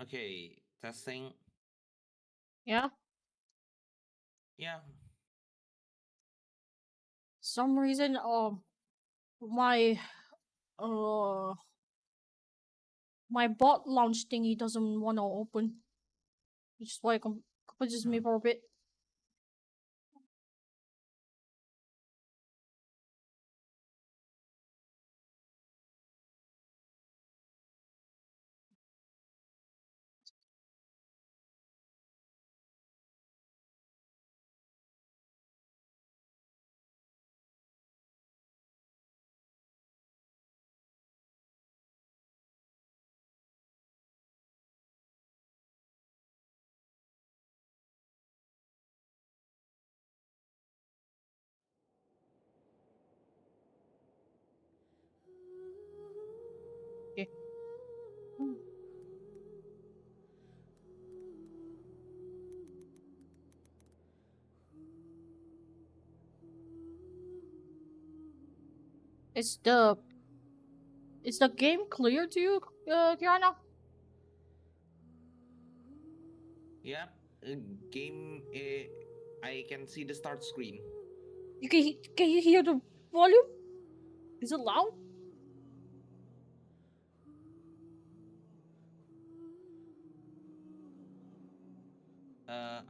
Okay, testing. Yeah. Yeah, Some reason, my uh my bot launch thingy doesn't want to open. Which is why it confuses me huh, for a bit. Okay. Hmm. Is the game clear to you, Kiana? yeah. uh, Game. I can see the start screen. Can you hear the volume? Is it loud?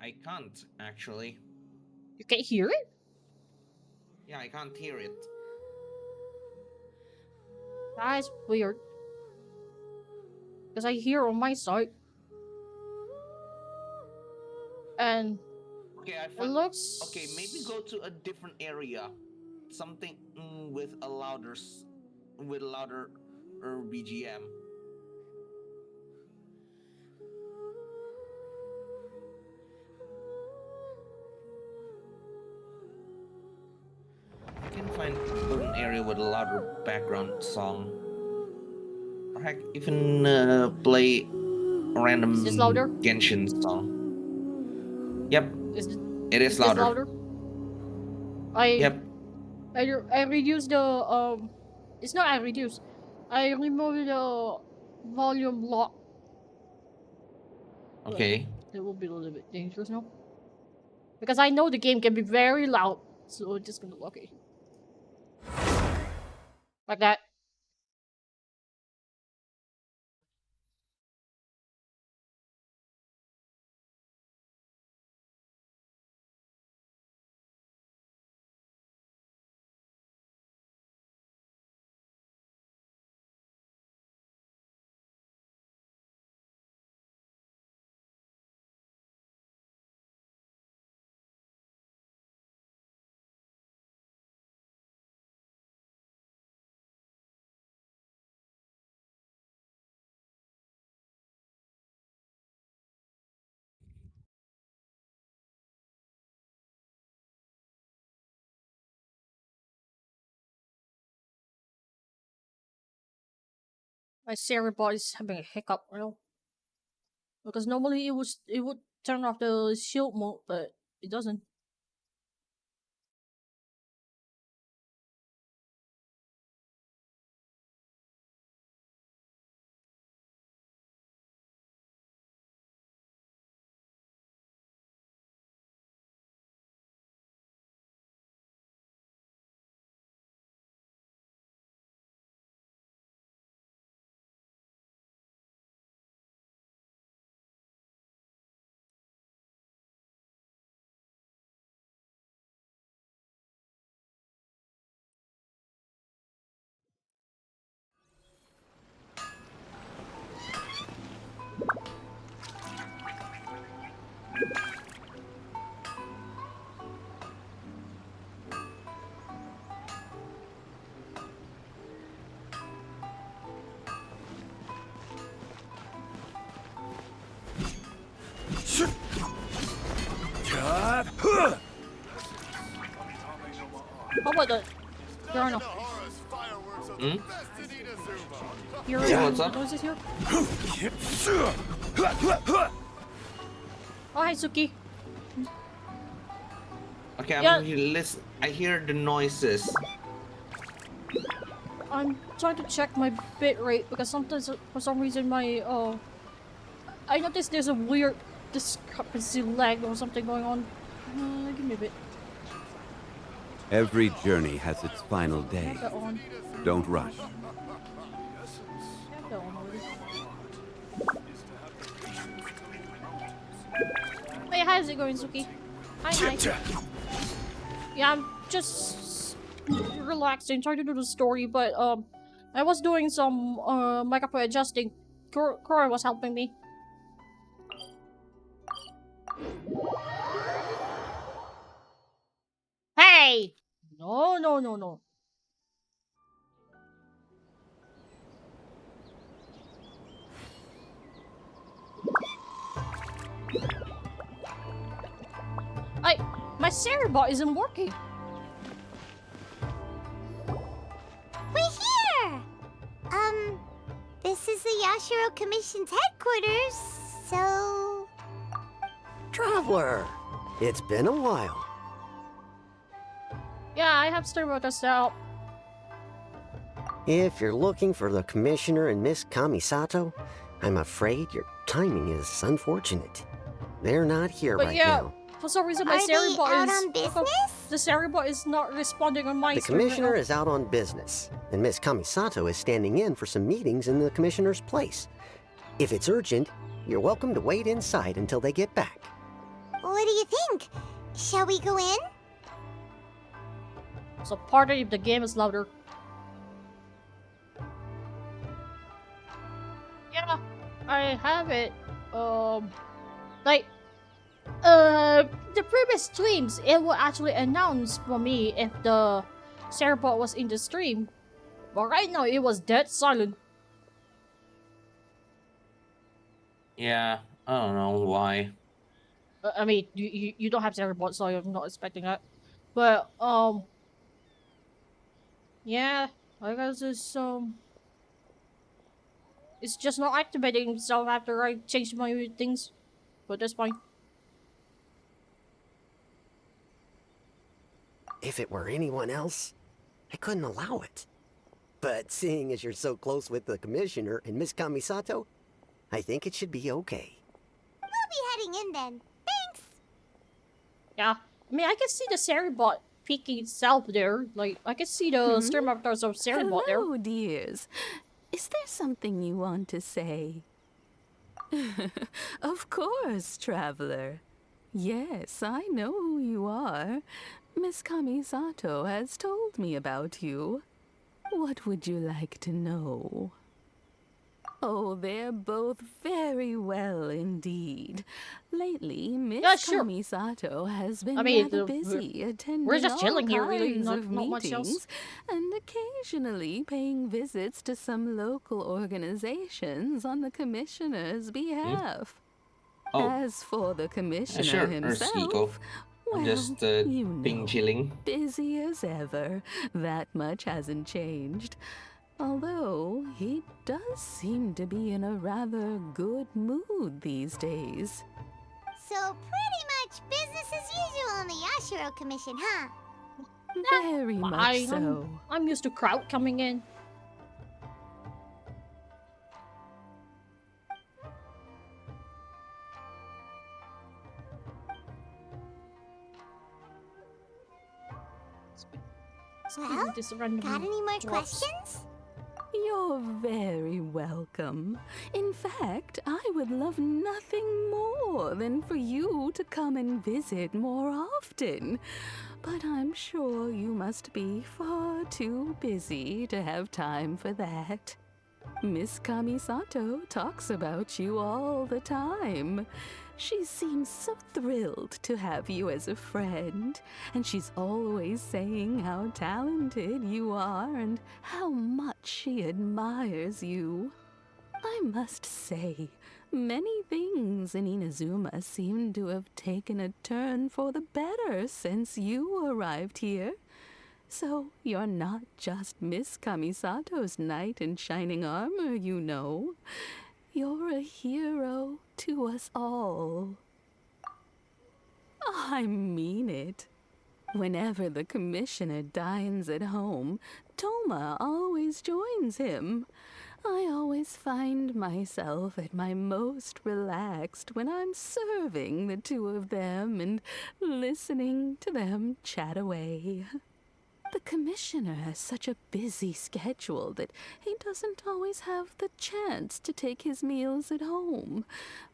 I can't actually. You can hear it? Yeah, I can't hear it. That's weird. Because I hear on my side, and Okay, I it find. Okay, maybe looks. go to a different area. Something with a with a louder BGM. I can find an area with a louder background song, or heck, even play a Is this random louder? Genshin song. Yep, Is it, it is is this louder. louder? I Yep. I reduce the It's not I reduce. I remove the volume lock. But Okay. it will be a little bit dangerous now because I know the game can be very loud. So we're just gonna okay like that. My Siri bot is having a hiccup now because normally it would turn off the shield mode, but it doesn't. How about the Piranha? Hmm? Yeah, what's Hearing the up? noises here? Oh, hi, Suki. Okay, Yeah, I hear the noises. I'm trying to check my bit rate because sometimes for some reason my I noticed there's a weird discrepancy lag or something going on. Give me a bit. Every journey has its final I day. have that on. Don't rush. I have that on already. Hey, how's it going, Suki? Hi. Yeah, I'm just relaxing, trying to do the story, but I was doing some microphone adjusting. Cora was helping me. Hey! No. My Cerebot isn't working. We're here! This is the Yashiro Commission's headquarters, so... Traveler! It's been a while. Yeah, I have Cerebot tested out. If you're looking for the Commissioner and Miss Kamisato, I'm afraid your timing is unfortunate. They're not here But right yeah, now. for some reason my Are they Cerebot out is... on business? The Cerebot is not responding on my The screen right Commissioner now. is out on business, and Miss Kamisato is standing in for some meetings in the Commissioner's place. If it's urgent, you're welcome to wait inside until they get back. What do you think? Shall we go in? So pardon if the game is louder. Yeah, I have it. The previous streams, it will actually announce for me if the Cerebot was in the stream. But right now, it was dead silent. Yeah, I don't know why. I mean, you don't have Cerebot, so I'm not expecting that. But, yeah, I guess it's just not activating itself after I changed my things. But that's fine. If it were anyone else, I couldn't allow it. But seeing as you're so close with the Commissioner and Miss Kamisato, I think it should be okay. We'll be heading in then. Thanks! Yeah. I mean, I can see the Cerebot peeking itself there. Like, I can see the stream avatars of Cerebot there. Hello, dears. Is there something you want to say? Of course, traveler. Yes, I know who you are. Miss Kamisato has told me about you. What would you like to know? Oh, they're both very well indeed. Lately, Miss sure. Kamisato has been I mean, rather busy attending we're just all chilling here, really, kinds not of much else. meetings and occasionally paying visits to some local organizations on the Commissioner's behalf. Oh, As for the Commissioner sure, himself, Erskiko. well, I'm just you being know, chilling. busy as ever. That much hasn't changed. Although, he does seem to be in a rather good mood these days. So pretty much business as usual in the Yashiro Commission, huh? Very much so. I'm used to crowd coming in. Well, This random got any more drops. questions? You're very welcome. In fact, I would love nothing more than for you to come and visit more often. But I'm sure you must be far too busy to have time for that. Miss Kamisato talks about you all the time. She seems so thrilled to have you as a friend, and she's always saying how talented you are and how much she admires you. I must say, many things in Inazuma seem to have taken a turn for the better since you arrived here. So you're not just Miss Kamisato's knight in shining armor, you know. You're a hero to us all. I mean it. Whenever the Commissioner dines at home, Toma always joins him. I always find myself at my most relaxed when I'm serving the two of them and listening to them chat away. The commissioner has such a busy schedule that he doesn't always have the chance to take his meals at home.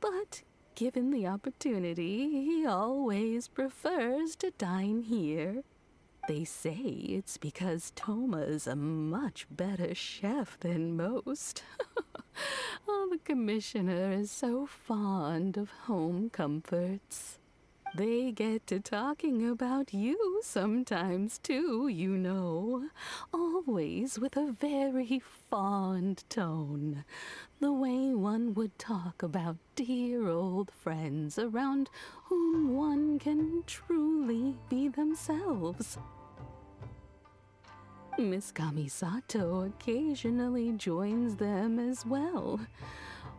But given the opportunity, he always prefers to dine here. They say it's because Toma's a much better chef than most. Oh, the commissioner is so fond of home comforts. They get to talking about you sometimes, too, you know. Always with a very fond tone. The way one would talk about dear old friends around whom one can truly be themselves. Miss Kamisato occasionally joins them as well.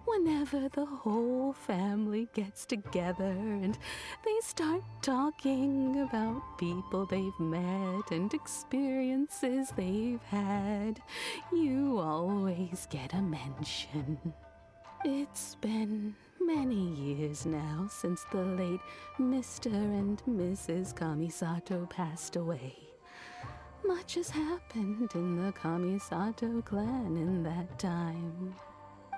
Whenever the whole family gets together and they start talking about people they've met and experiences they've had, you always get a mention. It's been many years now since the late Mr. and Mrs. Kamisato passed away. Much has happened in the Kamisato clan in that time.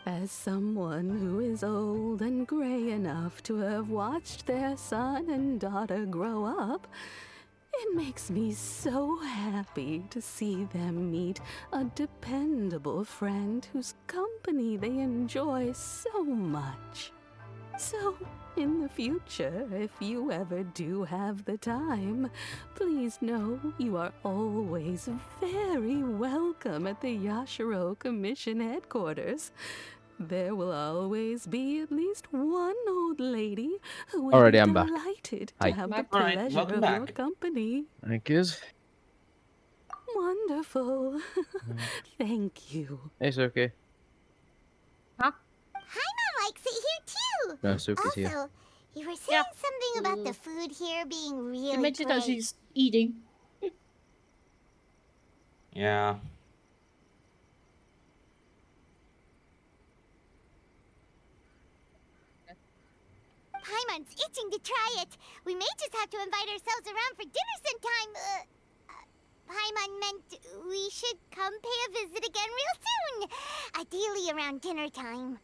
As someone who is old and gray enough to have watched their son and daughter grow up, it makes me so happy to see them meet a dependable friend whose company they enjoy so much. So, in the future, if you ever do have the time, please know you are always very welcome at the Yashiro Commission headquarters. There will always be at least one old lady who will Alrighty, be I'm back. delighted Hi. to have the Alright, pleasure welcome of your back. company. Thank you. Wonderful. Thank you. It's okay. Paimon likes it here too. No, Suki's here. Also, you were saying Yeah. something about the food here being really She mentioned that great. she's eating. Yeah. Paimon's itching to try it. We may just have to invite ourselves around for dinner sometime. Paimon meant we should come pay a visit again real soon. Ideally around dinner time.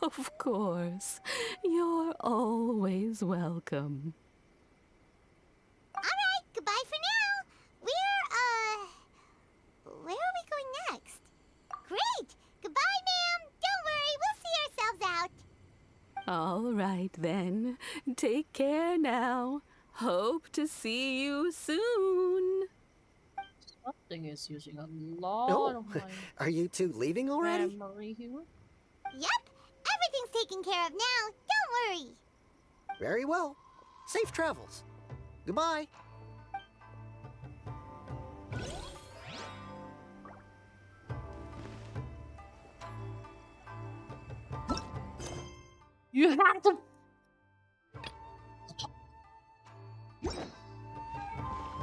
Of course. You're always welcome. Alright, goodbye for now. Where are we going next? Great! Goodbye, ma'am. Don't worry, we'll see ourselves out. All right, then. Take care now. Hope to see you soon. Something is using a lot Oh, of my are you two leaving already? memory here. Yep, everything's taken care of now. Don't worry. Very well. Safe travels. Goodbye. You have to.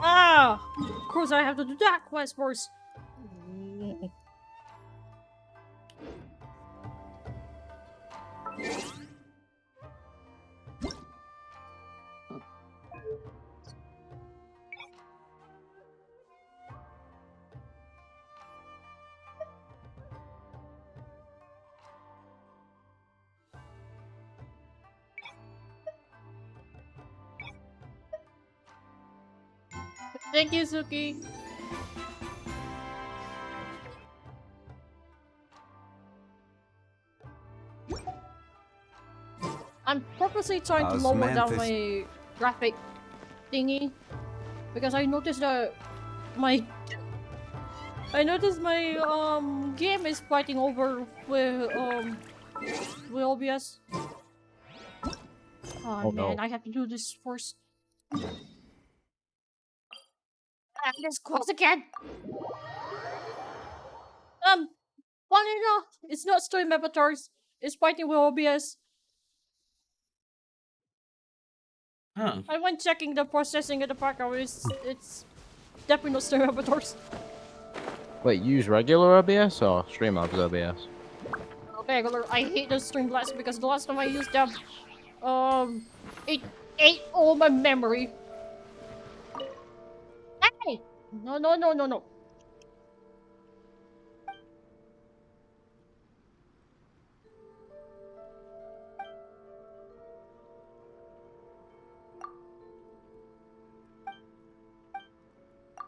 Ah! Of course, I have to do that quest first. Thank you, Suki. I'm purposely trying to lower down my graphic thingy because I noticed that my game is fighting over with OBS. Oh no. man, I have to do this first. This quest again. Funny enough, it's not stream avatars. It's fighting with OBS. Huh. I went checking the processing of the background. It's definitely not stream avatars. Wait, use regular OBS or Streamlabs OBS? Regular. I hate the Streamlabs because the last time I used them, it ate all my memory. Hey! No, no, no, no, no.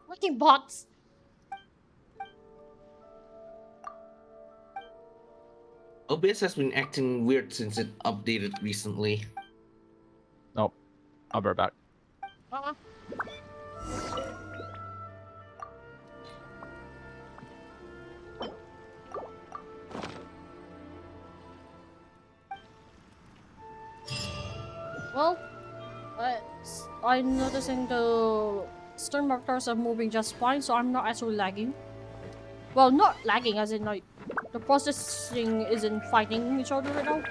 Fucking bots. OBS has been acting weird since it updated recently. Nope. I'll be right back. Uh-uh. Well, I'm noticing the stern markers are moving just fine, so I'm not actually lagging. Well, not lagging as in like the processing isn't fighting each other right now.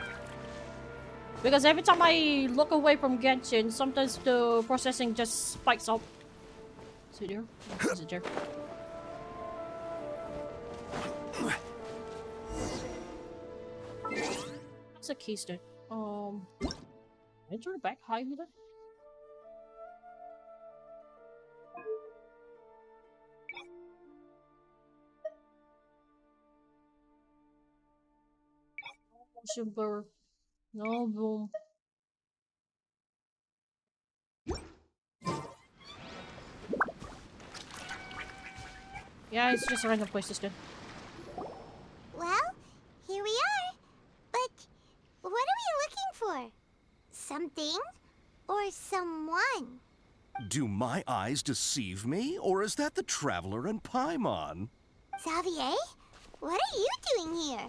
Because every time I look away from Genshin, sometimes the processing just spikes up. Is it there? Is it there? That's a keystone. Can I turn it back high with it? Motion blur. No boom. Yeah, it's just a random place to stand. Well, here we are. But what are we looking for? Something or someone? Do my eyes deceive me, or is that the Traveler and Paimon? Xavier? What are you doing here?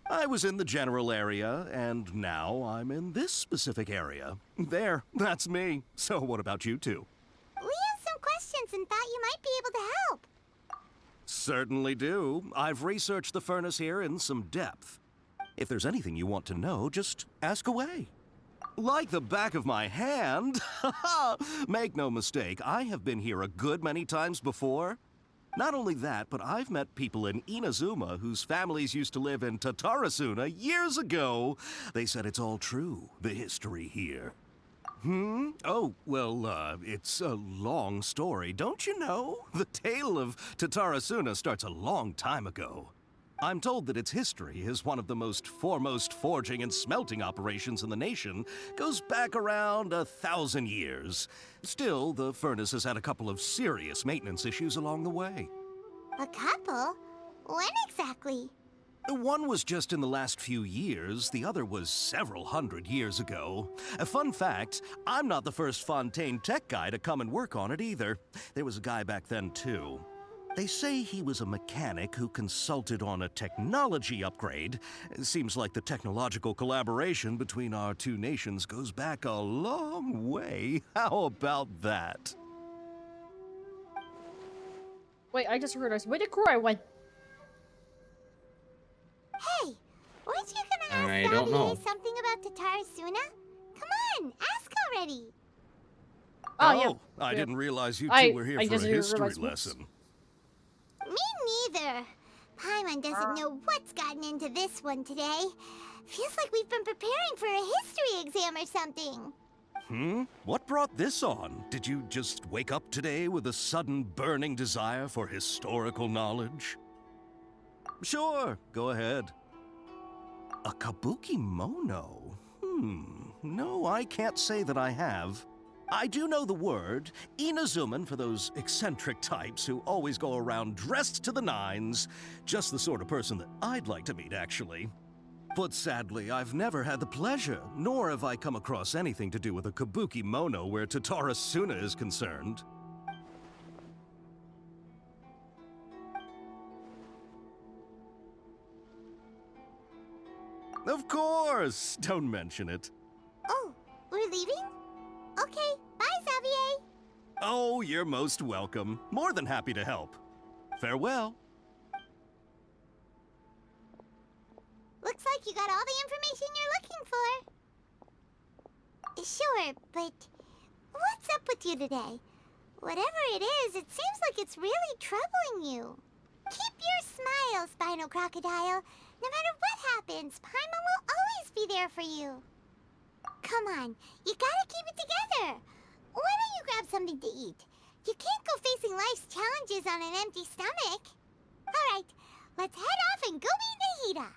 I was in the general area, and now I'm in this specific area. There, that's me. So what about you two? We have some questions and thought you might be able to help. Certainly do. I've researched the furnace here in some depth. If there's anything you want to know, just ask away. Like the back of my hand. Make no mistake, I have been here a good many times before. Not only that, but I've met people in Inazuma whose families used to live in Tatarasuna years ago. They said it's all true, the history here. Oh, well, it's a long story, don't you know? The tale of Tatarasuna starts a long time ago. I'm told that its history is one of the most foremost forging and smelting operations in the nation, goes back around 1,000 years. Still, the furnace has had a couple of serious maintenance issues along the way. A couple? When exactly? One was just in the last few years, the other was several hundred years ago. A fun fact, I'm not the first Fontaine tech guy to come and work on it either. There was a guy back then too. They say he was a mechanic who consulted on a technology upgrade. It seems like the technological collaboration between our two nations goes back a long way. How about that? Wait, I just realized where did Kurai went? Hey, weren't you gonna ask I Xavier don't know. something about Tatarasuna? Come on, ask already. Oh, yeah. I Yeah. didn't realize you I- two were here I for a just didn't history realize- lesson. Me neither. Paimon doesn't know what's gotten into this one today. Feels like we've been preparing for a history exam or something. What brought this on? Did you just wake up today with a sudden burning desire for historical knowledge? Sure, go ahead. A kabuki mono? No, I can't say that I have. I do know the word, Inazuman for those eccentric types who always go around dressed to the nines. Just the sort of person that I'd like to meet, actually. But sadly, I've never had the pleasure, nor have I come across anything to do with a kabuki mono where Tatarasuna is concerned. Of course! Don't mention it. Oh, we're leaving? Okay, bye, Xavier. Oh, you're most welcome. More than happy to help. Farewell. Looks like you got all the information you're looking for. Sure, but what's up with you today? Whatever it is, it seems like it's really troubling you. Keep your smile, Spinal Crocodile. No matter what happens, Paimon will always be there for you. Come on, you gotta keep it together. Why don't you grab something to eat? You can't go facing life's challenges on an empty stomach. All right, let's head off and go meet Nahida.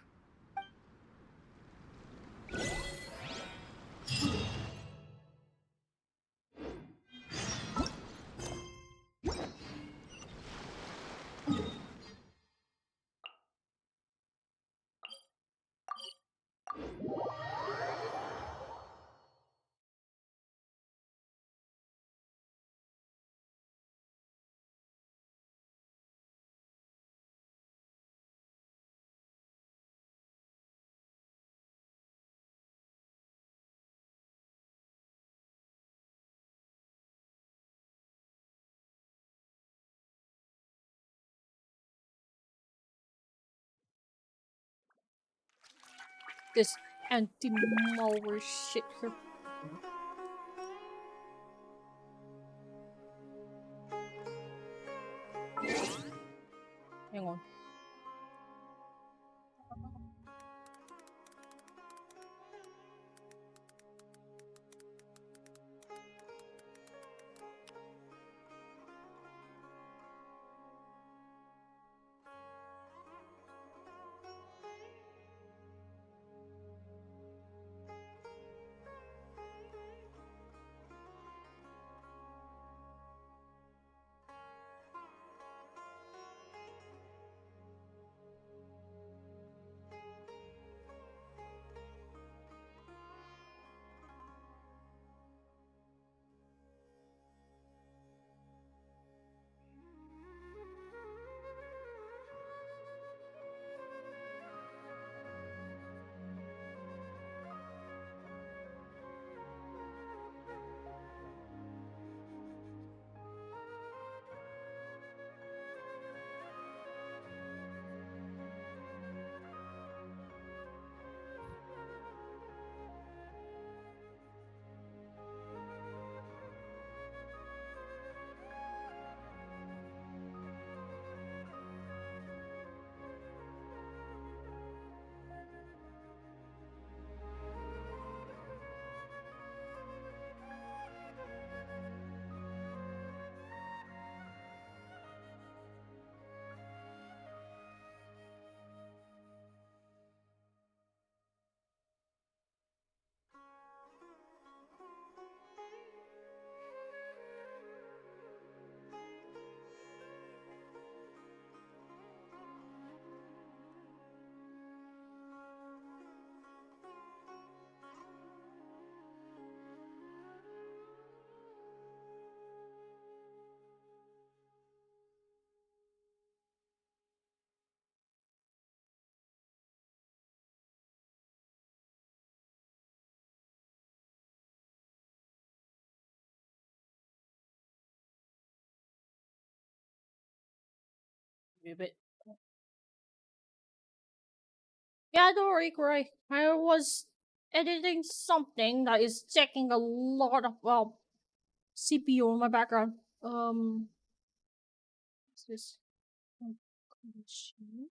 This anti-malware shit here. Hang on. A bit. Yeah, don't worry, Cry. I was editing something that is taking a lot of CPU in my background. What's this? Completion.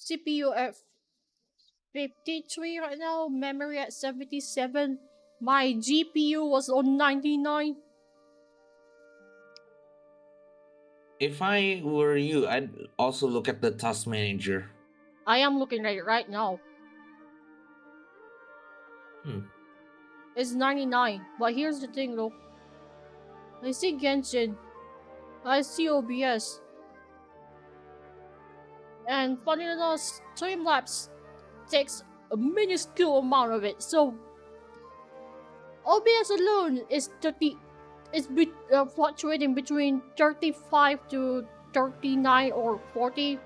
CPU at 53 right now, memory at 77. My GPU was on 99. If I were you, I'd also look at the task manager. I am looking at it right now. It's 99. But here's the thing though. I see Genshin. I see OBS. And funny enough, Streamlabs takes a minuscule amount of it. So OBS alone is fluctuating between 35 to 39 or 40.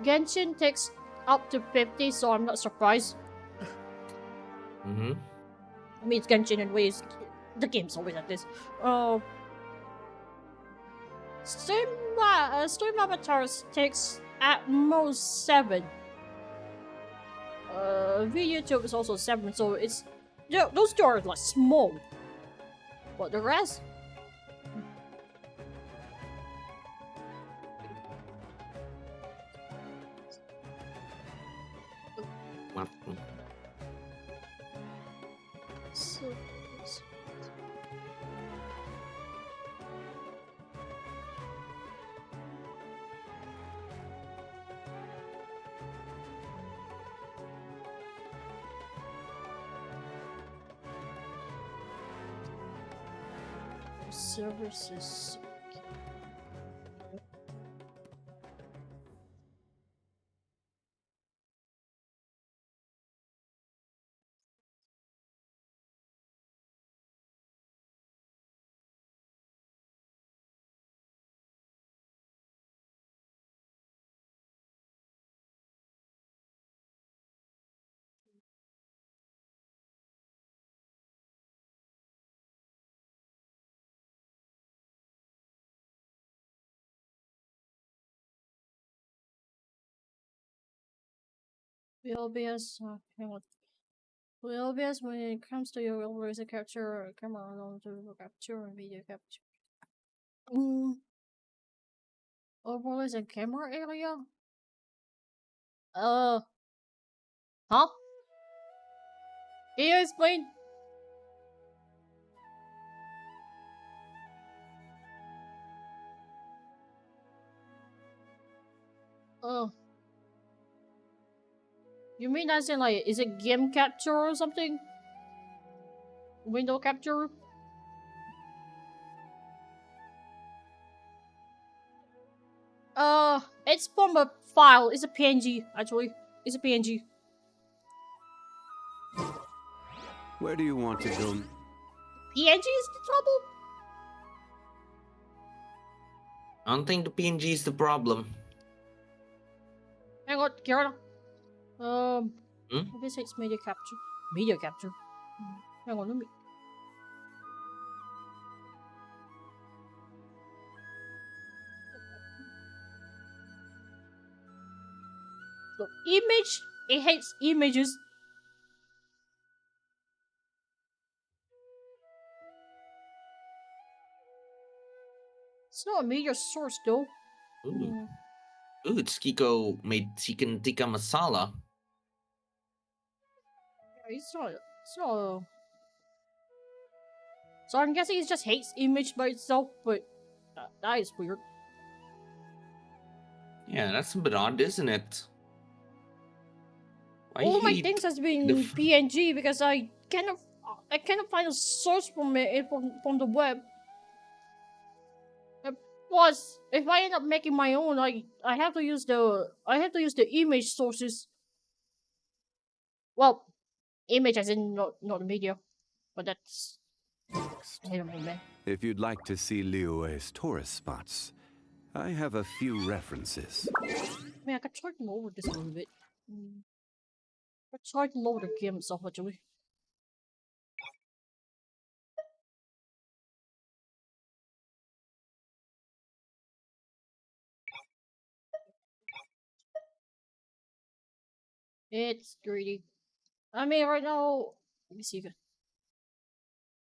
Genshin takes up to 50, so I'm not surprised. I mean, it's Genshin in ways. The game's always like this. Stream stream avatars takes at most 7. Video tube is also 7, so it's those two are like small. But the rest, What? so, services. OBS, hang on. With OBS, when it comes to your always capture camera on to capture and video capture. Overlays and camera area? Huh? Can you explain? You mean as in like, is it game capture or something? Window capture? It's from a file. It's a PNG, actually. It's a PNG. Where do you want to go? PNG is the trouble? I don't think the PNG is the problem. Hang on, Kira. Hmm? This is media capture. Media capture. Hang on, let me. Look, image. It hates images. It's not a media source though. Ooh. Ooh, it's Kiko made chicken tikka masala. Yeah, it's not. It's not. So I'm guessing it just hates image by itself, but that is weird. Yeah, that's a bit odd, isn't it? Why All my hate things has been the PNG because I cannot find a source from it from the web. Plus, if I end up making my own, I have to use the image sources. Well, image as in not the media, but that's I don't know, man. If you'd like to see Liyue's tourist spots, I have a few references. Man, I could try to lower this a little bit. I tried to lower the game itself actually. It's greedy. I mean, right now, let me see.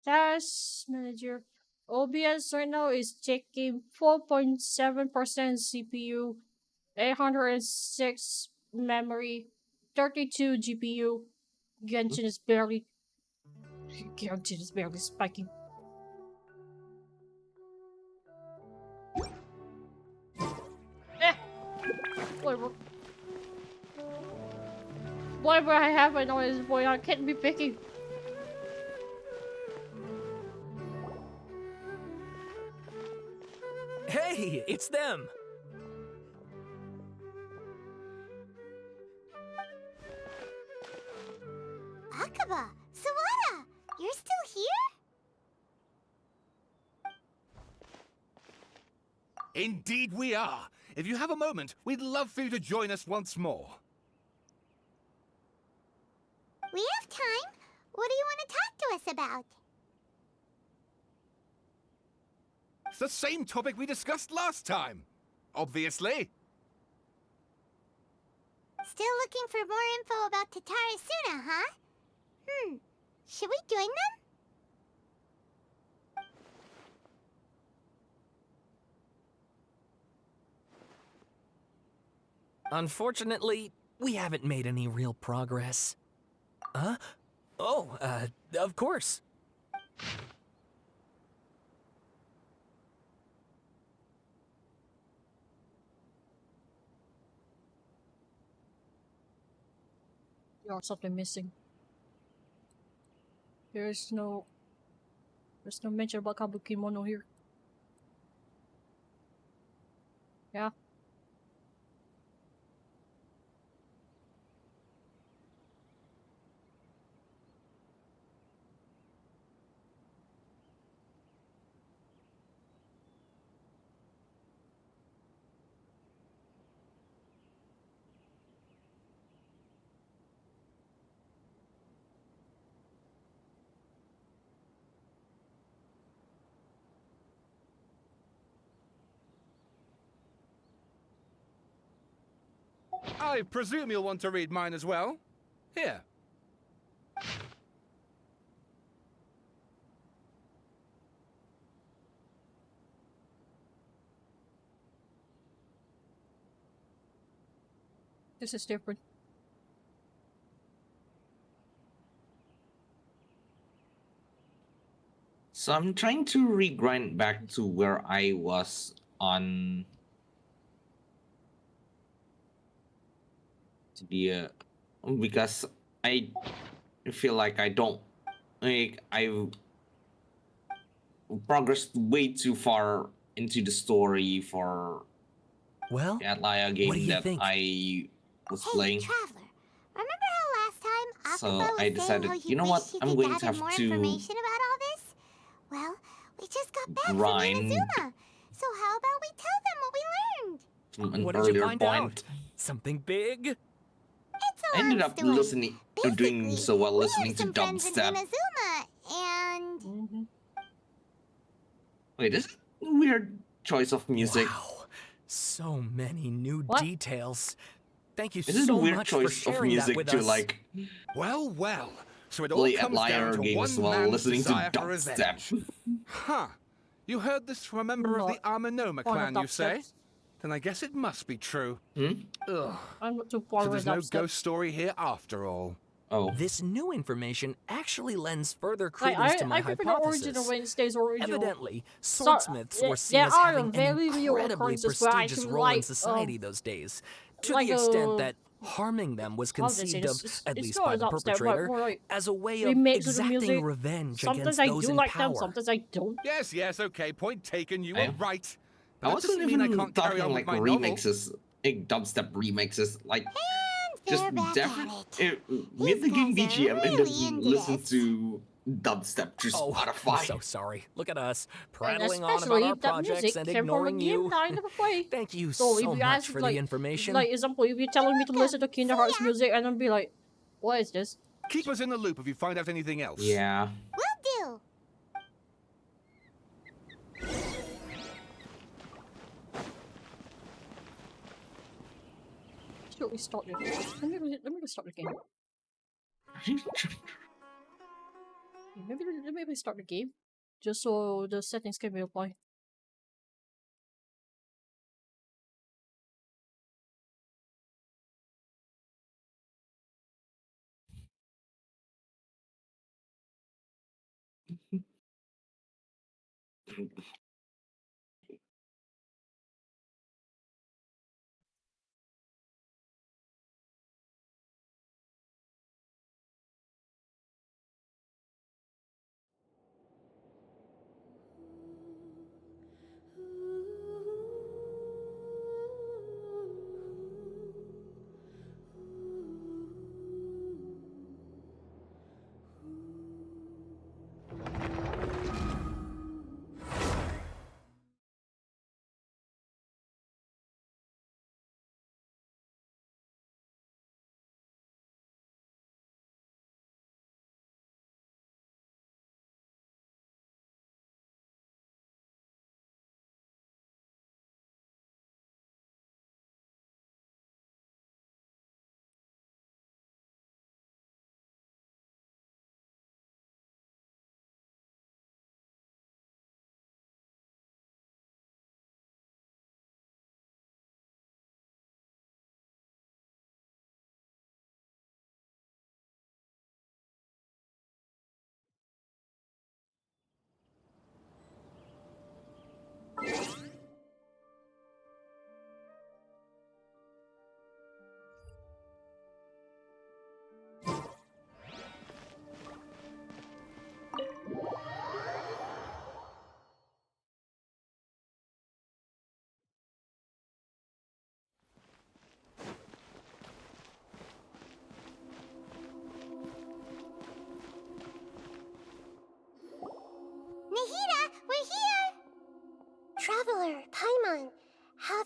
Task manager. OBS right now is taking 4.7% CPU, 806 memory, 32 GPU. Genshin is barely spiking. Whatever. Whatever I have right now is boy I can't be picky. Hey, it's them! Akaba, Sawada, you're still here? Indeed we are! If you have a moment, we'd love for you to join us once more. We have time. What do you want to talk to us about? the same topic we discussed last time. Obviously. Still looking for more info about Tatarasuna, huh? Should we join them? Unfortunately, we haven't made any real progress. Huh? Oh, of course. There's something missing. There's no mention about Kabuki Mono here. Yeah. I presume you'll want to read mine as well. Here. This is different. So I'm trying to regrind back to where I was on the because I feel like I progressed way too far into the story for Well, the Atlaya what do game you that think? I was Hey, playing. Traveler. Remember how last time So Akaba was I saying decided, how he you know what? wished he I'm could going to gather have more to information about all this? Well, we just got back grind from Inazuma. So how about we tell them what we learned? from an What did you earlier find point. out? Something big? It's a I ended long up story. listening or doing Basically, so while we listening have to some friends in dubstep. Inazuma, and... Wait, this is a weird choice of music. Wow. So many new What? details. Thank you This is a so weird much for choice of sharing that music with to us. like Well, well. So it all play comes down Outlier to games one while man's listening to desire for dubstep. revenge. Huh. You heard this from a member of the Armanoma clan, you say? Then I guess it must be true. Ugh. I'm not too far So with there's no dubstep. ghost story here after all. Oh, This new information actually lends further Like, credence to my I prefer the original hypothesis. Wednesday's original. Evidently, So, swordsmiths were seen there as are having an very real incredibly occurrences where I prestigious feel role in like, society those days, to like the extent a- that harming them was how do they say conceived this? of, at It's least not by a the dubstep, but perpetrator, more like as a way of remakes of the exacting music. revenge Sometimes against I those do in like power. them, sometimes I don't. Yes, okay, point taken, you I- were right. I But that wasn't doesn't mean I even can't carry talking on like with my novel. remixes, like dubstep remixes, like just they're back different. at it. Made the game guys are BGM and really then into listen this. to dubstep through Oh, I'm Spotify. so sorry. Look at us, And prattling on about especially our if that projects music and came from a ignoring game you. that I never played. Thank you So so if you much ask, for like, the information. Like, example, if you're telling me to listen to Kingdom Hearts music and then be like, what is this? Keep us in the loop if you find out anything else. Yeah. Will do. Should we start it? Let me start the game. Maybe we start the game. Just so the settings can be applied.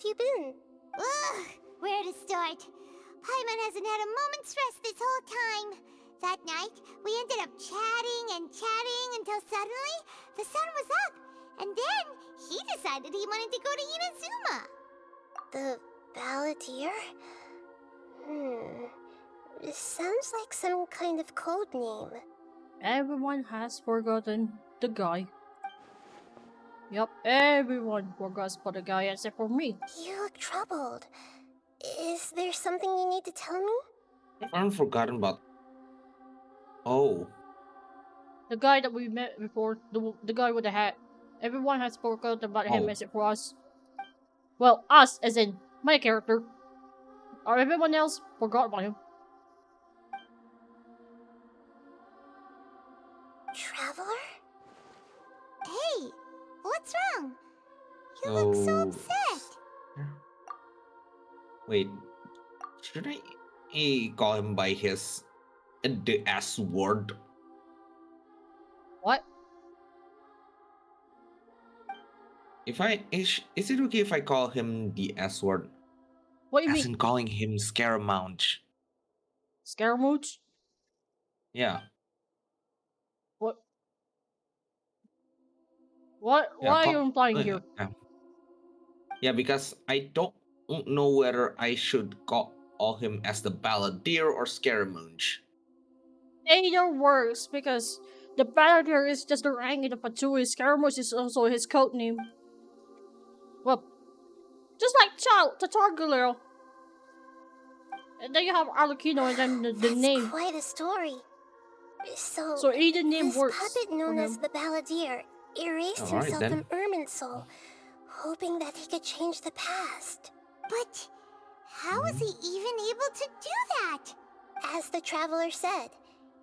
have you been? Ugh, where to start? Paimon hasn't had a moment's rest this whole time. That night, we ended up chatting and chatting until suddenly the sun was up. And then he decided he wanted to go to Inazuma. The Balladeer? It sounds like some kind of code name. Everyone has forgotten the guy. Yep, everyone forgot about the guy except for me. You look troubled. Is there something you need to tell me? I haven't forgotten about. Oh, The guy that we met before, the guy with the hat. Everyone has forgotten about him Oh. except for us. Well, us, as in my character. Or everyone else forgot about him. Traveler? Hey, what's wrong? You look so Oh. upset. Wait, should I call him by his the S word? What? Is it okay if I call him the S word? What do you As mean? in calling him Scaramouche. Scaramouche? Yeah. What? What are you implying here? Yeah, because I don't know whether I should call him as the Balladeer or Scaramouche. Either works, because the Balladeer is just the rank in the Patui. Scaramouche is also his code name. Well, just like Tartarugula. And then you have Arlecchino and then the That's name. quite a story. So either name this works puppet known for as him. the Balladeer erased Alright, himself then. from Irminsul, hoping that he could change the past. But how was he even able to do that? As the Traveler said,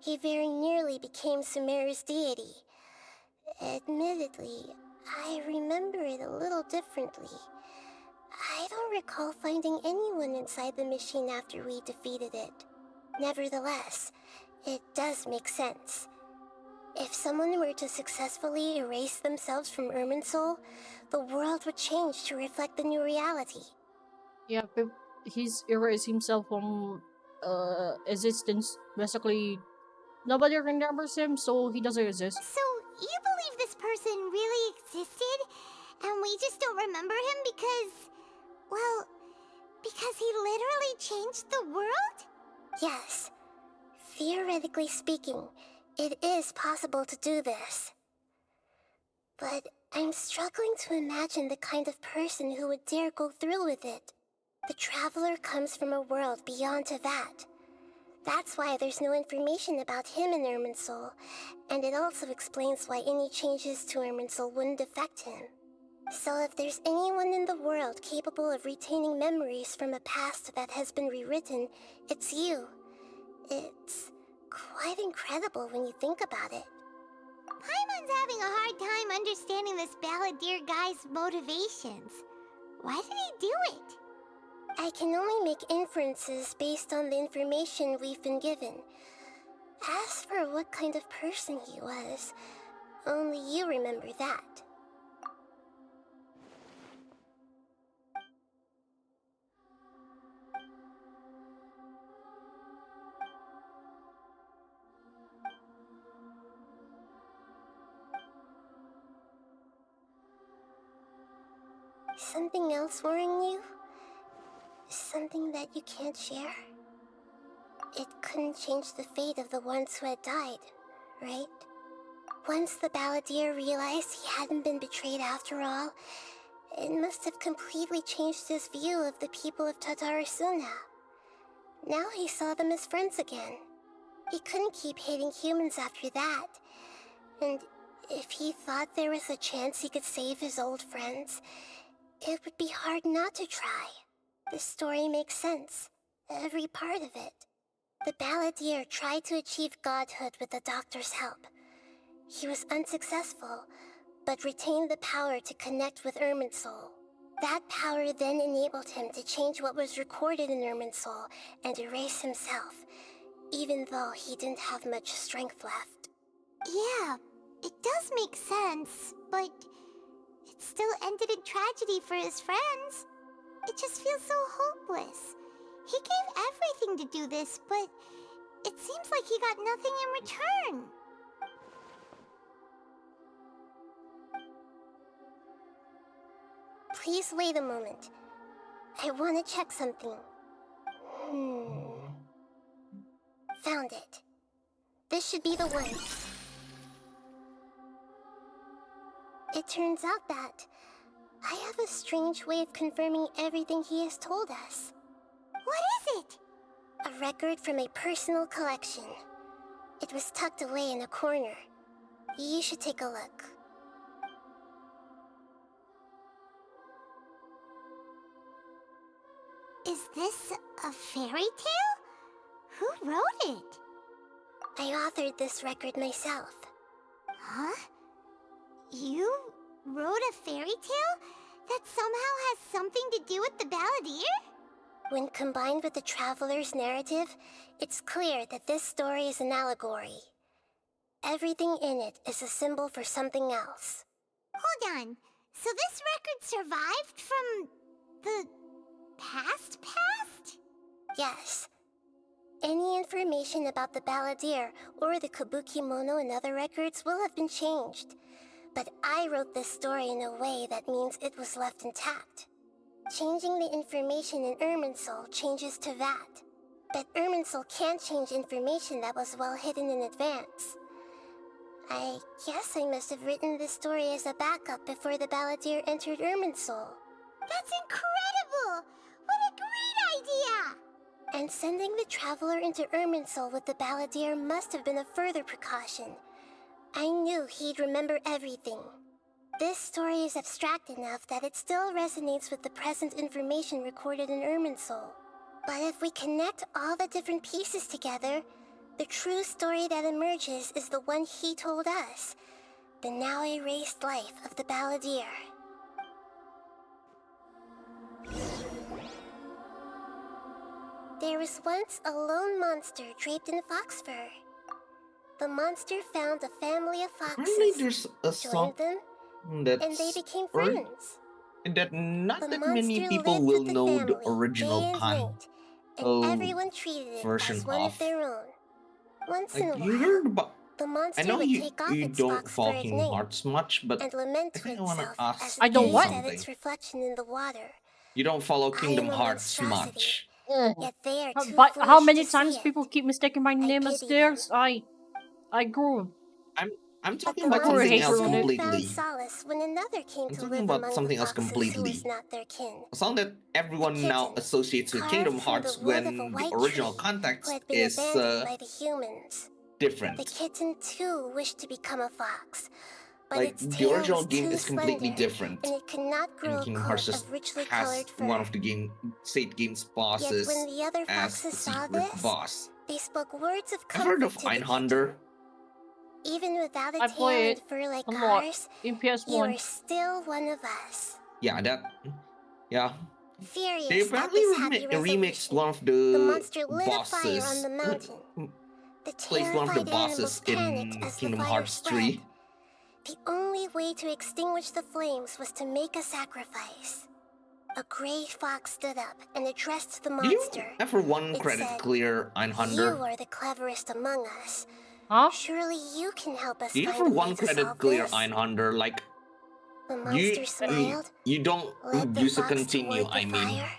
he very nearly became Sumeru's deity. Admittedly, I remember it a little differently. I don't recall finding anyone inside the machine after we defeated it. Nevertheless, it does make sense. If someone were to successfully erase themselves from Irminsul, the world would change to reflect the new reality. Yeah, but he's erased himself from existence. Basically, nobody remembers him, so he doesn't exist. So, you believe this person really existed, and we just don't remember him because... well, because he literally changed the world? Yes. Theoretically speaking, it is possible to do this. But I'm struggling to imagine the kind of person who would dare go through with it. The Traveler comes from a world beyond Tevat. That's why there's no information about him in Irminsul, and it also explains why any changes to Irminsul wouldn't affect him. So if there's anyone in the world capable of retaining memories from a past that has been rewritten, it's you. It's quite incredible when you think about it. Paimon's having a hard time understanding this Balladeer guy's motivations. Why did he do it? I can only make inferences based on the information we've been given. As for what kind of person he was, only you remember that. Something else worrying you? Something that you can't share? It couldn't change the fate of the ones who had died, right? Once the Balladeer realized he hadn't been betrayed after all, it must have completely changed his view of the people of Tatarasuna. Now he saw them as friends again. He couldn't keep hating humans after that. And if he thought there was a chance he could save his old friends, it would be hard not to try. The story makes sense. Every part of it. The Balladeer tried to achieve godhood with the Doctor's help. He was unsuccessful, but retained the power to connect with Irminsul. That power then enabled him to change what was recorded in Irminsul and erase himself, even though he didn't have much strength left. Yeah, it does make sense, but it still ended in tragedy for his friends. It just feels so hopeless. He gave everything to do this, but it seems like he got nothing in return. Please wait a moment. I want to check something. Found it. This should be the one. It turns out that I have a strange way of confirming everything he has told us. What is it? A record from a personal collection. It was tucked away in a corner. You should take a look. Is this a fairy tale? Who wrote it? I authored this record myself. Huh? You wrote a fairy tale that somehow has something to do with the Balladeer? When combined with the Traveler's narrative, it's clear that this story is an allegory. Everything in it is a symbol for something else. Hold on. So this record survived from the past? Yes. Any information about the Balladeer or the Kabuki Mono and other records will have been changed. But I wrote this story in a way that means it was left intact. Changing the information in Irminsul changes to that. But Irminsul can't change information that was well hidden in advance. I guess I must have written this story as a backup before the Balladeer entered Irminsul. That's incredible! What a great idea! And sending the Traveler into Irminsul with the Balladeer must have been a further precaution. I knew he'd remember everything. This story is abstract enough that it still resonates with the present information recorded in Irminsul. But if we connect all the different pieces together, the true story that emerges is the one he told us, the now erased life of the Balladeer. There was once a lone monster draped in fox fur. The monster found a family of Apparently foxes, there's a song joined them, that's and they became or- friends. that not The that many monster people lived will with the know the family, original day and night, and everyone treated it version as one of. of their own. Once in Like, a you while, heard about. the I monster know would you take off you its don't fox follow fur at Kingdom night Hearts much, but and lament I to think I want to itself ask as I it don't you what? gazed at something. its reflection in the water. You don't follow I Kingdom am a Hearts monstrosity, much. yet they are too But how foolish many to see times it. people keep mistaking my name as pity them. theirs? I grew. I'm But talking the about I grew a something hatred else on monster it. soon found completely. solace when another came I'm to talking live about among something the else foxes who completely. was not their kin. A song that everyone now kitten, associates with carved Kingdom from the Hearts wood of a when the white original tree, who context had been is abandoned by the humans. The different. kitten too wished to become a fox, but Like, its the tail original was game too is completely slender, different. and it could not grow And a Kingdom Hearts coat just of richly has colored fur. one of the State Games Yet bosses when the other as foxes the saw secret this, boss. they spoke words of I've heard comfort of to the kitten. Einhander. Even without a I tail play and it fur like a lot ours, in you PS1. are still one of us. Yeah, yeah. Furious They at apparently this happy remixed resolution, one of the the monster lit a fire on bosses. the mountain. The Placed one of the terrified bosses animals panicked in as the Kingdom fire Hearts spread. 3. The only way to extinguish the flames was to make a sacrifice. A gray fox stood up and addressed the Do you monster. ever one It credit said, clear "You Einhander? are the cleverest among us. Huh? Surely you can help us Do you find ever a way one to credit solve clear this." Einhander? Like, The monster you smiled, you don't led the use to fox continue, toward the I mean. fire,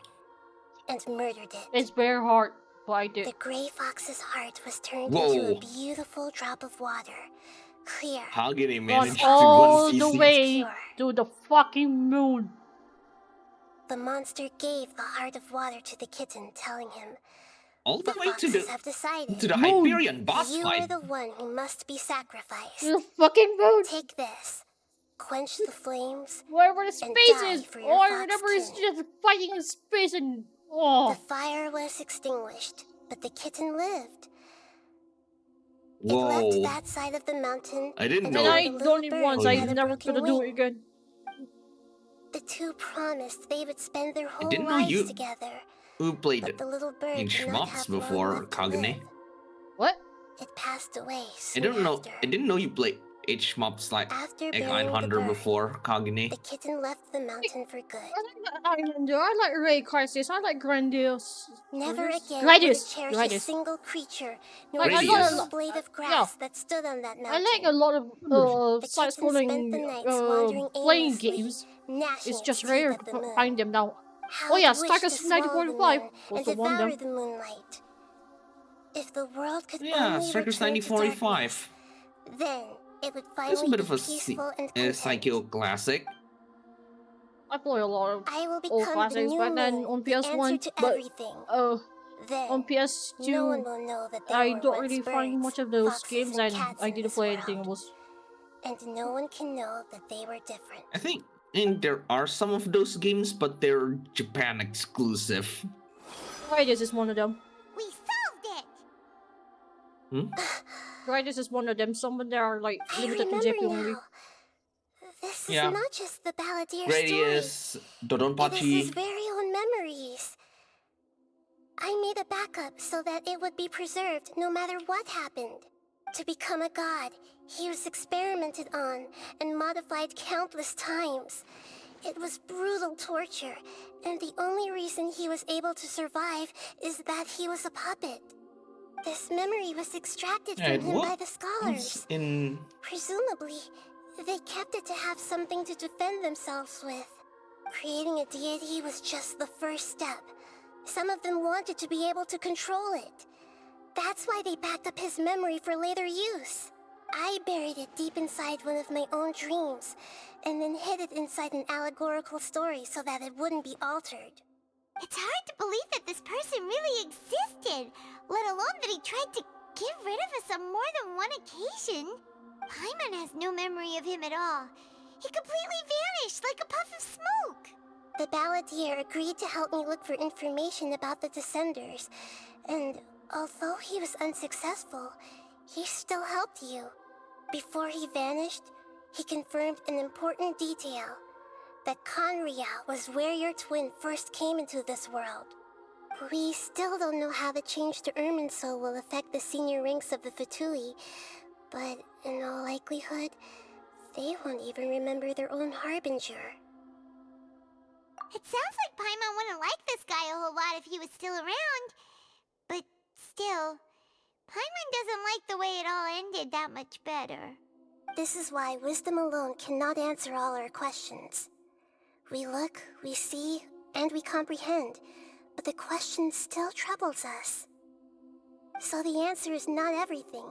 and murdered it. It's very hard, but I did. The gray fox's heart was turned Whoa. into a beautiful drop of water, clear. How did he Gone manage to all one the CC? way to the fucking moon. The monster gave the heart of water to the kitten, telling him, All the "The way to foxes have decided. the Moon. Hyperion boss You fight. are the one who must be sacrificed. To the fucking moon. Take this, quench the flames, Wherever the and space die is. for your All I fox remember is kin." just fighting in space and. The Oh. fire was extinguished, but the kitten lived. It Whoa. left that side of the mountain. I didn't and know. And found I a little done it bird once. who I had a never broken gonna do wing. it again. The two promised they would spend their whole didn't know lives you- together, Who played but the little bird in did not Shmups have long before left to Kagane? live. What? It passed away I soon don't know. after. I didn't know you played. H mobs like After Egg burying the Hunter bird, before Kagine. the kitten left the mountain for good. I like Islander. I like Ray Crisis. I like Grandiose. Never Gradius? again would it Gradius. cherish a Gradius. single creature, nor Like a I got a Gradius. single blade of grass that stood on that I mountain. like a lot of The kitten spent the side-scrolling nights wandering playing aimlessly, games. gnashing It's its just teeth rare at the to moon. find them now. How Oh yeah, it wished to Starkers swallow the 9045. moon Also and won devour them. the moonlight. If the world could Yeah, only Strikers return to darkness, 9045. then it would It's a finally bit be of a peaceful and content. Psycho classic. I play a lot of I will old become the classics, new but then moon, on the answer PS1, to but everything. on Then PS2, no one will know that there I were don't once really find birds, much of those foxes, games, and and cats I in didn't this play anything. It world. was And no one can know that they were different. I think there are some of those games, but they're Japan exclusive. Gradius is one of them. We solved it! Gradius is one of them. Some of them are like I limited to remember JP only. now. This is Yeah. not just the Balladeer Gradius, story. It is Dodonpachi. his very own memories. I made a backup so that it would be preserved no matter what happened. To become a god, he was experimented on and modified countless times. It was brutal torture, and the only reason he was able to survive is that he was a puppet. This memory was extracted from him by the scholars. Presumably, they kept it to have something to defend themselves with. Creating a deity was just the first step. Some of them wanted to be able to control it. That's why they backed up his memory for later use. I buried it deep inside one of my own dreams, and then hid it inside an allegorical story so that it wouldn't be altered. It's hard to believe that this person really existed, let alone that he tried to get rid of us on more than one occasion. Paimon has no memory of him at all. He completely vanished like a puff of smoke. The Balladeer agreed to help me look for information about the Descenders, and although he was unsuccessful, he still helped you. Before he vanished, he confirmed an important detail, that Conria was where your twin first came into this world. We still don't know how the change to Irminsul will affect the senior ranks of the Fatui, but in all likelihood, they won't even remember their own Harbinger. It sounds like Paimon wouldn't like this guy a whole lot if he was still around. But still, Paimon doesn't like the way it all ended that much better. This is why wisdom alone cannot answer all our questions. We look, we see, and we comprehend, but the question still troubles us. So the answer is not everything.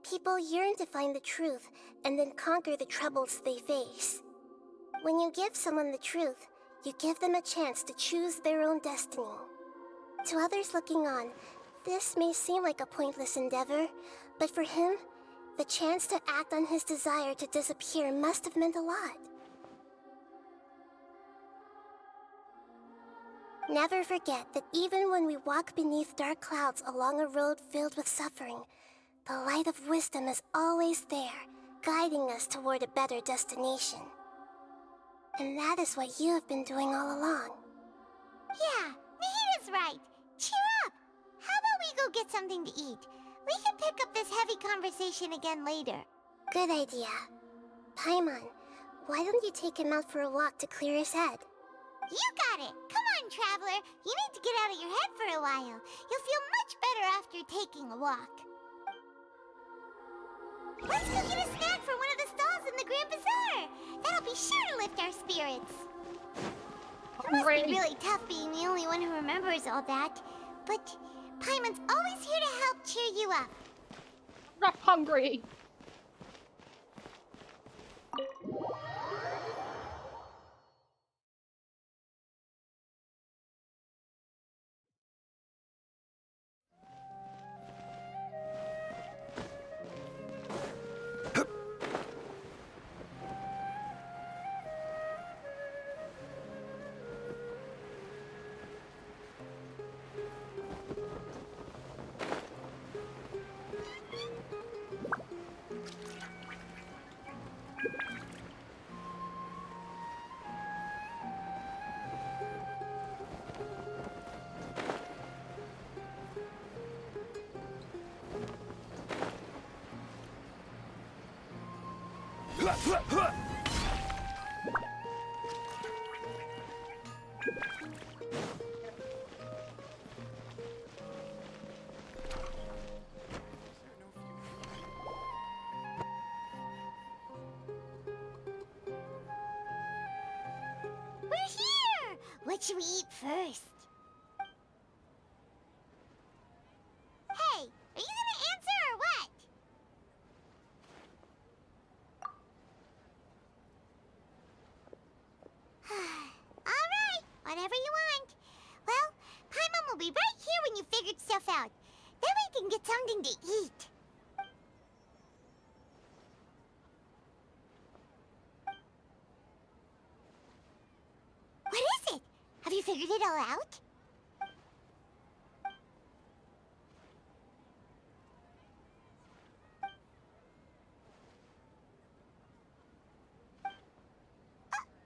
People yearn to find the truth and then conquer the troubles they face. When you give someone the truth, you give them a chance to choose their own destiny. To others looking on, this may seem like a pointless endeavor, but for him, the chance to act on his desire to disappear must have meant a lot. Never forget that even when we walk beneath dark clouds along a road filled with suffering, the light of wisdom is always there, guiding us toward a better destination. And that is what you have been doing all along. Yeah, Nahita's right. Cheer up! How about we go get something to eat? We can pick up this heavy conversation again later. Good idea. Paimon, why don't you take him out for a walk to clear his head? You got it! Come on, Traveler! You need to get out of your head for a while. You'll feel much better after taking a walk. Let's go get a snack from one of the stalls in the Grand Bazaar! That'll be sure to lift our spirits. It must be really tough being the only one who remembers all that. But Paimon's always here to help cheer you up. I'm not hungry. We're here! What should we eat first? Hey, are you gonna answer or what? Alright, whatever you want. Well, Paimon will be right here when you figured stuff out. Then we can get something to eat. What is it? Have you figured it all out?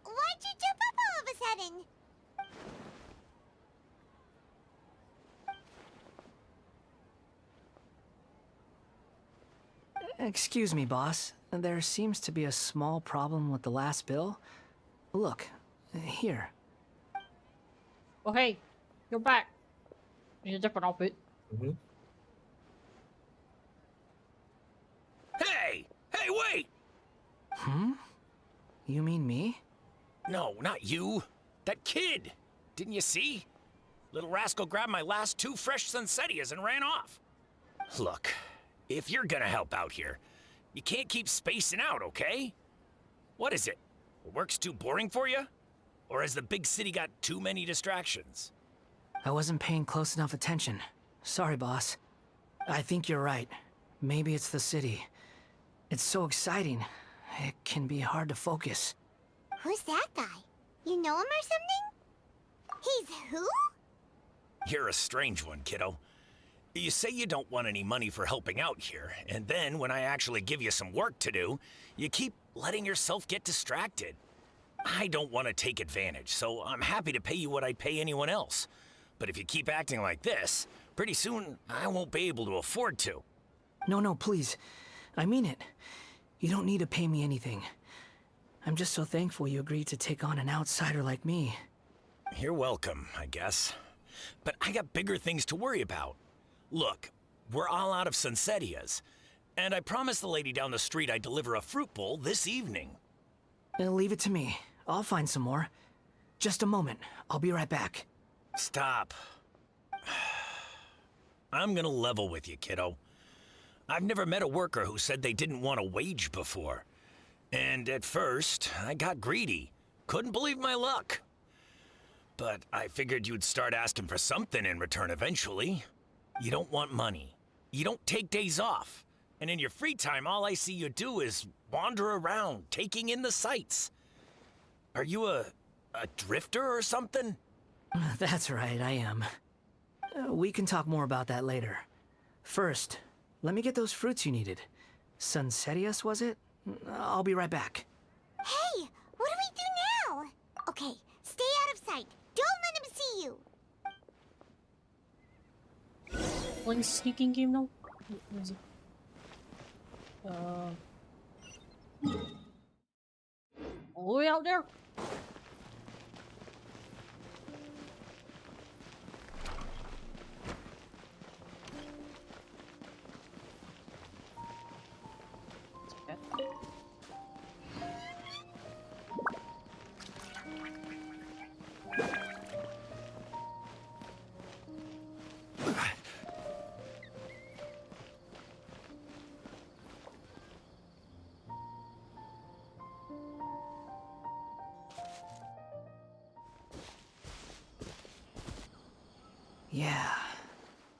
Why'd you jump up all of a sudden? Excuse me, boss. There seems to be a small problem with the last bill. Look, here. Oh hey, you're back. In a different outfit. Hey! Hey, wait! Hmm? You mean me? No, not you. That kid. Didn't you see? Little rascal grabbed my last 2 fresh Sunsettias and ran off. Look, if you're gonna help out here, you can't keep spacing out, okay? What is it? Work's too boring for you? Or has the big city got too many distractions? I wasn't paying close enough attention. Sorry, boss. I think you're right. Maybe it's the city. It's so exciting. It can be hard to focus. Who's that guy? You know him or something? He's who? You're a strange one, kiddo. You say you don't want any money for helping out here, and then when I actually give you some work to do, you keep letting yourself get distracted. I don't want to take advantage, so I'm happy to pay you what I'd pay anyone else. But if you keep acting like this, pretty soon I won't be able to afford to. No, please. I mean it. You don't need to pay me anything. I'm just so thankful you agreed to take on an outsider like me. You're welcome, I guess. But I got bigger things to worry about. Look, we're all out of Sunsettias, and I promised the lady down the street I'd deliver a fruit bowl this evening. Leave it to me. I'll find some more. Just a moment. I'll be right back. Stop. I'm gonna level with you, kiddo. I've never met a worker who said they didn't want a wage before. And at first, I got greedy. Couldn't believe my luck. But I figured you'd start asking for something in return eventually. You don't want money. You don't take days off. And in your free time, all I see you do is wander around, taking in the sights. Are you a drifter or something? That's right, I am. We can talk more about that later. First, let me get those fruits you needed. Sunsettias, was it? I'll be right back. Hey, what do we do now? Okay, stay out of sight. Don't let him see you. Playing sneaking game now? Where is it? All the way out there? Yeah,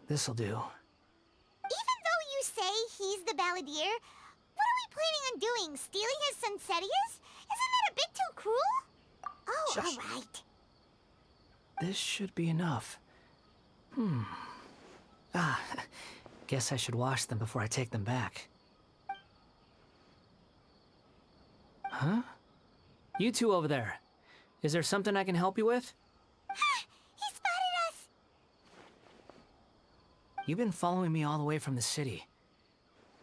this'll do. Even though you say he's the balladeer, what are we planning on doing? Stealing his Sunsettias? Isn't that a bit too cruel? Oh, Shush. all right. This should be enough. Guess I should wash them before I take them back. Huh? You two over there. Is there something I can help you with? He spotted us! You've been following me all the way from the city.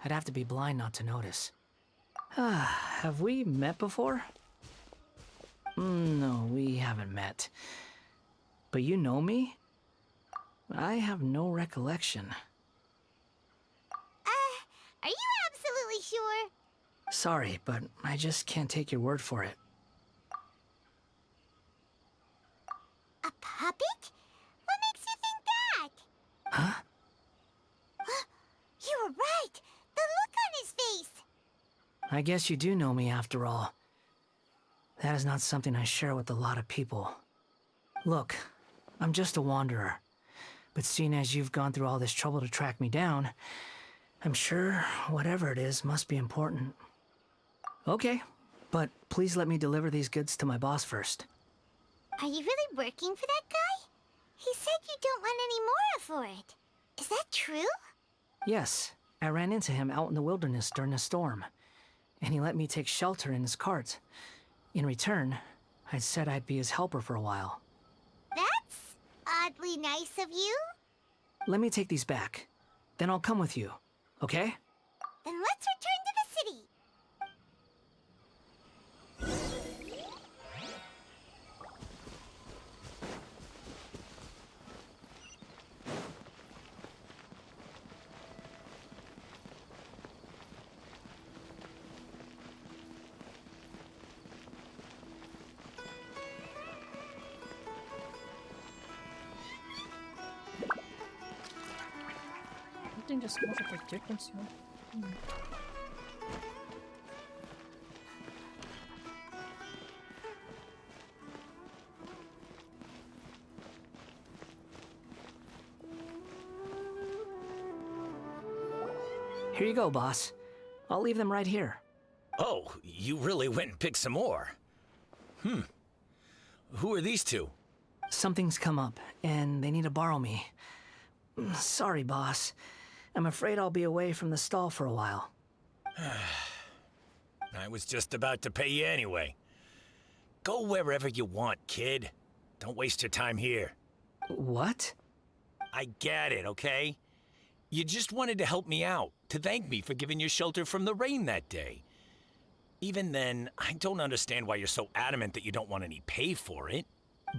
I'd have to be blind not to notice. have we met before? No, we haven't met. But you know me? I have no recollection. Are you absolutely sure? Sorry, but I just can't take your word for it. A puppet? What makes you think that? Huh? You were right. The look on his face. I guess you do know me after all. That is not something I share with a lot of people. Look, I'm just a wanderer. But seeing as you've gone through all this trouble to track me down, I'm sure whatever it is must be important. Okay, but please let me deliver these goods to my boss first. Are you really working for that guy? He said you don't want any more for it. Is that true? Yes, I ran into him out in the wilderness during a storm, and he let me take shelter in his cart. In return, I said I'd be his helper for a while. That's oddly nice of you. Let me take these back. Then I'll come with you, okay? Then let's return to the city. I think there's much of a difference here. Here you go, boss. I'll leave them right here. Oh, you really went and picked some more. Who are these two? Something's come up, and they need to borrow me. Sorry, boss. I'm afraid I'll be away from the stall for a while. I was just about to pay you anyway. Go wherever you want, kid. Don't waste your time here. What? I get it, okay? You just wanted to help me out, to thank me for giving you shelter from the rain that day. Even then, I don't understand why you're so adamant that you don't want any pay for it.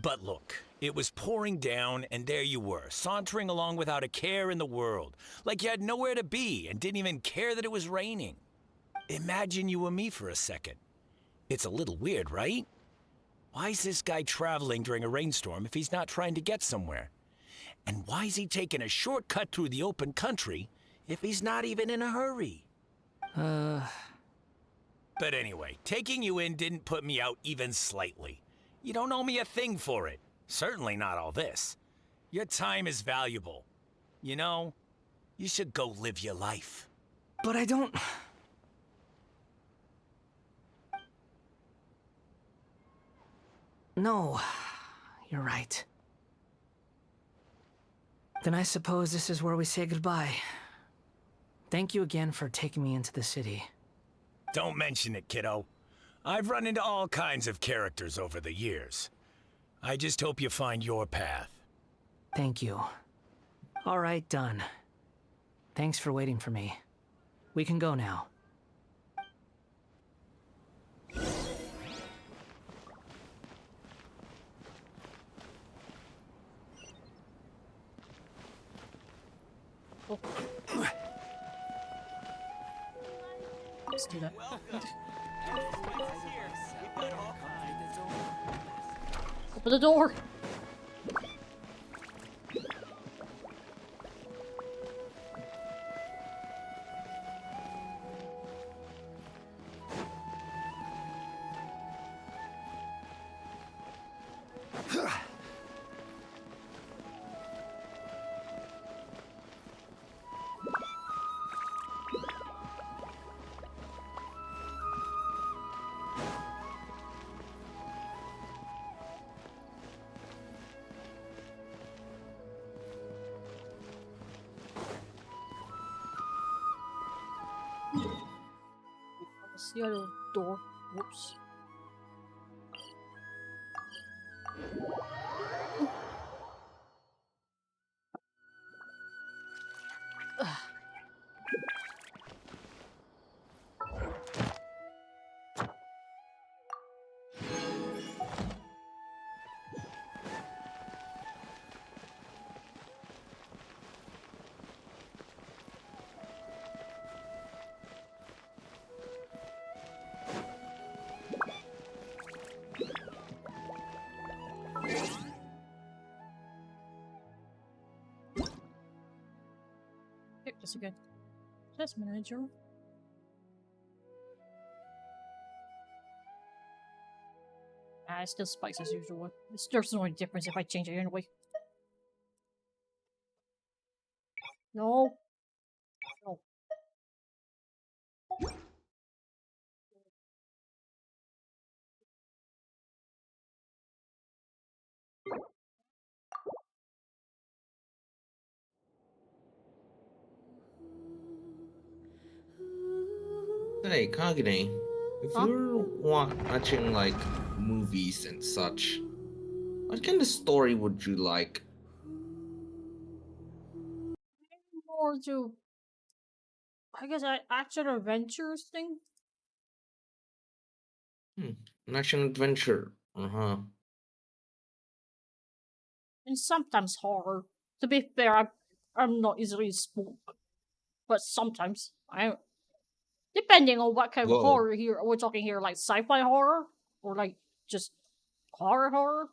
But look, it was pouring down, and there you were, sauntering along without a care in the world, like you had nowhere to be and didn't even care that it was raining. Imagine you were me for a second. It's a little weird, right? Why is this guy traveling during a rainstorm if he's not trying to get somewhere? And why is he taking a shortcut through the open country if he's not even in a hurry? But anyway, taking you in didn't put me out even slightly. You don't owe me a thing for it. Certainly not all this. Your time is valuable. You know, you should go live your life. But I don't... No, you're right. Then I suppose this is where we say goodbye. Thank you again for taking me into the city. Don't mention it, kiddo. I've run into all kinds of characters over the years. I just hope you find your path. Thank you. All right, done. Thanks for waiting for me. We can go now. Oh. Let's do that. Open the door! What's the other door? Whoops. this again. Test manager. It still spikes as usual. There's no difference if I change it anyway. No. No. Hey, Kagane, if Huh? you're watching like movies and such, what kind of story would you like? More to, I guess, action adventures thing. An action adventure. Uh-huh. And sometimes horror. To be fair, I'm not easily spooked, but sometimes I, depending on what kind of Whoa. horror here we're talking here, like sci-fi horror or like just horror.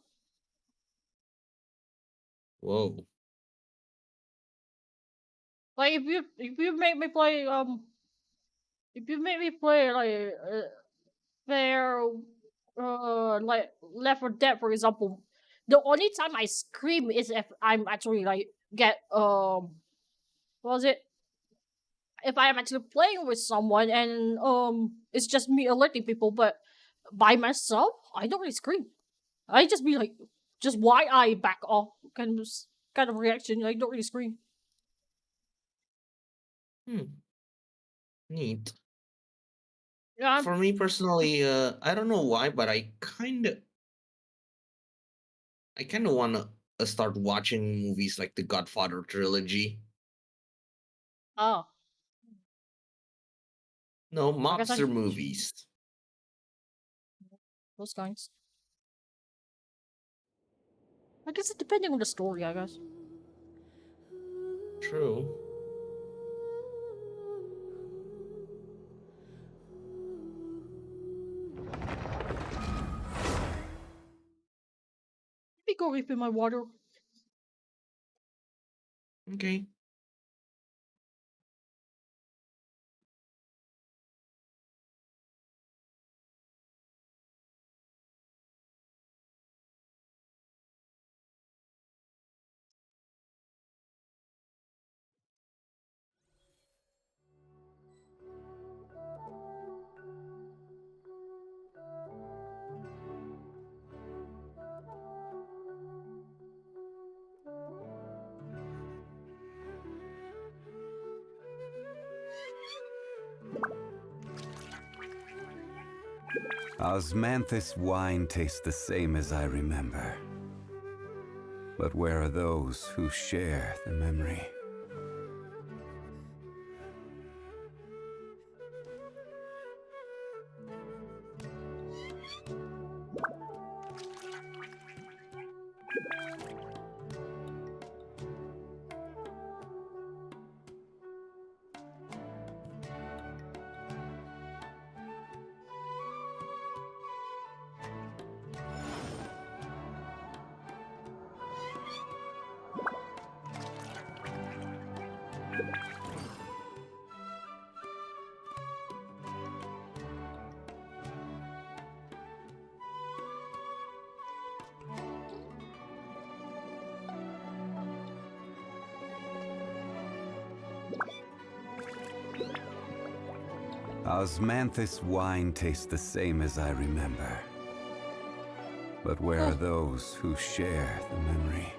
Whoa. Like if you make me play if you make me play like their like Left 4 Dead, for example, the only time I scream is if I'm actually like get what was it? If I am actually playing with someone and it's just me alerting people, but by myself, I don't really scream. I just be like just wide eye back off kind of reaction. I don't really scream. Neat. Yeah, For me personally, I don't know why, but I kind of want to start watching movies like the Godfather trilogy. oh, No, I guess I mobster movies. those kinds. I guess it depending on the story, I guess. True. Let me go refill my water. Okay. Osmanthus wine tastes the same as I remember. But where are those who share the memory? Osmanthus wine tastes the same as I remember. But where are those who share the memory?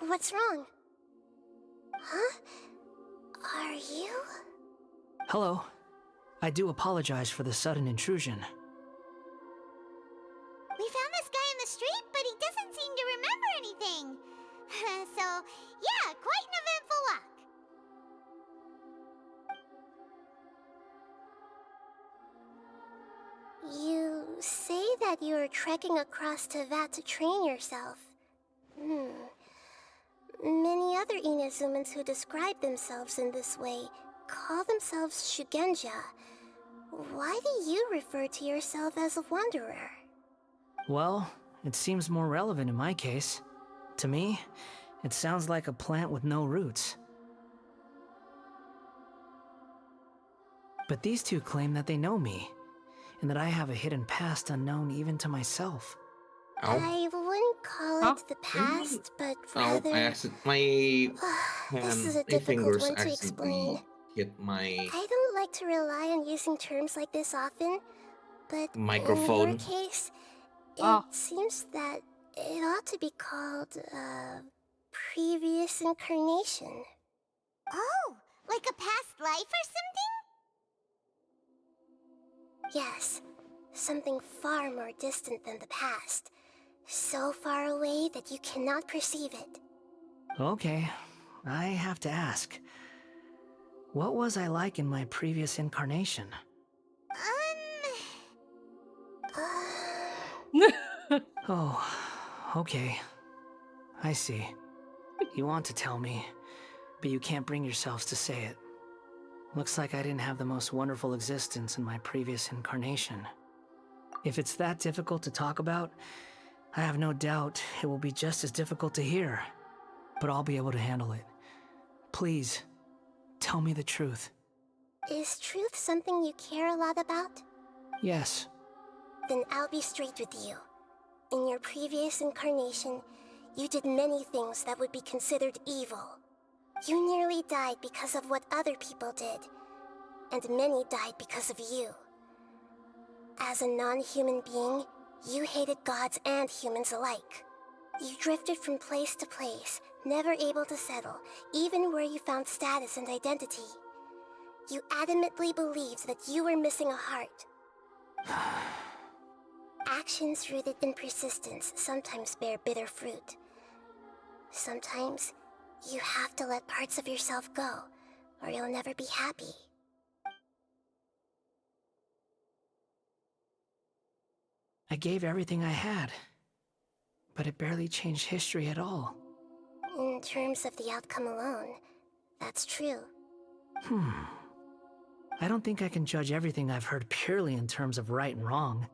What's wrong? Huh? Are you? Hello. I do apologize for the sudden intrusion. We found this guy in the street, but he doesn't seem to remember anything. So, yeah, quite an eventful walk. that you're trekking across Tevat to train yourself. Many other Inazumans who describe themselves in this way call themselves Shugenja. Why do you refer to yourself as a wanderer? Well, it seems more relevant in my case. To me, it sounds like a plant with no roots. But these two claim that they know me, and that I have a hidden past unknown even to myself. I wouldn't call it the past, but rather... this is a difficult one to explain. Hit my I don't like to rely on using terms like this often, but microphone. in your case, it seems that it ought to be called previous incarnation. Oh, like a past life or something? Yes, something far more distant than the past. So far away that you cannot perceive it. Okay, I have to ask. What was I like in my previous incarnation? Oh, okay. I see. You want to tell me, but you can't bring yourselves to say it. Looks like I didn't have the most wonderful existence in my previous incarnation. If it's that difficult to talk about, I have no doubt it will be just as difficult to hear. But I'll be able to handle it. Please, tell me the truth. Is truth something you care a lot about? Yes. Then I'll be straight with you. In your previous incarnation, you did many things that would be considered evil. You nearly died because of what other people did, and many died because of you. As a non-human being, you hated gods and humans alike. You drifted from place to place, never able to settle, even where you found status and identity. You adamantly believed that you were missing a heart. Actions rooted in persistence sometimes bear bitter fruit. Sometimes, you have to let parts of yourself go, or you'll never be happy. I gave everything I had, but it barely changed history at all. In terms of the outcome alone, that's true. I don't think I can judge everything I've heard purely in terms of right and wrong.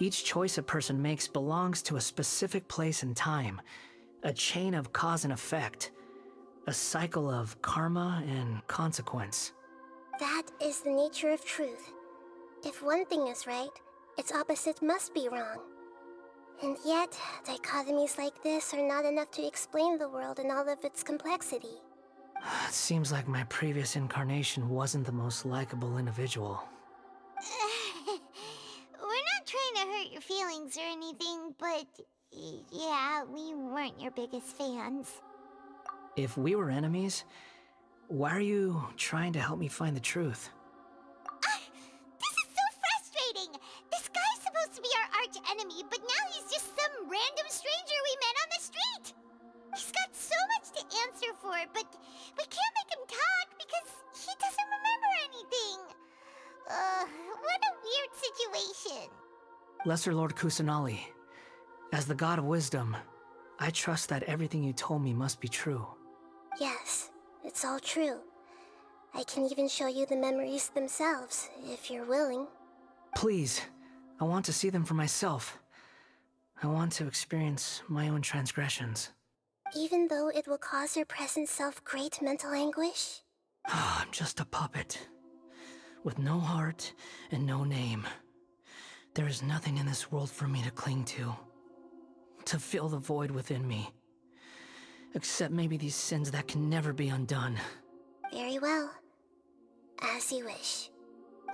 Each choice a person makes belongs to a specific place and time, a chain of cause and effect, a cycle of karma and consequence. That is the nature of truth. If one thing is right, its opposite must be wrong. And yet, dichotomies like this are not enough to explain the world in all of its complexity. It seems like my previous incarnation wasn't the most likable individual. We're not trying to hurt your feelings or anything, but yeah, we weren't your biggest fans. If we were enemies, why are you trying to help me find the truth? This is so frustrating! This guy's supposed to be our arch enemy, but now he's just some random stranger we met on the street! He's got so much to answer for, but we can't make him talk because he doesn't remember anything. What a weird situation. Lesser Lord Kusanali, as the god of wisdom, I trust that everything you told me must be true. Yes, it's all true. I can even show you the memories themselves, if you're willing. Please, I want to see them for myself. I want to experience my own transgressions. Even though it will cause your present self great mental anguish? I'm just a puppet, with no heart and no name. There is nothing in this world for me to cling to fill the void within me. Except maybe these sins that can never be undone. Very well. As you wish.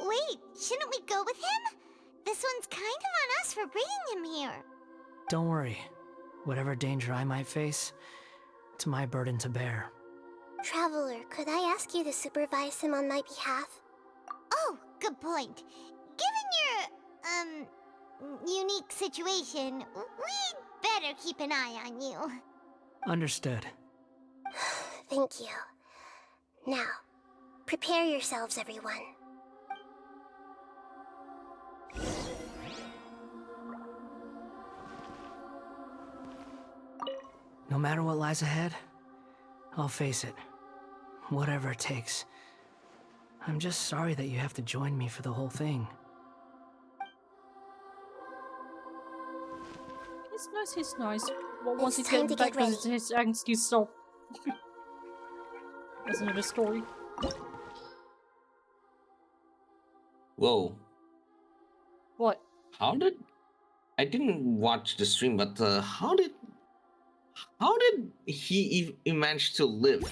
Wait, shouldn't we go with him? This one's kind of on us for bringing him here. Don't worry. Whatever danger I might face, it's my burden to bear. Traveler, could I ask you to supervise him on my behalf? Oh, good point. Given your, unique situation, we'd better keep an eye on you. Understood. Thank you. Now, prepare yourselves, everyone. No matter what lies ahead, I'll face it. Whatever it takes. I'm just sorry that you have to join me for the whole thing. He's nice. But once It's he time gets to back get ready. to his angsty self. That's another story. Whoa. What? How did... I didn't watch the stream, but how did he manage to live?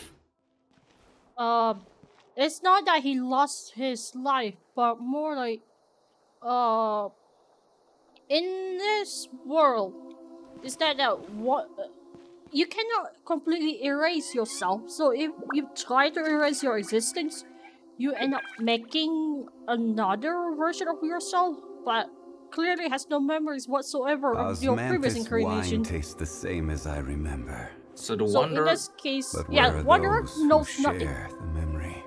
It's not that he lost his life, but more like, in this world, is that what you cannot completely erase yourself. So if you try to erase your existence, you end up making another version of yourself, but clearly has no memories whatsoever of your previous Osmanthus incarnation. wine tastes the same as I remember. So the So in Wanderer... this case, But yeah, where are Wanderer those who knows nothing. share the memory?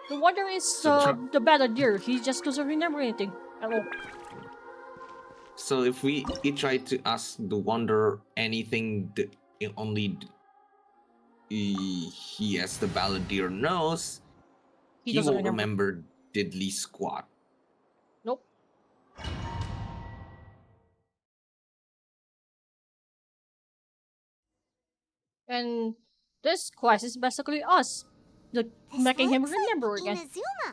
The Wanderer is So the balladeer. He just doesn't remember anything at all. So if we try to ask the Wanderer anything that only he as the balladeer knows, He he doesn't won't remember. remember diddly squat. Nope. And this quest is basically us, making him remember again. Inazuma.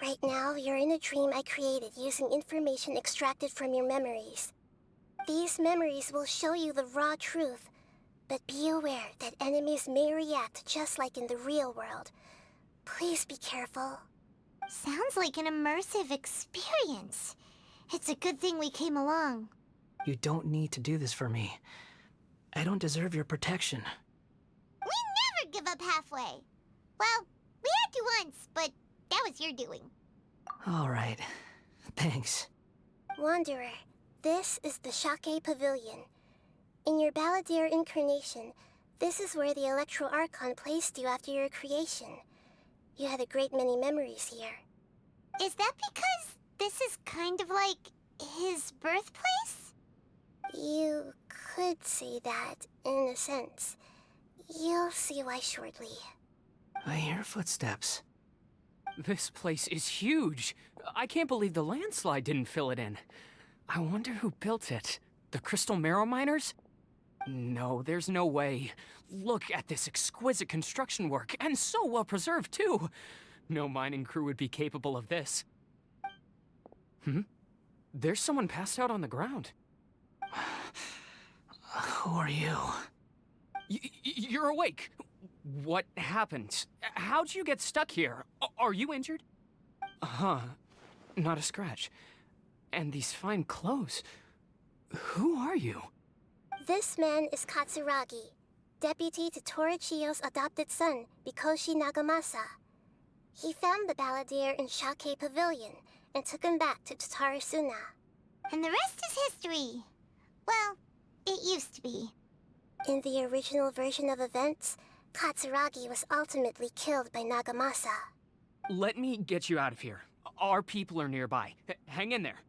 Right now, you're in a dream I created using information extracted from your memories. These memories will show you the raw truth, but be aware that enemies may react just like in the real world. Please be careful. Sounds like an immersive experience. It's a good thing we came along. You don't need to do this for me. I don't deserve your protection. We never give up halfway. Well, we had to once, but that was your doing. All right. Thanks. Wanderer, this is the Shake Pavilion. In your balladeer incarnation, this is where the Electro Archon placed you after your creation. You had a great many memories here. Is that because this is kind of like his birthplace? You could say that, in a sense. You'll see why shortly. I hear footsteps. This place is huge. I can't believe the landslide didn't fill it in. I wonder who built it. The Crystal Marrow Miners? No, there's no way. Look at this exquisite construction work, and so well preserved, too. No mining crew would be capable of this. There's someone passed out on the ground. Who are you? You're awake. What happened? How'd you get stuck here? Are you injured? Huh. Not a scratch. And these fine clothes. Who are you? This man is Katsuragi, deputy to Torichiyo's adopted son, Mikoshi Nagamasa. He found the balladeer in Shake Pavilion and took him back to Tatarasuna. And the rest is history. Well, it used to be. In the original version of events, Katsuragi was ultimately killed by Nagamasa. Let me get you out of here. Our people are nearby. Hang in there.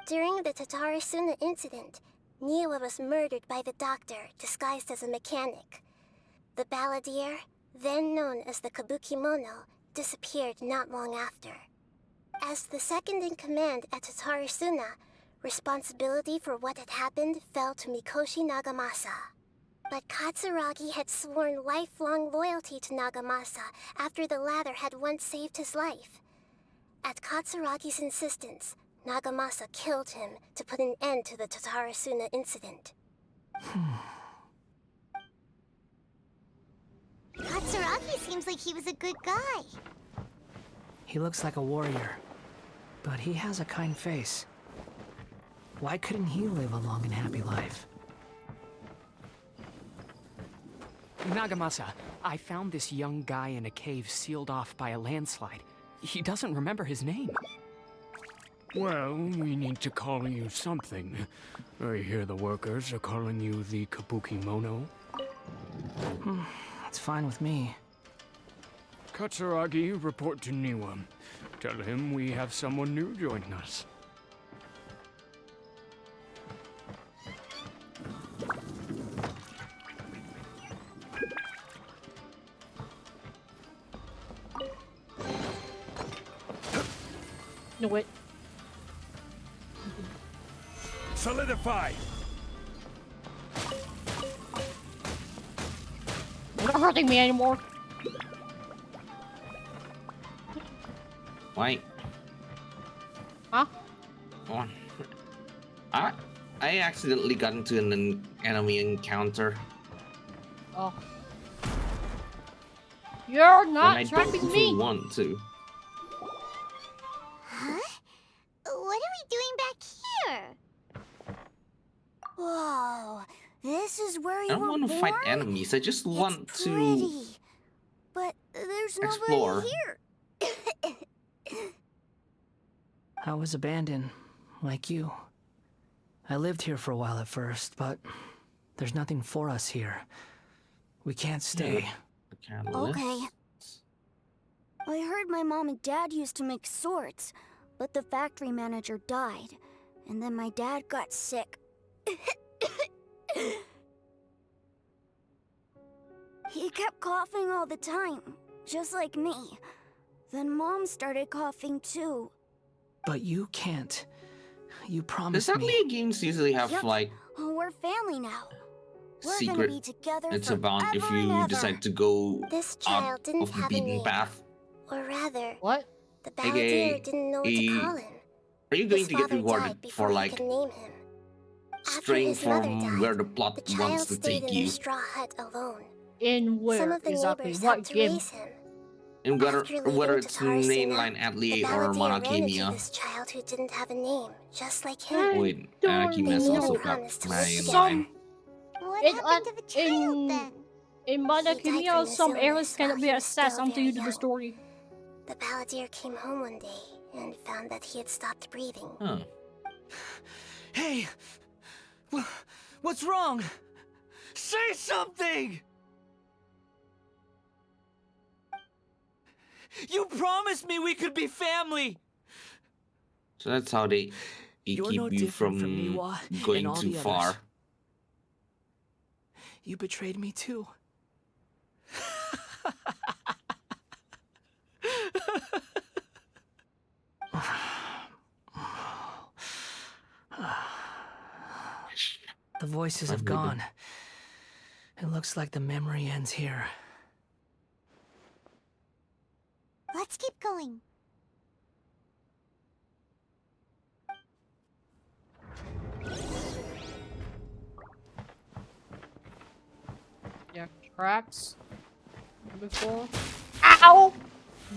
During the Tatarasuna incident, Niwa was murdered by the doctor disguised as a mechanic. The balladeer, then known as the Kabukimono, disappeared not long after. As the second in command at Tatarasuna, responsibility for what had happened fell to Mikoshi Nagamasa. But Katsuragi had sworn lifelong loyalty to Nagamasa after the latter had once saved his life. At Katsuragi's insistence, Nagamasa killed him to put an end to the Tatarasuna incident. Katsuragi seems like he was a good guy. He looks like a warrior, but he has a kind face. Why couldn't he live a long and happy life? Nagamasa, I found this young guy in a cave sealed off by a landslide. He doesn't remember his name. Well, we need to call you something. I hear the workers are calling you the Kabukimono. That's fine with me. Katsuragi, report to Niwa. Tell him we have someone new joining us. Knew it. Solidify! You're not hurting me anymore. Why? Huh? Oh. I accidentally got into an enemy encounter. Oh. You're When not I don't trapping even me. want to. Huh? What are we doing back here? Whoa, this is where you I don't were want to born? fight enemies. I just want It's to pretty, but there's explore. nobody here. I was abandoned, like you. I lived here for a while at first, but there's nothing for us here. We can't stay. Okay. I heard my mom and dad used to make swords, but the factory manager died, and then my dad got sick. He kept coughing all the time, just like me. Then Mom started coughing too. But you can't. You Does promised that me. League games usually have Yep. like We're family now. We're gonna secret? be together It's forever about if and you ever. decide to go This out child didn't of the have a beaten name. path. Or rather, what? The balladeer AKA, didn't know what to call him. Are you going His to get father rewarded died before for he like could name him. After straying his mother from died, where the plot the wants child to stayed take in you? their straw hut alone. In Some where of the exactly? neighbors What helped to game? raise him. And whether After leaving it's Tatarsina, mainline the athlete or balladeer ran into Monokemia. this child who didn't have a name, just like him. Oh, wait, Monokemia is They also made a got promise to live mainline. together. What happened to the child then? In He died Monokemia, from some his errors illness cannot while be he was accessed still until very you do the young. story. The balladeer came home one day and found that he had stopped breathing. Huh. Hey! What's wrong? Say something! You promised me we could be family! So that's how they You're keep no you different from from Niwa and going all too the far. others. You betrayed me too. The voices have gone. It looks like the memory ends here. Let's keep going. Yeah, traps. Before. Ow!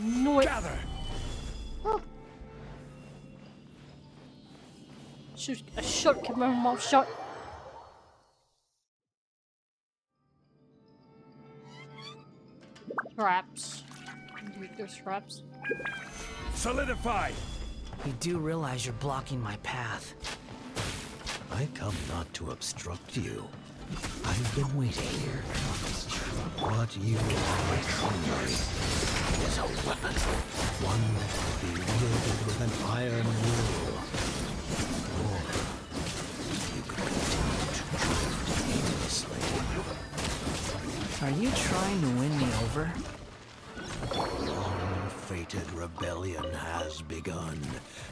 No it. Oh. I should keep my mouth shut. Traps. Indeed, there's traps. Solidify! You do realize you're blocking my path. I come not to obstruct you. I've been waiting here. What you are only is a weapon. One that will be wielded with an iron will. Or you could continue to drift aimlessly. Are you trying to win me over? Your fated rebellion has begun.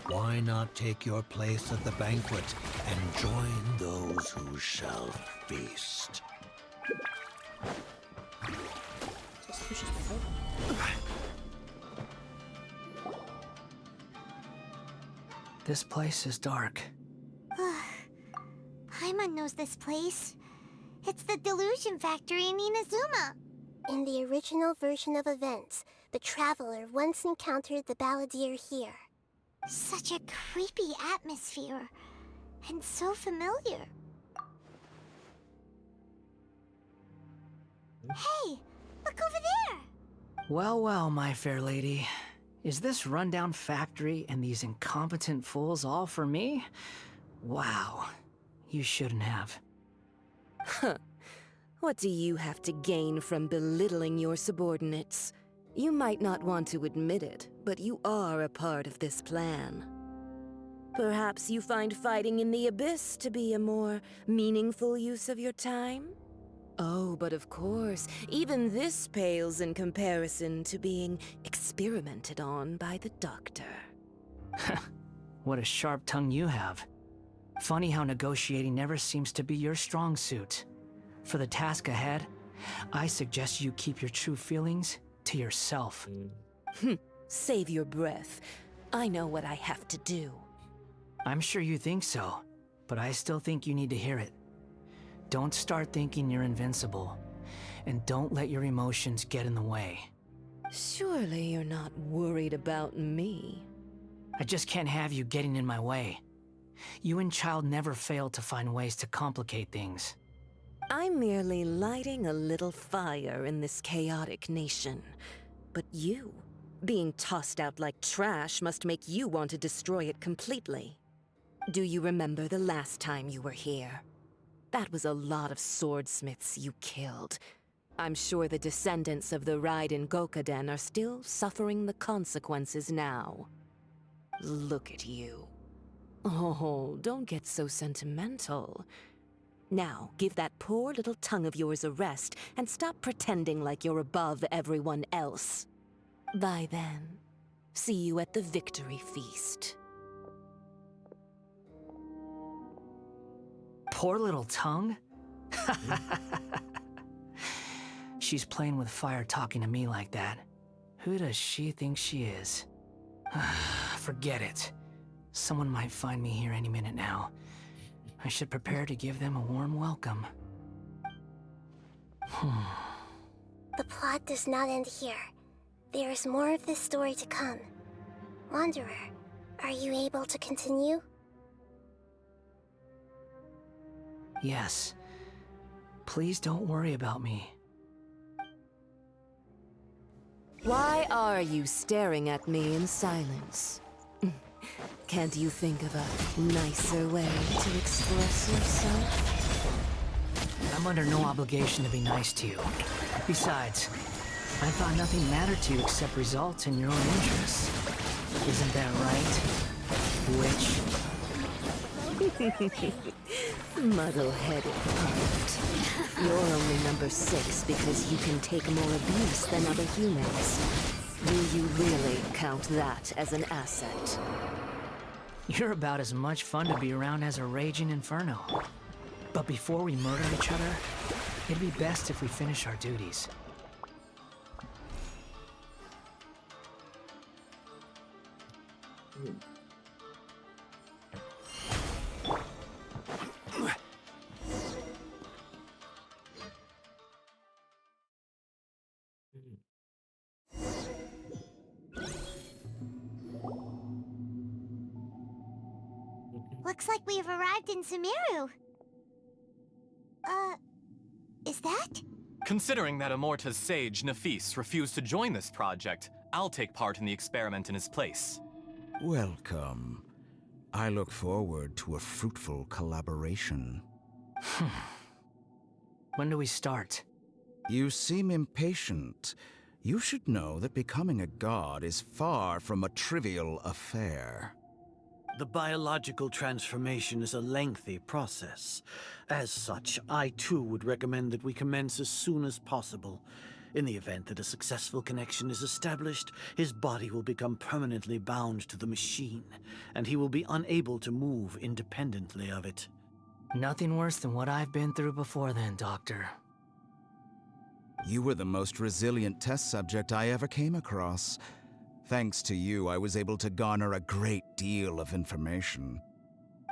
Why not take your place at the banquet and join those who shall feast? Suspicious, This place is dark. Paimon knows this place. It's the Delusion Factory in Inazuma. In the original version of events, the Traveler once encountered the balladeer here. Such a creepy atmosphere, and so familiar. Hey, look over there! Well, well, my fair lady. Is this rundown factory and these incompetent fools all for me? Wow. You shouldn't have. Huh. What do you have to gain from belittling your subordinates? You might not want to admit it, but you are a part of this plan. Perhaps you find fighting in the Abyss to be a more meaningful use of your time? Oh, but of course, even this pales in comparison to being experimented on by the Doctor. What a sharp tongue you have. Funny how negotiating never seems to be your strong suit. For the task ahead, I suggest you keep your true feelings to yourself. Save your breath. I know what I have to do. I'm sure you think so, but I still think you need to hear it. Don't start thinking you're invincible, and don't let your emotions get in the way. Surely you're not worried about me. I just can't have you getting in my way. You and Child never fail to find ways to complicate things. I'm merely lighting a little fire in this chaotic nation. But you, being tossed out like trash, must make you want to destroy it completely. Do you remember the last time you were here? That was a lot of swordsmiths you killed. I'm sure the descendants of the Raiden Gokaden are still suffering the consequences now. Look at you. Oh, don't get so sentimental. Now, give that poor little tongue of yours a rest and stop pretending like you're above everyone else. Bye then. See you at the victory feast. Poor little tongue? She's playing with fire talking to me like that. Who does she think she is? Forget it. Someone might find me here any minute now. I should prepare to give them a warm welcome. The plot does not end here. There is more of this story to come. Wanderer, are you able to continue? Yes. Please don't worry about me. Why are you staring at me in silence? Can't you think of a nicer way to express yourself? I'm under no obligation to be nice to you. Besides, I thought nothing mattered to you except results in your own interests. Isn't that right, witch? Muddle-headed puppet. You're only number 6 because you can take more abuse than other humans. Do you really count that as an asset? You're about as much fun to be around as a raging inferno. But before we murder each other, it'd be best if we finish our duties. Looks like we have arrived in Sumeru. Is that? Considering that Amorta's sage, Nafis, refused to join this project, I'll take part in the experiment in his place. Welcome. I look forward to a fruitful collaboration. When do we start? You seem impatient. You should know that becoming a god is far from a trivial affair. The biological transformation is a lengthy process. As such, I too would recommend that we commence as soon as possible. In the event that a successful connection is established, his body will become permanently bound to the machine, and he will be unable to move independently of it. Nothing worse than what I've been through before then, Doctor. You were the most resilient test subject I ever came across. Thanks to you, I was able to garner a great deal of information.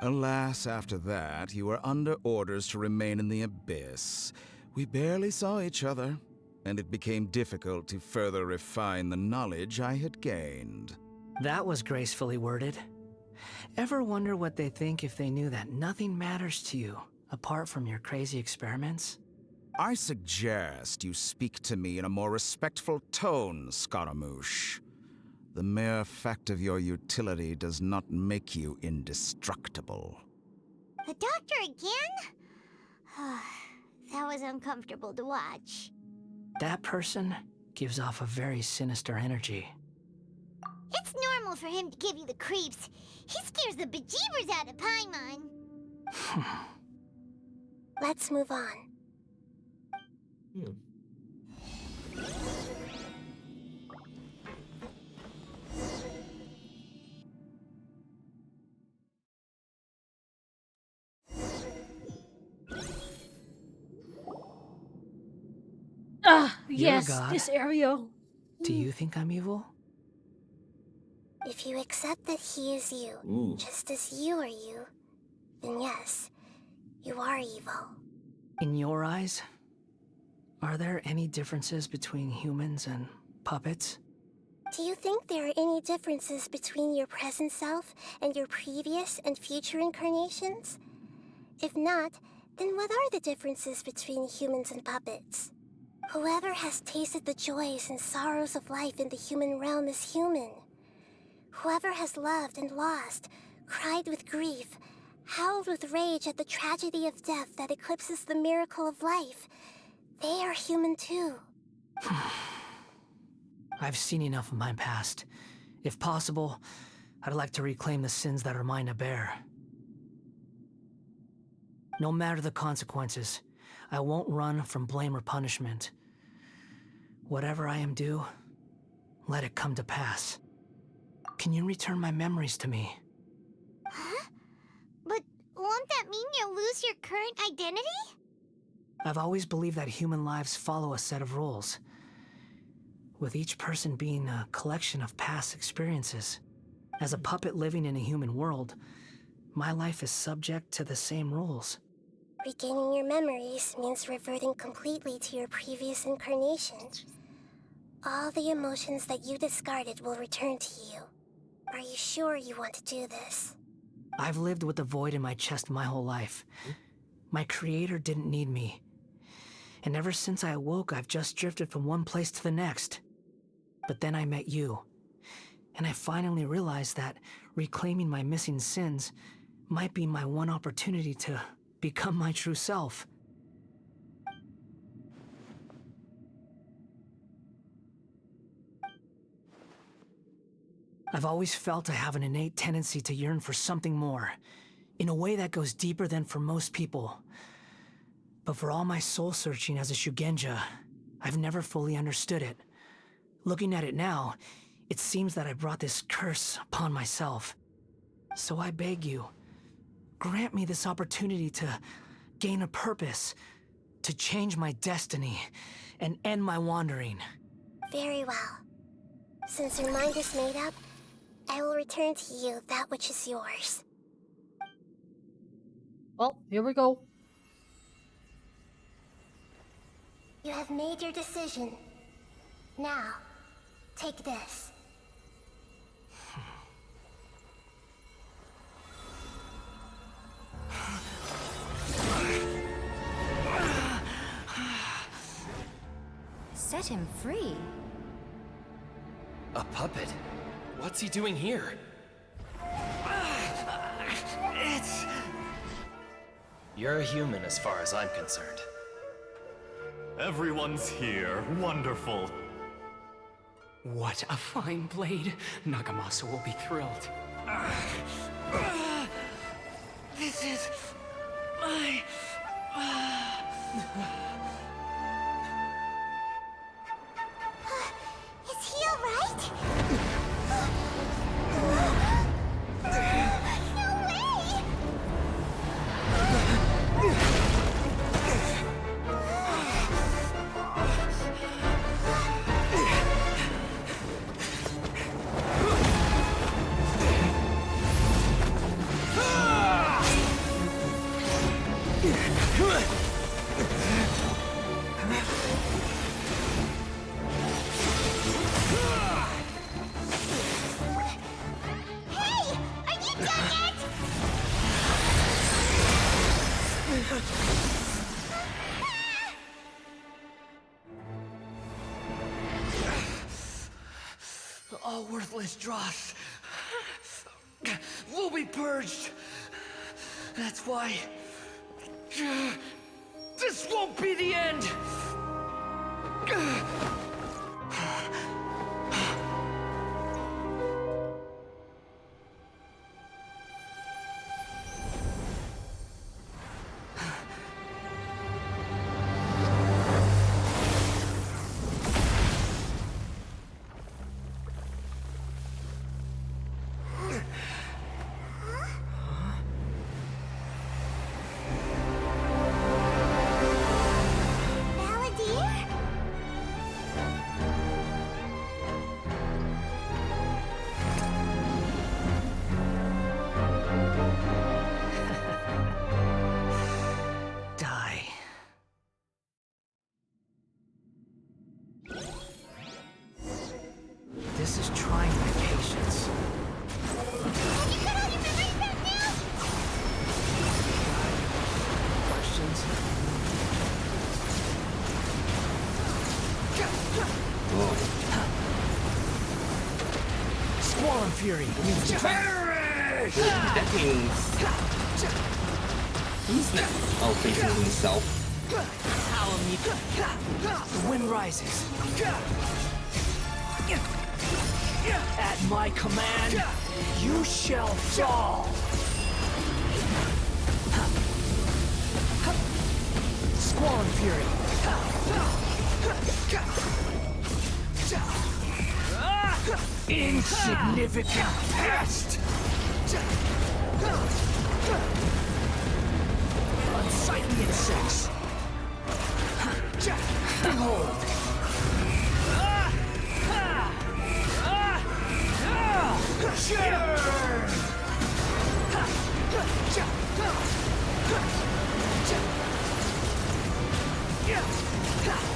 Alas, after that, you were under orders to remain in the Abyss. We barely saw each other, and it became difficult to further refine the knowledge I had gained. That was gracefully worded. Ever wonder what they think if they knew that nothing matters to you, apart from your crazy experiments? I suggest you speak to me in a more respectful tone, Scaramouche. The mere fact of your utility does not make you indestructible. The doctor again? That was uncomfortable to watch. That person gives off a very sinister energy. It's normal for him to give you the creeps. He scares the bejeebers out of Paimon. Let's move on. You're a Yes, god. this area. Do you think I'm evil? If you accept that he is you, just as you are you, then yes, you are evil. In your eyes, are there any differences between humans and puppets? Do you think there are any differences between your present self and your previous and future incarnations? If not, then what are the differences between humans and puppets? Whoever has tasted the joys and sorrows of life in the human realm is human. Whoever has loved and lost, cried with grief, howled with rage at the tragedy of death that eclipses the miracle of life, they are human too. I've seen enough of my past. If possible, I'd like to reclaim the sins that are mine to bear. No matter the consequences, I won't run from blame or punishment. Whatever I am due, let it come to pass. Can you return my memories to me? Huh? But won't that mean you'll lose your current identity? I've always believed that human lives follow a set of rules, with each person being a collection of past experiences. As a puppet living in a human world, my life is subject to the same rules. Regaining your memories means reverting completely to your previous incarnation. All the emotions that you discarded will return to you. Are you sure you want to do this? I've lived with the void in my chest my whole life. My creator didn't need me. And ever since I awoke, I've just drifted from one place to the next. But then I met you. And I finally realized that reclaiming my missing sins might be my one opportunity to become my true self. I've always felt I have an innate tendency to yearn for something more, in a way that goes deeper than for most people. But for all my soul-searching as a Shugenja, I've never fully understood it. Looking at it now, it seems that I brought this curse upon myself. So I beg you, grant me this opportunity to gain a purpose, to change my destiny, and end my wandering. Very well. Since your mind is made up, I will return to you that which is yours. Well, here we go. You have made your decision. Now, take this. Set him free? A puppet? What's he doing here? It's... You're a human as far as I'm concerned. Everyone's here. Wonderful. What a fine blade. Nagamasa will be thrilled. This is... my... Is he alright? No way! Hey! Are you done yet? All worthless dross will be purged. That's why this won't be the end. Balladeer? Fury, Wait, that means he's not all facing himself. Follow me. The wind rises. At my command, you shall fall. Squall Fury. Insignificant pest! Unsightly insects. Behold!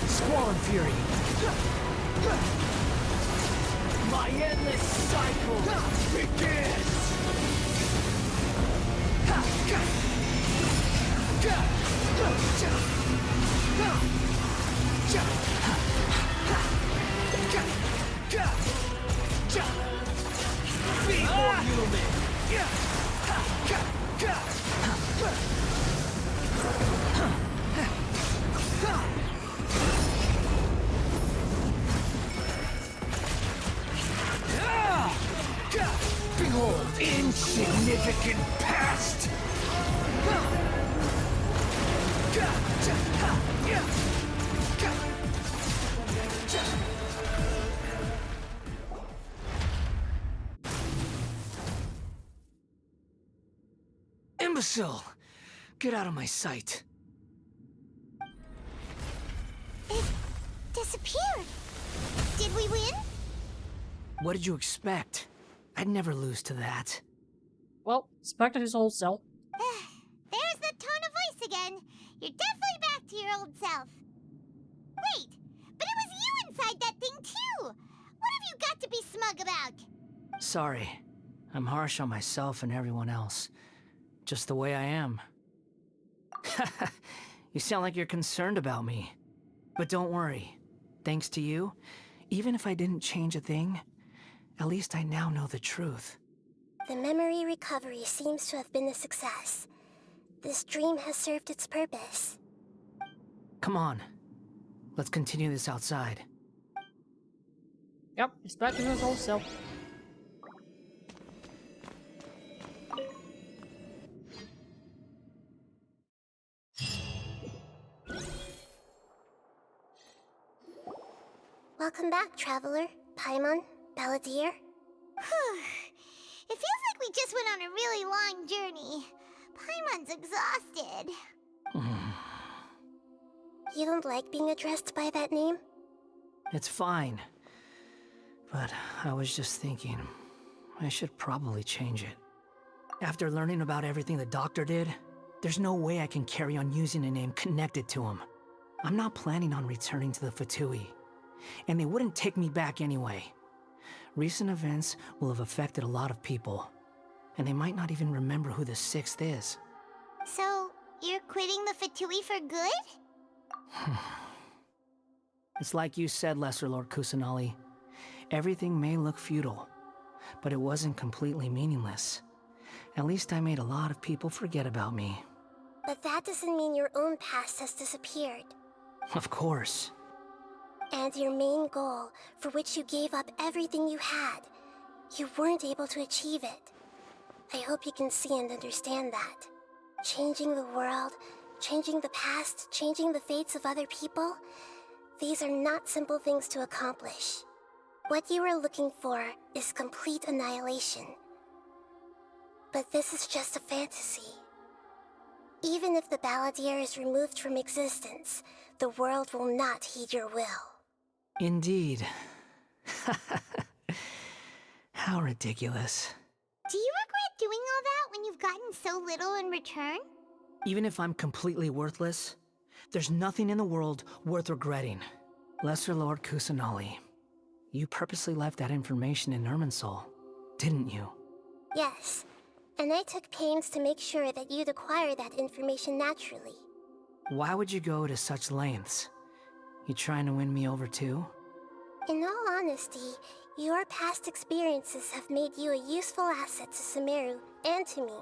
Squall and Fury. My endless cycle begins! Be more human! Behold, insignificant past! Imbecile! Get out of my sight. It disappeared. Did we win? What did you expect? I'd never lose to that. Well, expected his old self. There's the tone of voice again. You're definitely back to your old self. Wait, but it was you inside that thing too. What have you got to be smug about? Sorry. I'm harsh on myself and everyone else. Just the way I am. You sound like you're concerned about me. But don't worry. Thanks to you, even if I didn't change a thing, at least I now know the truth. The memory recovery seems to have been a success. This dream has served its purpose. Come on. Let's continue this outside. Yep, he's back to his old self. Welcome back, Traveler, Paimon, Balladeer. It feels like we just went on a really long journey. Paimon's exhausted. You don't like being addressed by that name? It's fine. But I was just thinking, I should probably change it. After learning about everything the doctor did, there's no way I can carry on using a name connected to him. I'm not planning on returning to the Fatui, and they wouldn't take me back anyway. Recent events will have affected a lot of people, and they might not even remember who the Sixth is. So, you're quitting the Fatui for good? It's like you said, Lesser Lord Kusanali. Everything may look futile, but it wasn't completely meaningless. At least I made a lot of people forget about me. But that doesn't mean your own past has disappeared. Of course. And your main goal, for which you gave up everything you had, you weren't able to achieve it. I hope you can see and understand that. Changing the world, changing the past, changing the fates of other people, these are not simple things to accomplish. What you are looking for is complete annihilation. But this is just a fantasy. Even if the Balladeer is removed from existence, the world will not heed your will. Indeed. How ridiculous. Do you regret doing all that when you've gotten so little in return? Even if I'm completely worthless, there's nothing in the world worth regretting. Lesser Lord Kusanali, you purposely left that information in Irminsul, didn't you? Yes, and I took pains to make sure that you'd acquire that information naturally. Why would you go to such lengths? You trying to win me over too? In all honesty, Your past experiences have made you a useful asset to Sumeru and to me.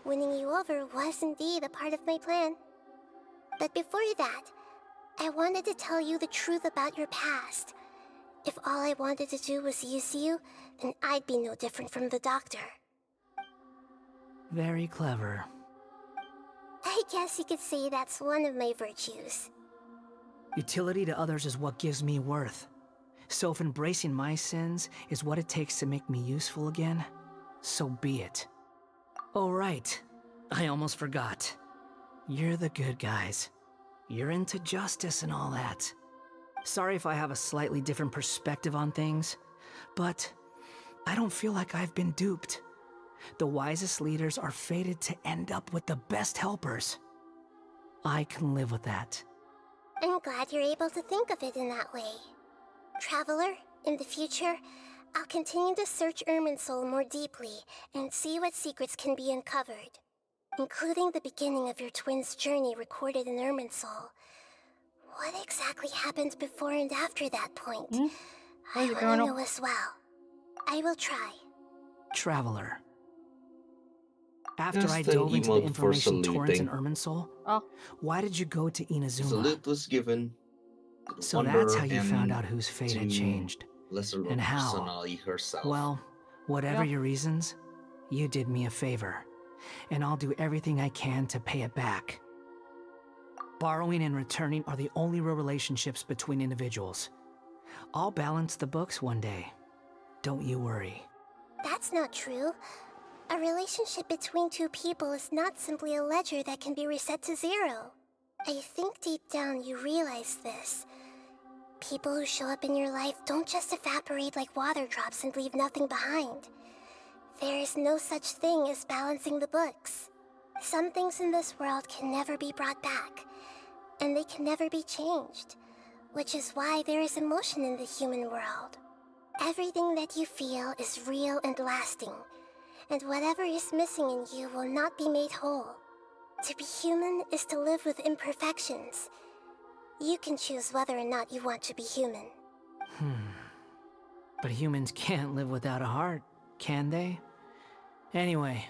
Winning you over was indeed a part of my plan. But before that, I wanted to tell you the truth about your past. If all I wanted to do was use you, then I'd be no different from the doctor. Very clever. I guess you could say that's one of my virtues. Utility to others is what gives me worth. So if embracing my sins is what it takes to make me useful again, so be it. Oh right, I almost forgot. You're the good guys. You're into justice and all that. Sorry if I have a slightly different perspective on things, but I don't feel like I've been duped. The wisest leaders are fated to end up with the best helpers. I can live with that. I'm glad you're able to think of it in that way. Traveler, in the future, I'll continue to search Irminsul more deeply and see what secrets can be uncovered, including the beginning of your twins' journey recorded in Irminsul. What exactly happened before and after that point? I want to know as well. I will try. Traveler. After Just I an dove into the emote for information torrents in saluting. Irminsul, why did you go to Inazuma? Salute was given to So that's how Wanderer you found and out whose fate had to changed. Lesser And how? Sonali herself. Well, whatever your reasons, you did me a favor. And I'll do everything I can to pay it back. Borrowing and returning are the only real relationships between individuals. I'll balance the books one day. Don't you worry. That's not true. A relationship between two people is not simply a ledger that can be reset to zero. I think deep down you realize this. People who show up in your life don't just evaporate like water drops and leave nothing behind. There is no such thing as balancing the books. Some things in this world can never be brought back, and they can never be changed, which is why there is emotion in the human world. Everything that you feel is real and lasting, and whatever is missing in you will not be made whole. To be human is to live with imperfections. You can choose whether or not you want to be human. But humans can't live without a heart, can they? Anyway,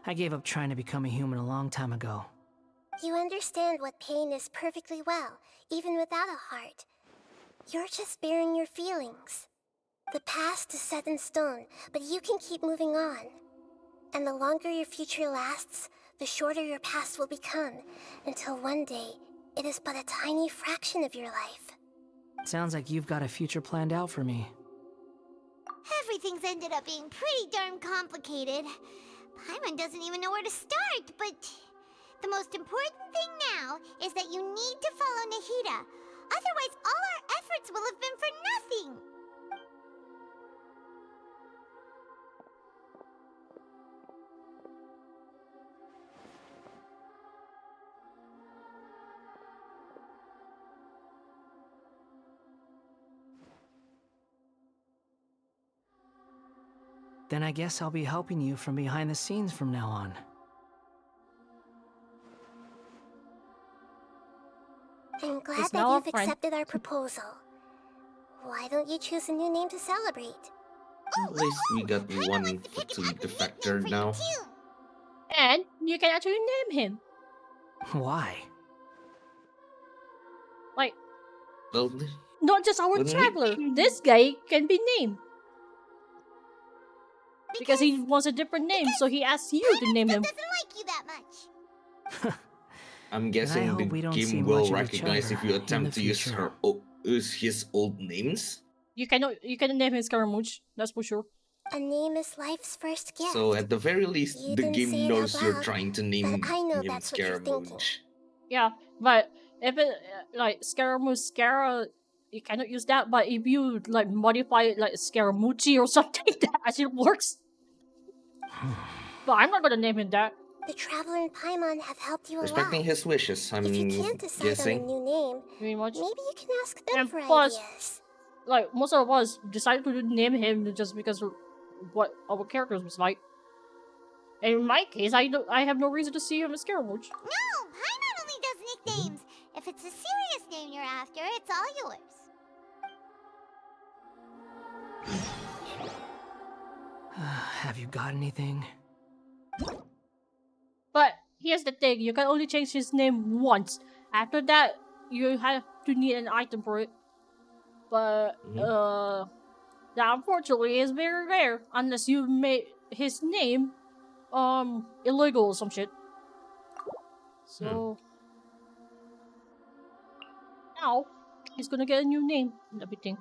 I gave up trying to become a human a long time ago. You understand what pain is perfectly well, even without a heart. You're just bearing your feelings. The past is set in stone, but you can keep moving on. And the longer your future lasts, the shorter your past will become, until one day, it is but a tiny fraction of your life. Sounds like you've got a future planned out for me. Everything's ended up being pretty darn complicated. Paimon doesn't even know where to start, but the most important thing now is that you need to follow Nahida. Otherwise, all our efforts will have been for nothing. Then I guess I'll be helping you from behind the scenes from now on. I'm glad that you've accepted our proposal. Why don't you choose a new name to celebrate? At least we got one fatigue defector now. And you can actually name him. Why? Like, Well, not just our wouldn't traveler. This guy can be named. Because he wants a different name, so he asks you to name him. Doesn't like you that much. I'm guessing the game will recognize if you attempt to use his old names. You cannot name him Scaramouche, that's for sure. A name is life's first gift. So at the very least, You the didn't game say it knows out you're loud, trying to name but I know him that's what you're thinking. Scaramouche. Yeah, but if it like Scaramouche, you cannot use that. But if you like modify it like Scaramucci or something, that actually works. But I'm not gonna name him that. The Traveler and Paimon have helped you a Respecting lot. his wishes, I'm If you can't decide guessing. on a new name, Pretty much. maybe you can ask them And for plus, ideas. like most of us decided to name him just because of what our characters was like. And in my case, I have no reason to see him as Scaramouche. No, Paimon only does nicknames. If it's a serious name you're after, it's all yours. Have you got anything? But here's the thing, you can only change his name once. After that, you have to need an item for it. But, that unfortunately is very rare, unless you made his name, illegal or some shit. So, now, he's gonna get a new name. Let me think.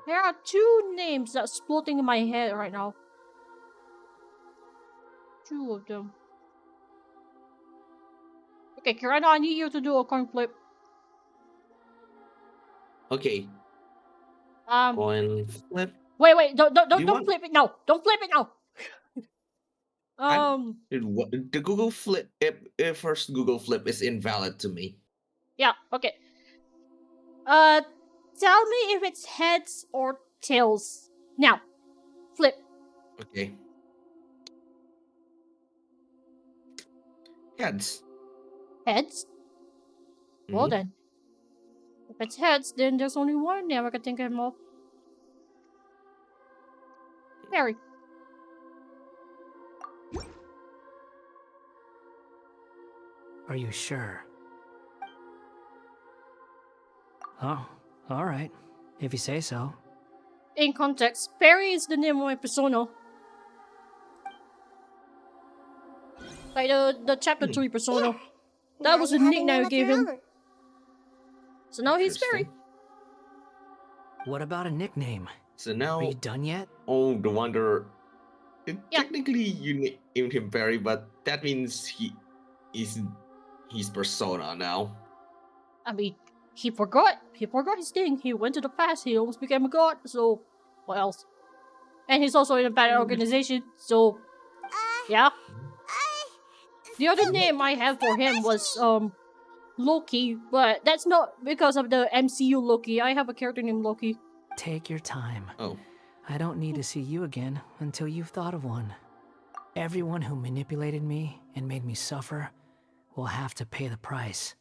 There are two names that's floating in my head right now. Two of them. Okay, Kirana, I need you to do a coin flip. Okay. Coin flip. Wait, don't flip it now. Don't flip it now. The Google flip, first Google flip is invalid to me. Yeah, okay. Tell me if it's heads or tails. Now, flip. Okay. Heads. Heads? Well then. If it's heads, then there's only one name I can think of. Harry. Are you sure? Oh, alright. If you say so. In context, Perry is the name of my persona. Like the chapter 3 persona. That was the nickname I gave him. So now he's Perry. What about a nickname? So now... Are you done yet? Oh, the Wanderer. Technically, you named him Perry, but that means he's persona now. I mean, he forgot his thing. He went to the past. He almost became a god. So, what else? And he's also in a bad organization. So, yeah. The other name I had for him was Loki, but that's not because of the MCU Loki. I have a character named Loki. Take your time. Oh. I don't need to see you again until you've thought of one. Everyone who manipulated me and made me suffer will have to pay the price.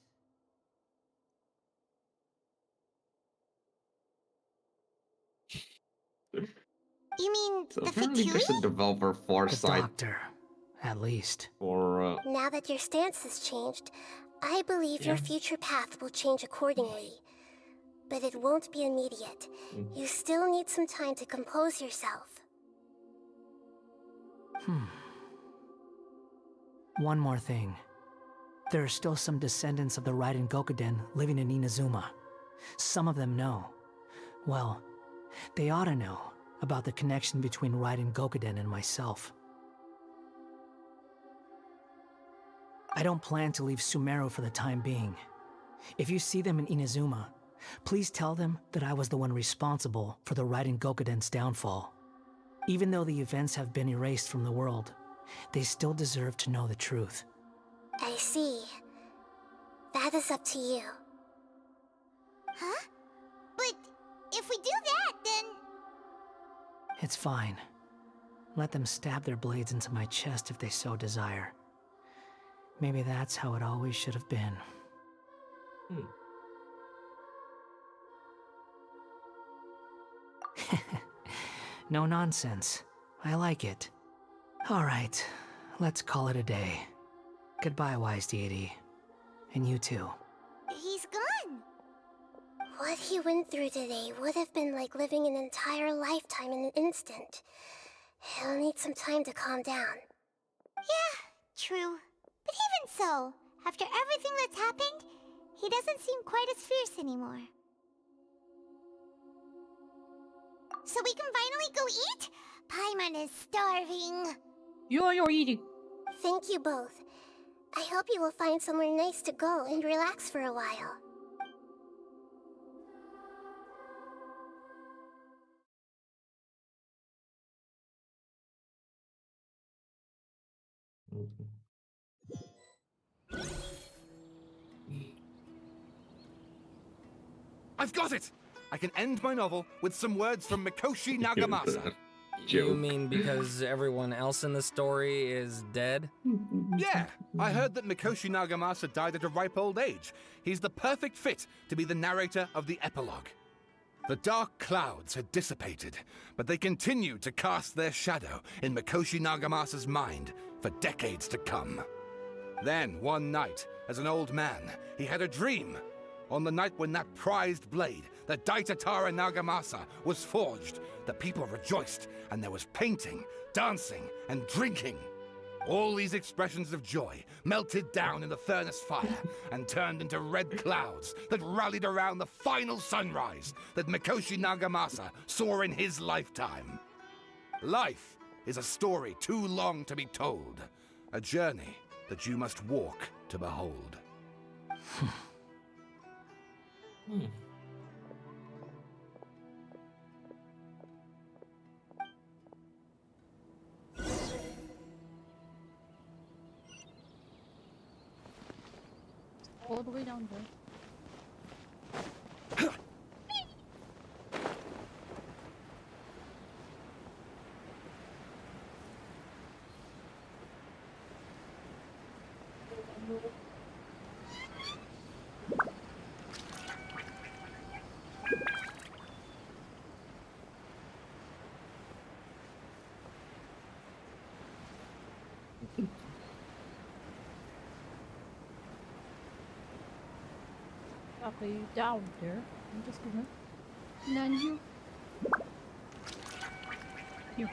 You mean So the apparently Fakui? there's a developer foresight. The doctor, at least. Or, Now that your stance has changed, I believe your future path will change accordingly. But it won't be immediate. You still need some time to compose yourself. One more thing. There are still some descendants of the Raiden Gokuden living in Inazuma. Some of them know. Well, they ought to know about the connection between Raiden Gokuden and myself. I don't plan to leave Sumeru for the time being. If you see them in Inazuma, please tell them that I was the one responsible for the Raiden Gokuden's downfall. Even though the events have been erased from the world, they still deserve to know the truth. I see. That is up to you. Huh? But if we do that, then... It's fine. Let them stab their blades into my chest if they so desire. Maybe that's how it always should have been. No nonsense. I like it. Alright, let's call it a day. Goodbye, Wise Deity. And you too. He's gone. What he went through today would have been like living an entire lifetime in an instant. He'll need some time to calm down. Yeah, true. But even so, after everything that's happened, he doesn't seem quite as fierce anymore. So we can finally go eat? Paimon is starving. You're eating. Thank you both. I hope you will find somewhere nice to go and relax for a while. I've got it! I can end my novel with some words from Mikoshi Nagamasa. You mean because everyone else in the story is dead? Yeah, I heard that Mikoshi Nagamasa died at a ripe old age. He's the perfect fit to be the narrator of the epilogue. The dark clouds had dissipated, but they continued to cast their shadow in Mikoshi Nagamasa's mind for decades to come. Then, one night, as an old man, he had a dream. On the night when that prized blade, the Daitatara Nagamasa, was forged, the people rejoiced, and there was painting, dancing, and drinking. All these expressions of joy melted down in the furnace fire and turned into red clouds that rallied around the final sunrise that Mikoshi Nagamasa saw in his lifetime. Life is a story too long to be told, a journey that you must walk to behold. All the way down there. Okay, down there. I'm just gonna land you. Here.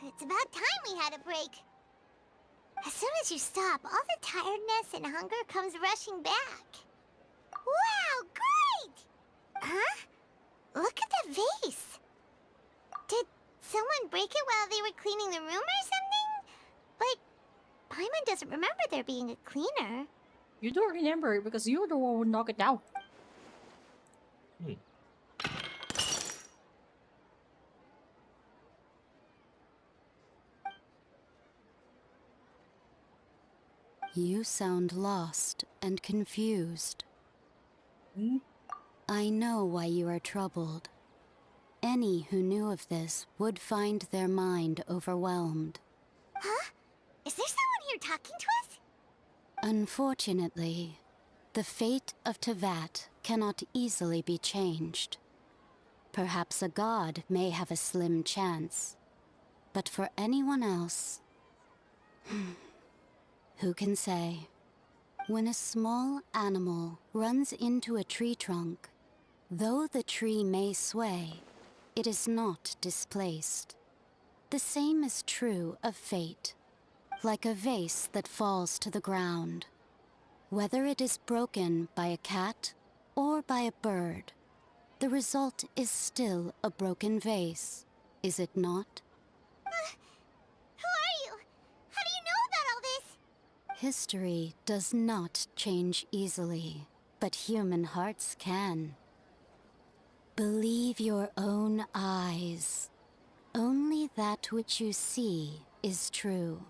It's about time we had a break. As soon as you stop, all the tiredness and hunger comes rushing back. Wow, great! Huh? Look at the vase. Did someone break it while they were cleaning the room or something? But Paimon doesn't remember there being a cleaner. You don't remember it because you're the one who knocked it down. You sound lost and confused. I know why you are troubled. Any who knew of this would find their mind overwhelmed. Huh? Is there someone here talking to us? Unfortunately, the fate of Tevat cannot easily be changed. Perhaps a god may have a slim chance, but for anyone else, who can say? When a small animal runs into a tree trunk, though the tree may sway, it is not displaced. The same is true of fate, like a vase that falls to the ground. Whether it is broken by a cat or by a bird, the result is still a broken vase, is it not? Who are you? How do you know about all this? History does not change easily, but human hearts can. Believe your own eyes. Only that which you see is true.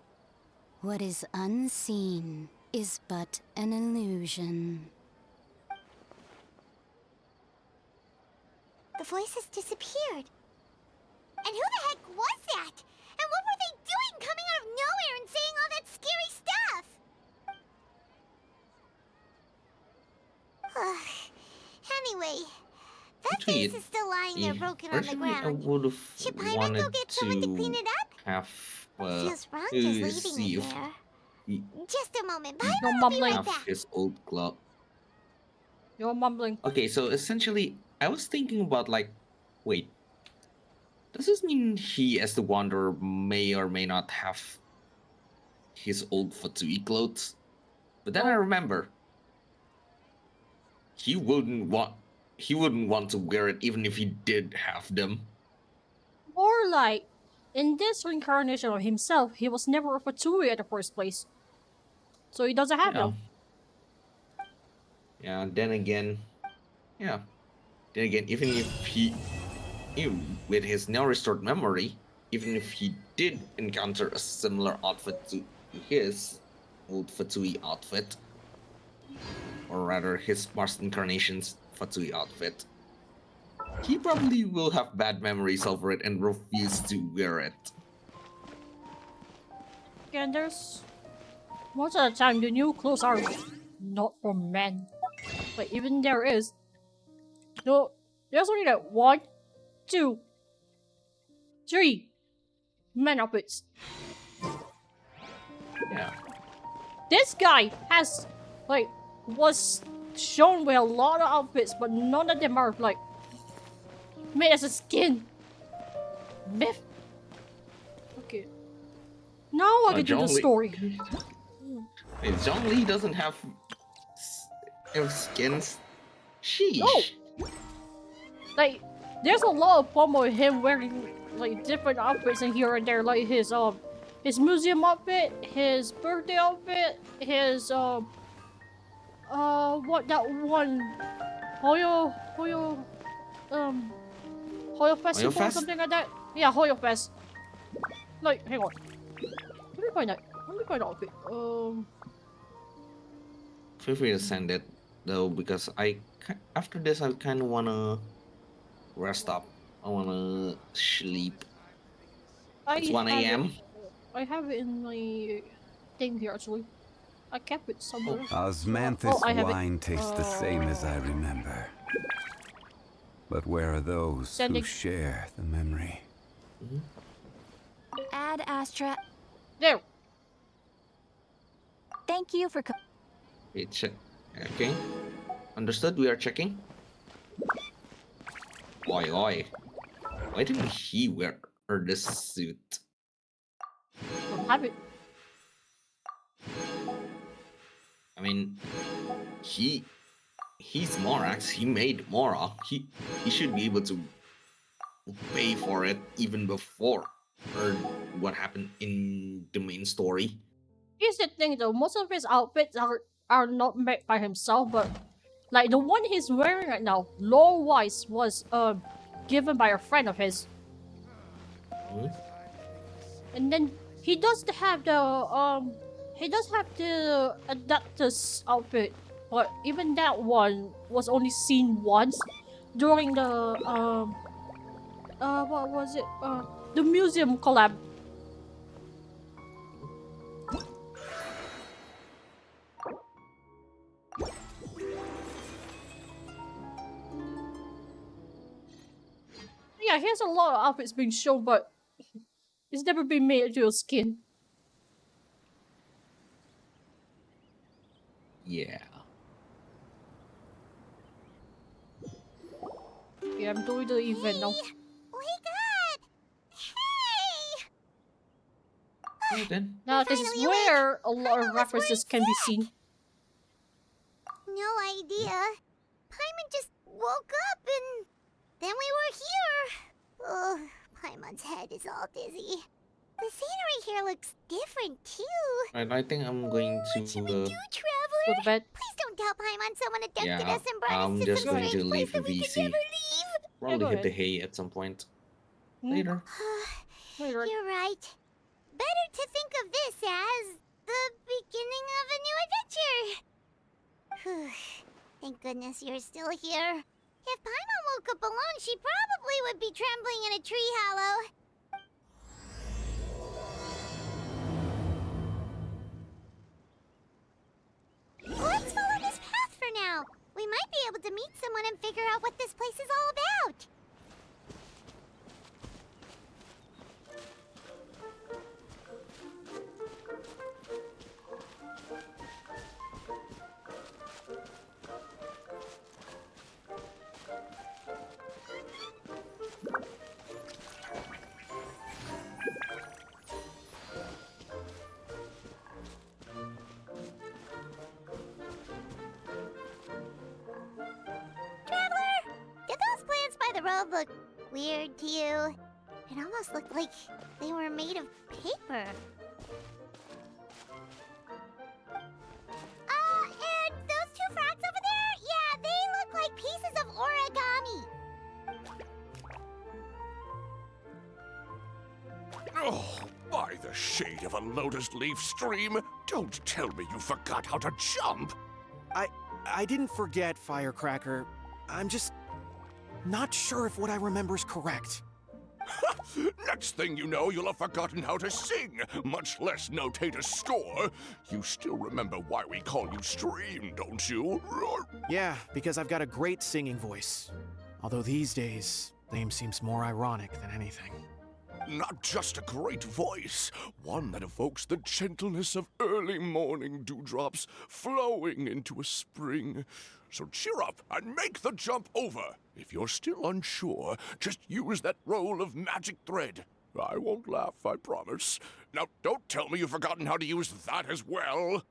What is unseen is but an illusion. The voices disappeared. And who the heck was that? And what were they doing coming out of nowhere and saying all that scary stuff? Anyway, that vase is still lying there broken on the ground. I would have Should Paimon wanted go get someone to clean it up? have Feels wrong just see leaving it if there. he Just a moment. Paimon will be right have back. his old club. You're mumbling. Okay, so essentially, I was thinking about like, wait, does this mean he, as the Wanderer, may or may not have his old Fatui clothes? But then I remember, he wouldn't want to wear it even if he did have them. Or like, in this reincarnation of himself, he was never a Fatui at the first place. So he doesn't have them. Yeah, then again, yeah, Then again, even if he, with his now restored memory, even if he did encounter a similar outfit to his old Fatui outfit, or rather his Mars incarnation's Fatui outfit, he probably will have bad memories over it and refuse to wear it. And there's most of the time the new clothes are not for men. But even there is, no, there's only like 1, 2, 3 men outfits. Yeah. This guy has like was shown with a lot of outfits, but none of them are like made as a skin. Myth. Okay. Now I get to the story. Wait, Zhongli doesn't have skins. Sheesh. No. Like, there's a lot of promo of him wearing like different outfits in here and there, like his museum outfit, his birthday outfit, his what that one Hoyo Festival or Fest? something like that. Yeah, Hoyo Fest. Like, hang on. Let me find that. Let me find the outfit. Feel free to send it though, because after this I kind of wanna rest up. I wanna sleep. It's 1 a.m. I have it in my thing here actually. I kept it somewhere. Osmanthus I have wine it. tastes the same as I remember. But where are those who share the memory? Ad Astra. There. Thank you for. Wait, check. Okay. Understood. We are checking. Oi, oi. Why didn't he wear this suit? Don't have it. I mean, he's Morax. He made Mora. He should be able to pay for it even before or what happened in the main story. Here's the thing though, most of his outfits are not made by himself, but like the one he's wearing right now, lore-wise, was given by a friend of his. And then he does have the Adaptus outfit, but even that one was only seen once during the what was it? The museum collab. Yeah, here's a lot of outfits being shown, but it's never been made into your skin. Yeah. Yeah, I'm doing the event now. Wake up! Hey! Then. Now this is where a lot of references can be seen. No idea. Paimon just woke up and then we were here. Ugh, Paimon's head is all dizzy. The scenery here looks different too. Right, I think I'm going to Traveler? Go to bed. Please don't tell Paimon someone abducted yeah, us and brought I'm us to just some going to strange leave place that we VC. can never leave. Probably go hit the ahead. hay at some point. Later. You're right. Better to think of this as the beginning of a new adventure. Thank goodness you're still here. If Paimon woke up alone, she probably would be trembling in a tree hollow. Let's follow this path for now. We might be able to meet someone and figure out what this place is all about. The road look weird to you? It almost looked like they were made of paper. And those two frogs over there? Yeah, they look like pieces of origami. Oh, by the shade of a lotus leaf stream, don't tell me you forgot how to jump! I didn't forget, Firecracker. I'm just not sure if what I remember is correct. Next thing you know, you'll have forgotten how to sing, much less notate a score. You still remember why we call you Stream, don't you? Yeah, because I've got a great singing voice. Although these days, name seems more ironic than anything. Not just a great voice, one that evokes the gentleness of early morning dewdrops flowing into a spring. So cheer up and make the jump over. If you're still unsure, just use that roll of magic thread. I won't laugh, I promise. Now, don't tell me you've forgotten how to use that as well.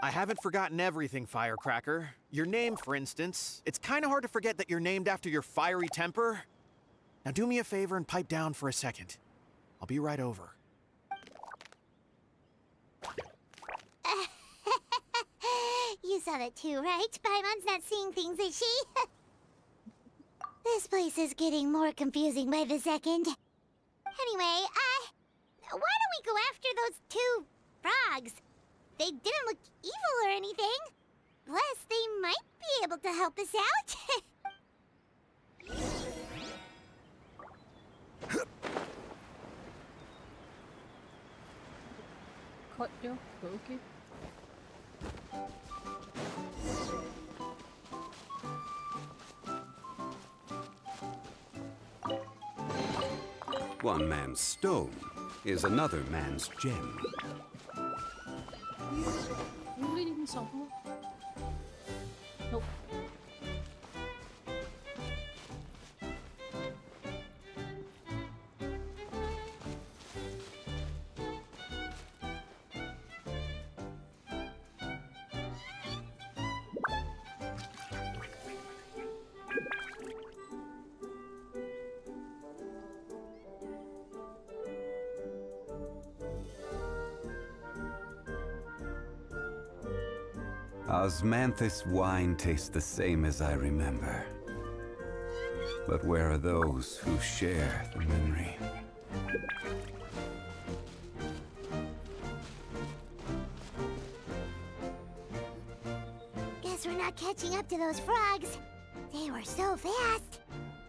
I haven't forgotten everything, Firecracker. Your name, for instance. It's kind of hard to forget that you're named after your fiery temper. Now do me a favor and pipe down for a second. I'll be right over. You saw that too, right? Paimon's not seeing things, is she? This place is getting more confusing by the second. Anyway, why don't we go after those two frogs? They didn't look evil or anything. Plus, they might be able to help us out. Cut you, okay. One man's stone is another man's gem. You reading something? Nope. Osmanthus wine tastes the same as I remember. But where are those who share the memory? Guess we're not catching up to those frogs. They were so fast.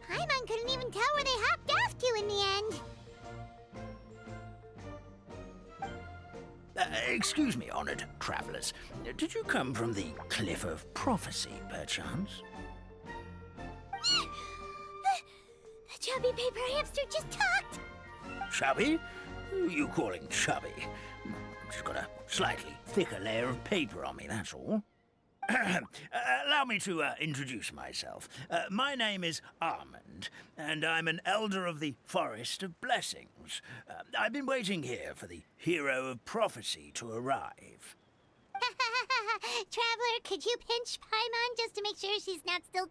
Paimon couldn't even tell where they hopped off to in the end. Excuse me, honored travelers. Did you come from the Cliff of Prophecy, perchance? The chubby paper hamster just talked. Chubby? Who are you calling chubby? Just got a slightly thicker layer of paper on me, that's all. Allow me to introduce myself. My name is Armand, and I'm an elder of the Forest of Blessings. I've been waiting here for the hero of prophecy to arrive. Traveler, could you pinch Paimon just to make sure she's not still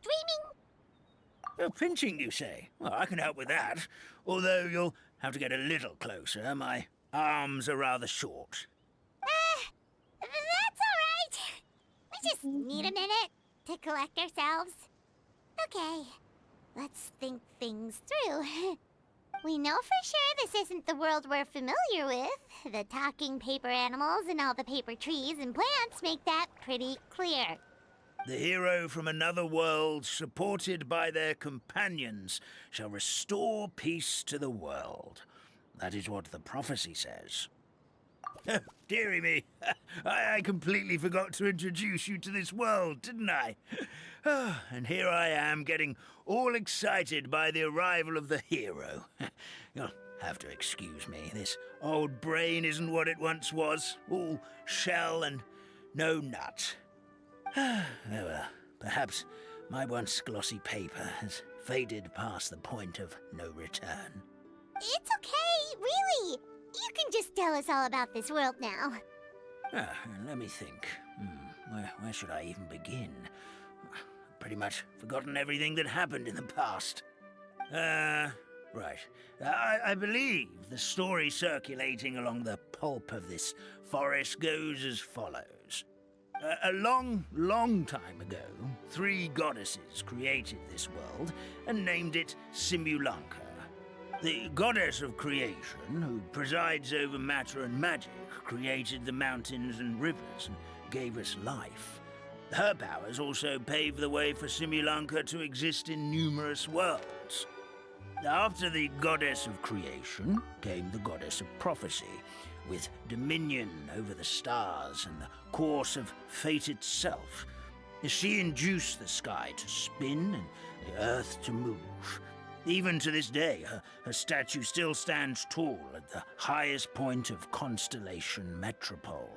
dreaming? Pinching, you say? Well, I can help with that. Although you'll have to get a little closer. My arms are rather short. That's all right. We just need a minute to collect ourselves. Okay, let's think things through. We know for sure this isn't the world we're familiar with. The talking paper animals and all the paper trees and plants make that pretty clear. The hero from another world, supported by their companions, shall restore peace to the world. That is what the prophecy says. Dearie me, I completely forgot to introduce you to this world, didn't I? And here I am, getting all excited by the arrival of the hero. You'll have to excuse me. This old brain isn't what it once was, all shell and no nut. Well, perhaps my once glossy paper has faded past the point of no return. It's okay, really. You can just tell us all about this world now. Let me think. Where should I even begin? Pretty much forgotten everything that happened in the past. Right. I believe the story circulating along the pulp of this forest goes as follows. A long, long time ago, 3 goddesses created this world and named it Simulanka. The goddess of creation, who presides over matter and magic, created the mountains and rivers and gave us life. Her powers also paved the way for Simulanka to exist in numerous worlds. After the goddess of creation came the goddess of prophecy, with dominion over the stars and the course of fate itself. She induced the sky to spin and the earth to move. Even to this day, her statue still stands tall at the highest point of Constellation Metropole.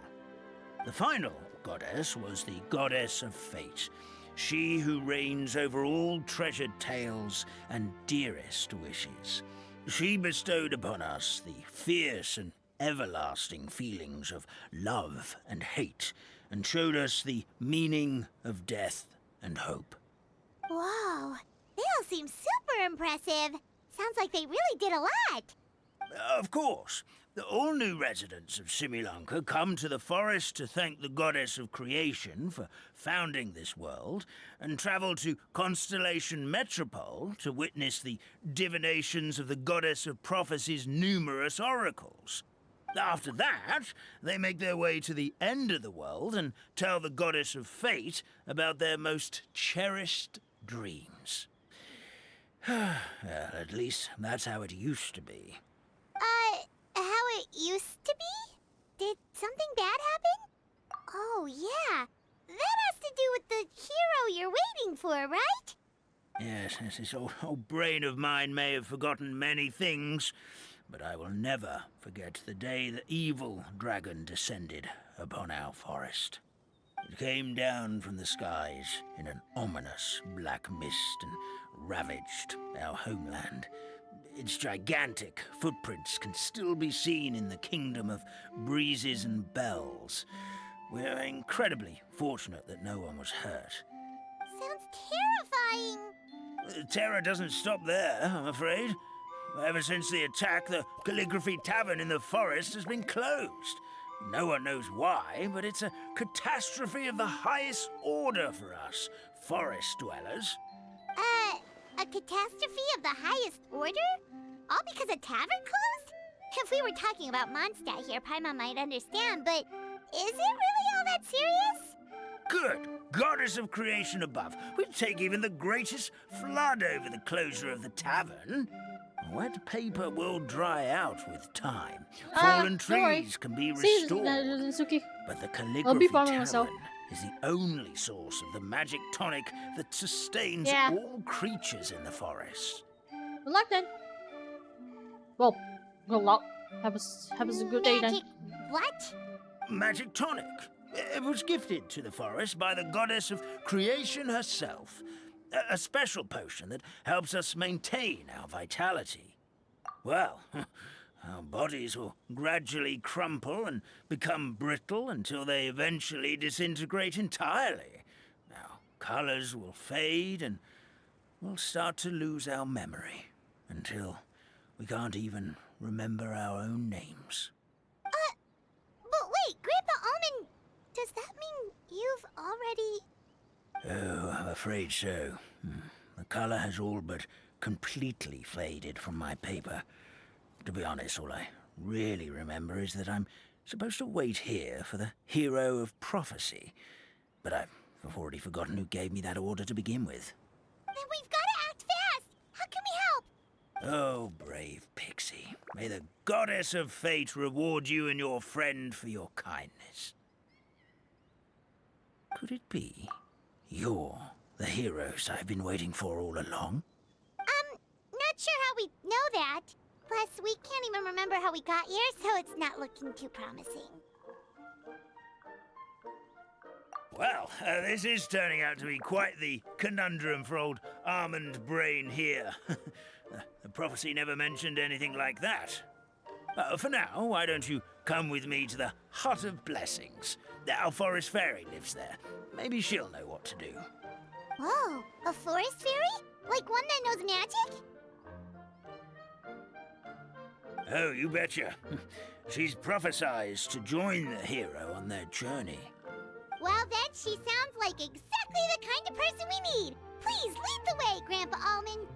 The final goddess was the goddess of fate, she who reigns over all treasured tales and dearest wishes. She bestowed upon us the fierce and everlasting feelings of love and hate, and showed us the meaning of death and hope. Whoa, they all seem super impressive. Sounds like they really did a lot. Of course. All new residents of Simulanka come to the forest to thank the goddess of creation for founding this world, and travel to Constellation Metropole to witness the divinations of the goddess of prophecy's numerous oracles. After that, they make their way to the end of the world and tell the goddess of fate about their most cherished dreams. Well, at least that's how it used to be. How it used to be? Did something bad happen? Oh, yeah. That has to do with the hero you're waiting for, right? Yes, this old brain of mine may have forgotten many things, but I will never forget the day the evil dragon descended upon our forest. It came down from the skies in an ominous black mist and ravaged our homeland. Its gigantic footprints can still be seen in the kingdom of breezes and bells. We're incredibly fortunate that no one was hurt. Sounds terrifying. The terror doesn't stop there, I'm afraid. Ever since the attack, the Calligraphy Tavern in the forest has been closed. No one knows why, but it's a catastrophe of the highest order for us, forest dwellers. A catastrophe of the highest order? All because a tavern closed? If we were talking about Mondstadt here, Paimon might understand, but is it really all that serious? Good goddess of creation above. We'd take even the greatest flood over the closure of the tavern. Wet paper will dry out with time. Fallen trees can be restored. But the Calligraphy Tavern is the only source of the magic tonic that sustains all creatures in the forest. Good luck then. Well, good luck. Have a good day then. What? Magic tonic. It was gifted to the forest by the goddess of creation herself. A special potion that helps us maintain our vitality. Well, our bodies will gradually crumple and become brittle until they eventually disintegrate entirely. Our colors will fade and we'll start to lose our memory until we can't even remember our own names. But wait, Grandpa Almond, does that mean you've already... Oh, I'm afraid so. The color has all but completely faded from my paper. To be honest, all I really remember is that I'm supposed to wait here for the hero of prophecy. But I've already forgotten who gave me that order to begin with. Then we've got to act fast! How can we help? Oh, brave Pixie. May the goddess of fate reward you and your friend for your kindness. Could it be you're the heroes I've been waiting for all along? Not sure how we know that. Plus, we can't even remember how we got here, so it's not looking too promising. Well, this is turning out to be quite the conundrum for old Almond Brain here. The prophecy never mentioned anything like that. For now, why don't you come with me to the Hut of Blessings? Our forest fairy lives there. Maybe she'll know what to do. Whoa, a forest fairy? Like one that knows magic? Oh, you betcha. She's prophesized to join the hero on their journey. Well, then she sounds like exactly the kind of person we need. Please lead the way, Grandpa Almond.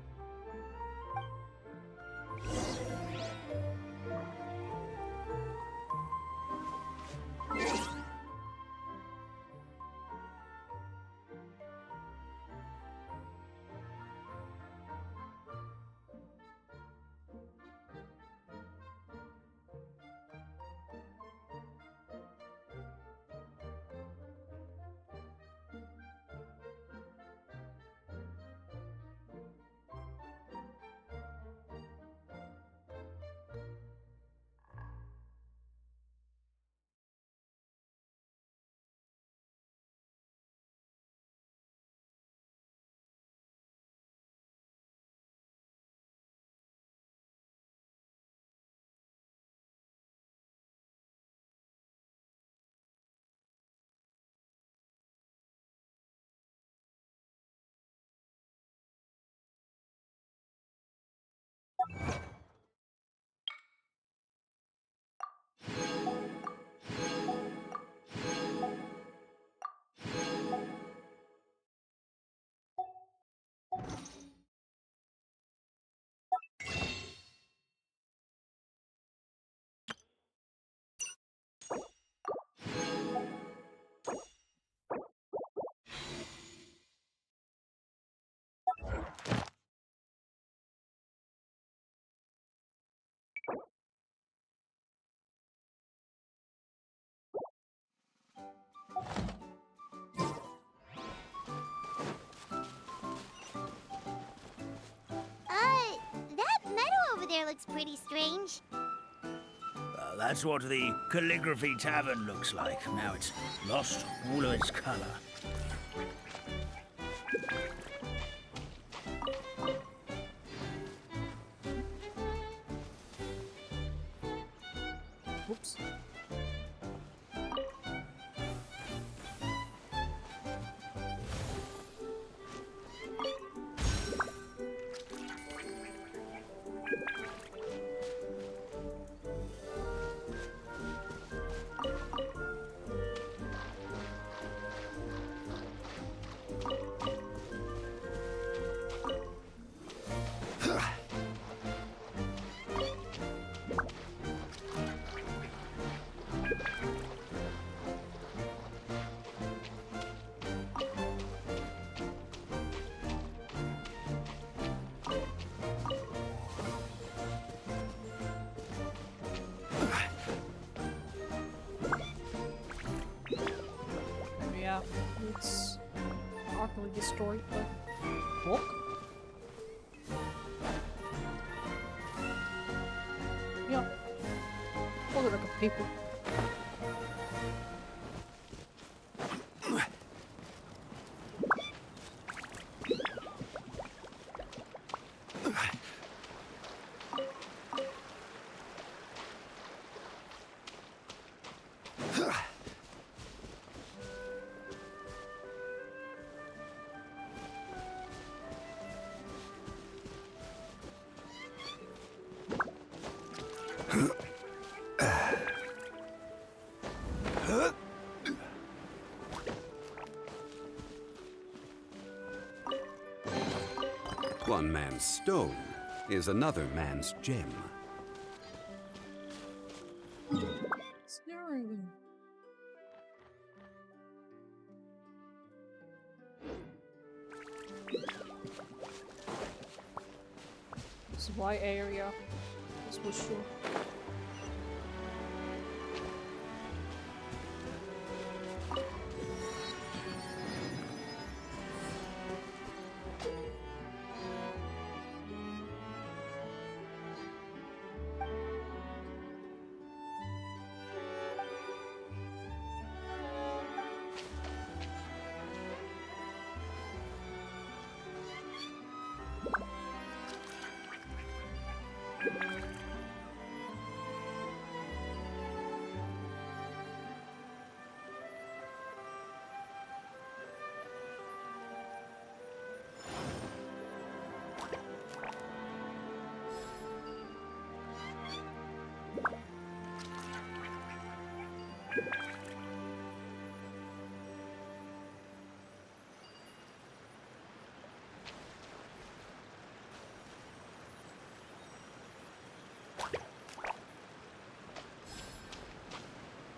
there looks pretty strange. That's what the Calligraphy Tavern looks like. Now it's lost all of its color. Oops. Yeah, it's utterly destroyed, but book? Yeah. Look at the people. One man's stone is another man's gem. Steering. It's a white area, that's for sure.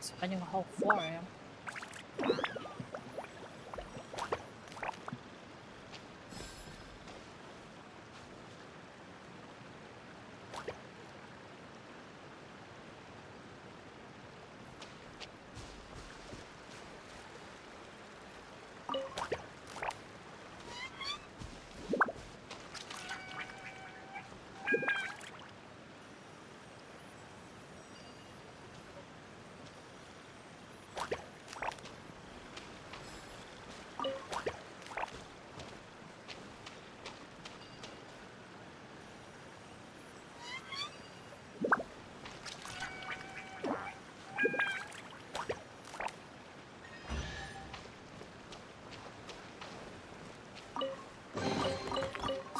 Depending on how far I am.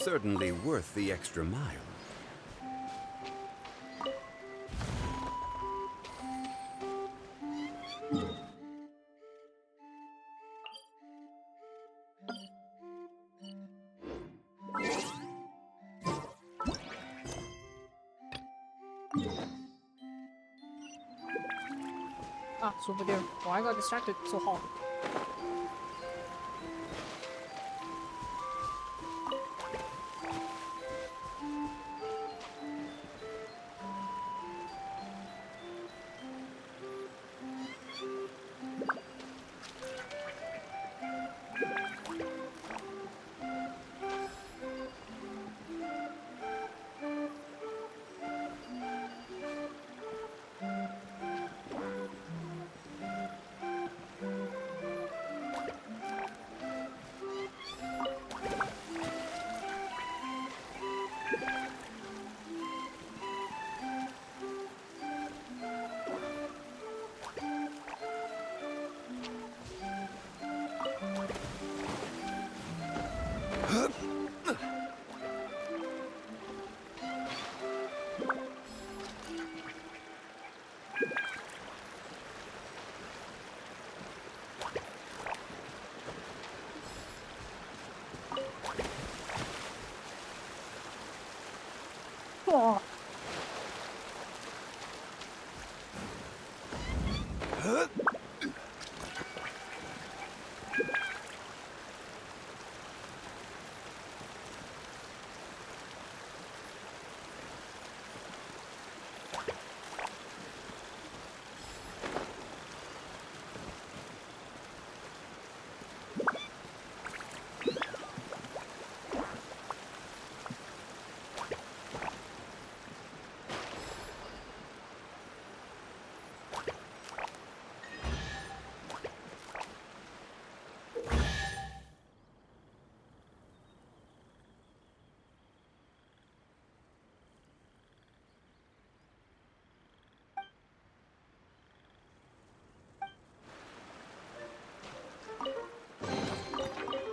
Certainly worth the extra mile. Ah, it's over there. Why I got distracted so hard?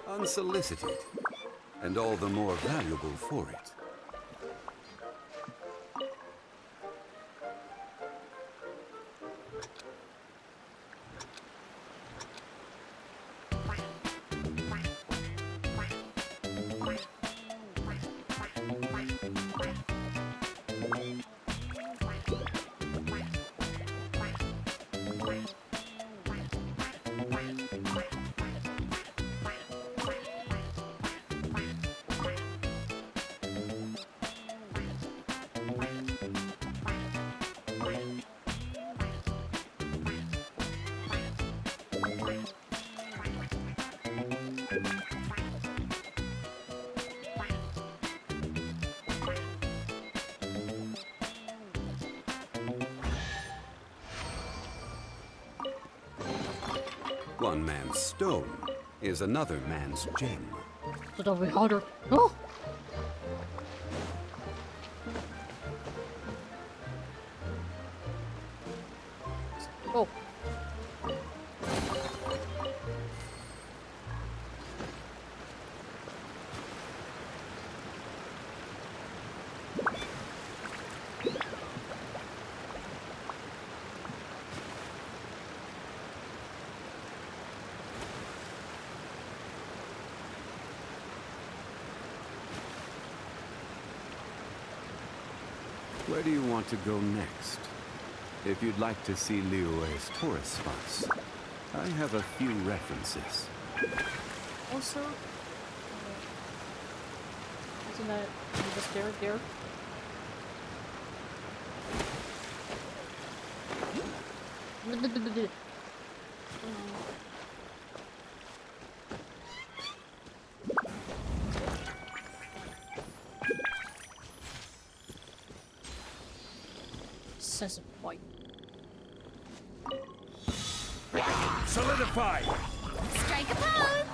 Unsolicited, and all the more valuable for it. One man's stone is another man's gem. So that'll be harder. Oh! Oh. Where do you want to go next? If you'd like to see Liyue's tourist spots, I have a few references. Also, isn't that just there? Sense of white. Solidify! Strike a pose!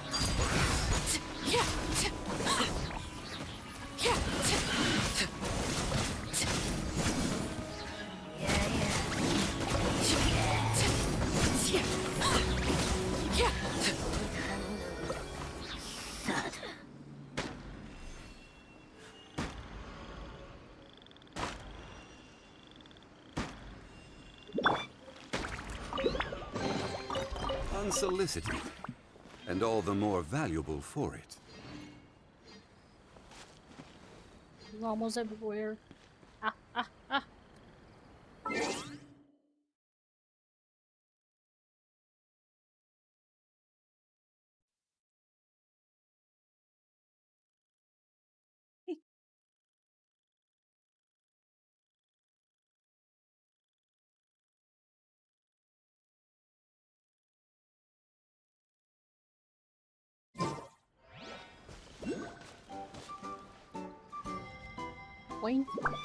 Unsolicited, and all the more valuable for it. Almost everywhere. Ah.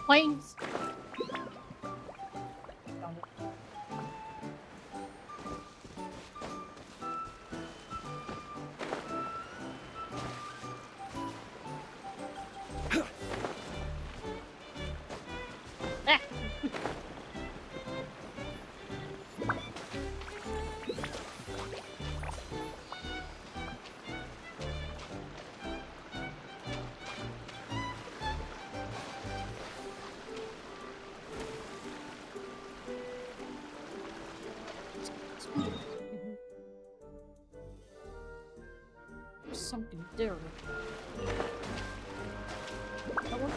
Planes. Found it. Ah. There's something there. That one?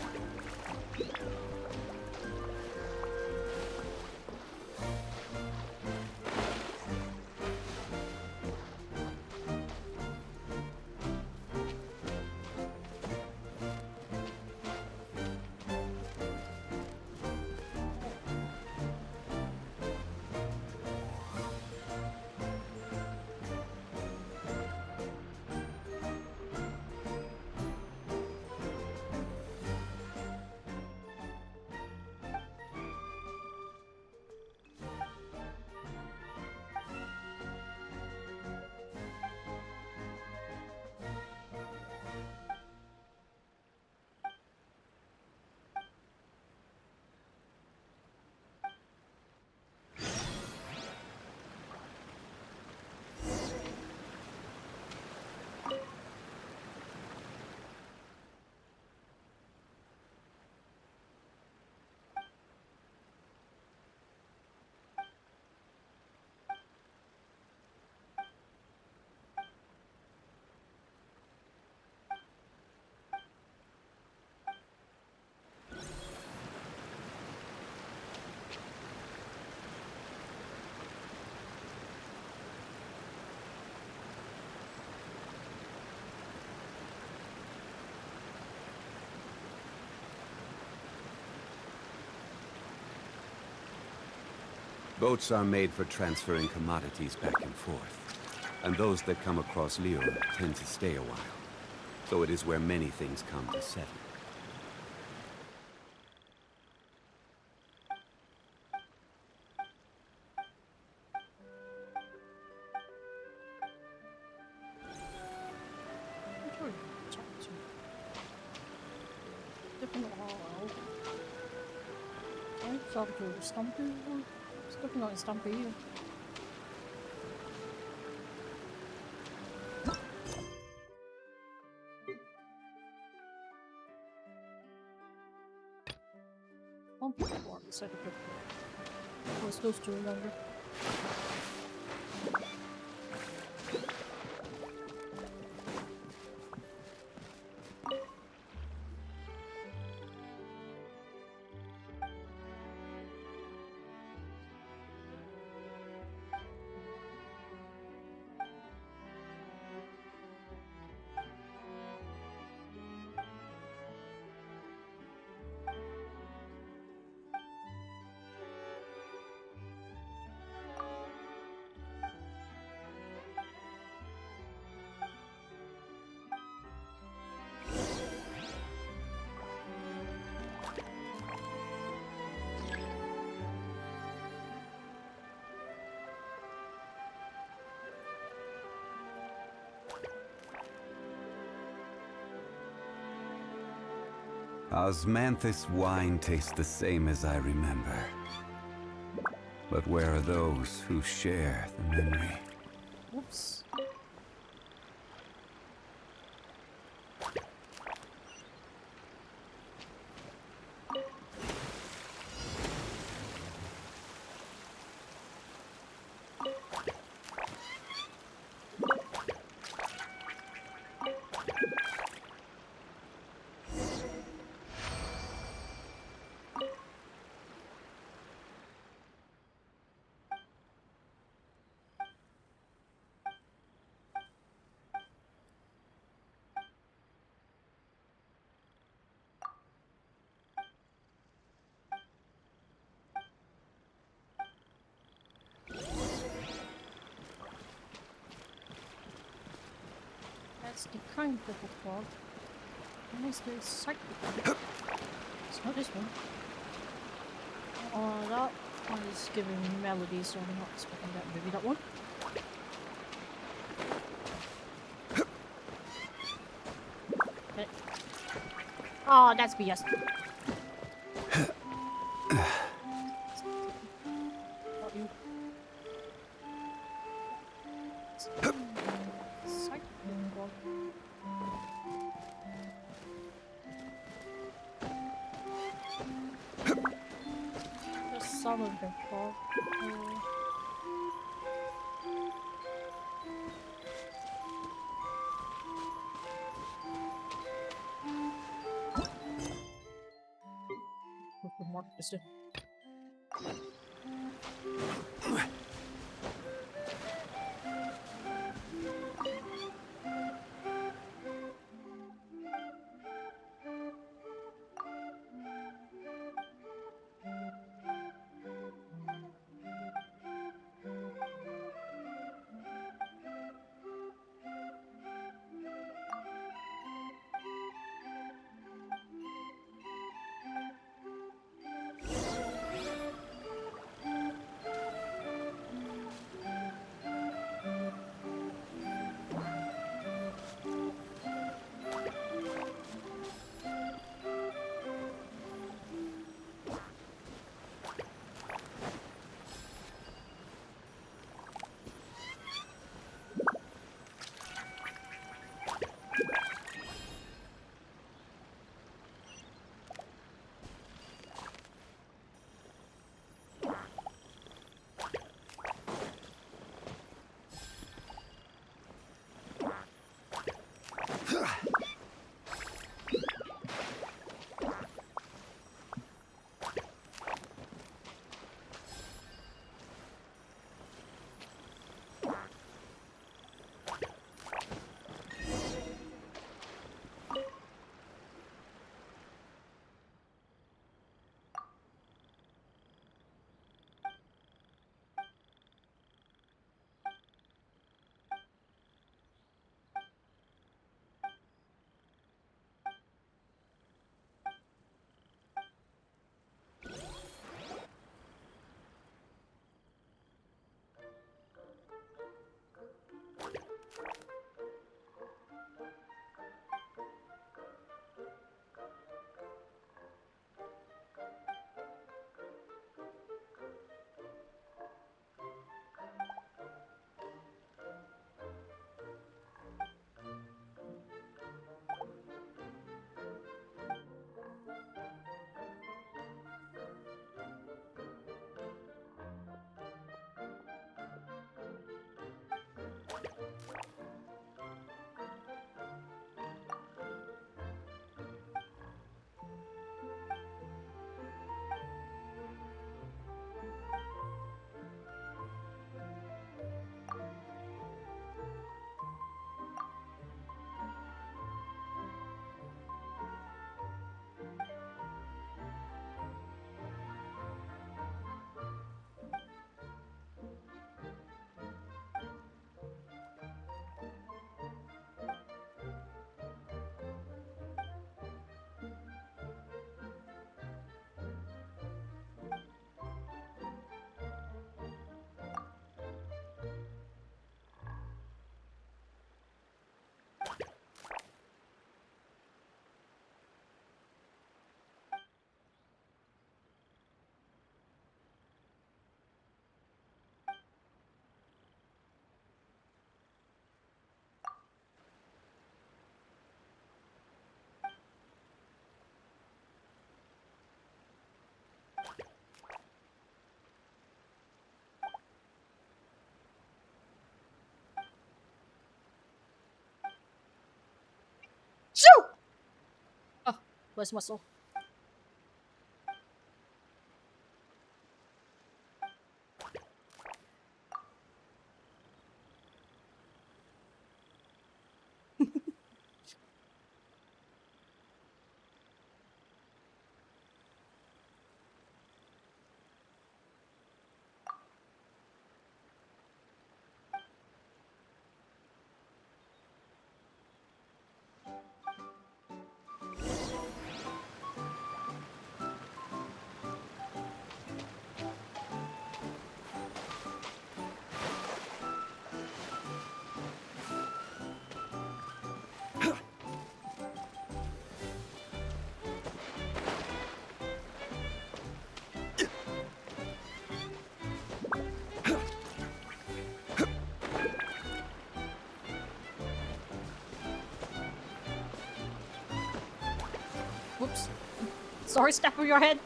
Boats are made for transferring commodities back and forth, and those that come across Lyon tend to stay a while. So it is where many things come to settle. Talk to Stumpy. Stumpy not Stumpy either. One people are the second people. What's those two remember? Osmanthus wine tastes the same as I remember. But where are those who share the memory? Whoops. That's the kind of a frog. What is the psychic? It's not this one. That one is giving melody, so I'm not expecting that. Maybe that one? Okay. Oh, that's BS. Not you. Psychic frog. Just some of the frog. What the mark is it? his muscle. Whoops. Sorry, step on your head.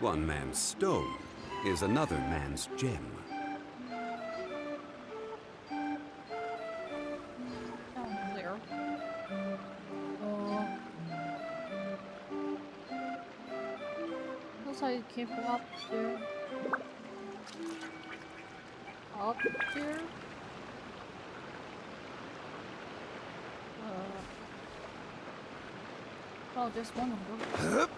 One man's stone is another man's gem. Down there. Looks like it came from up there. Up there? Oh, there's one of them.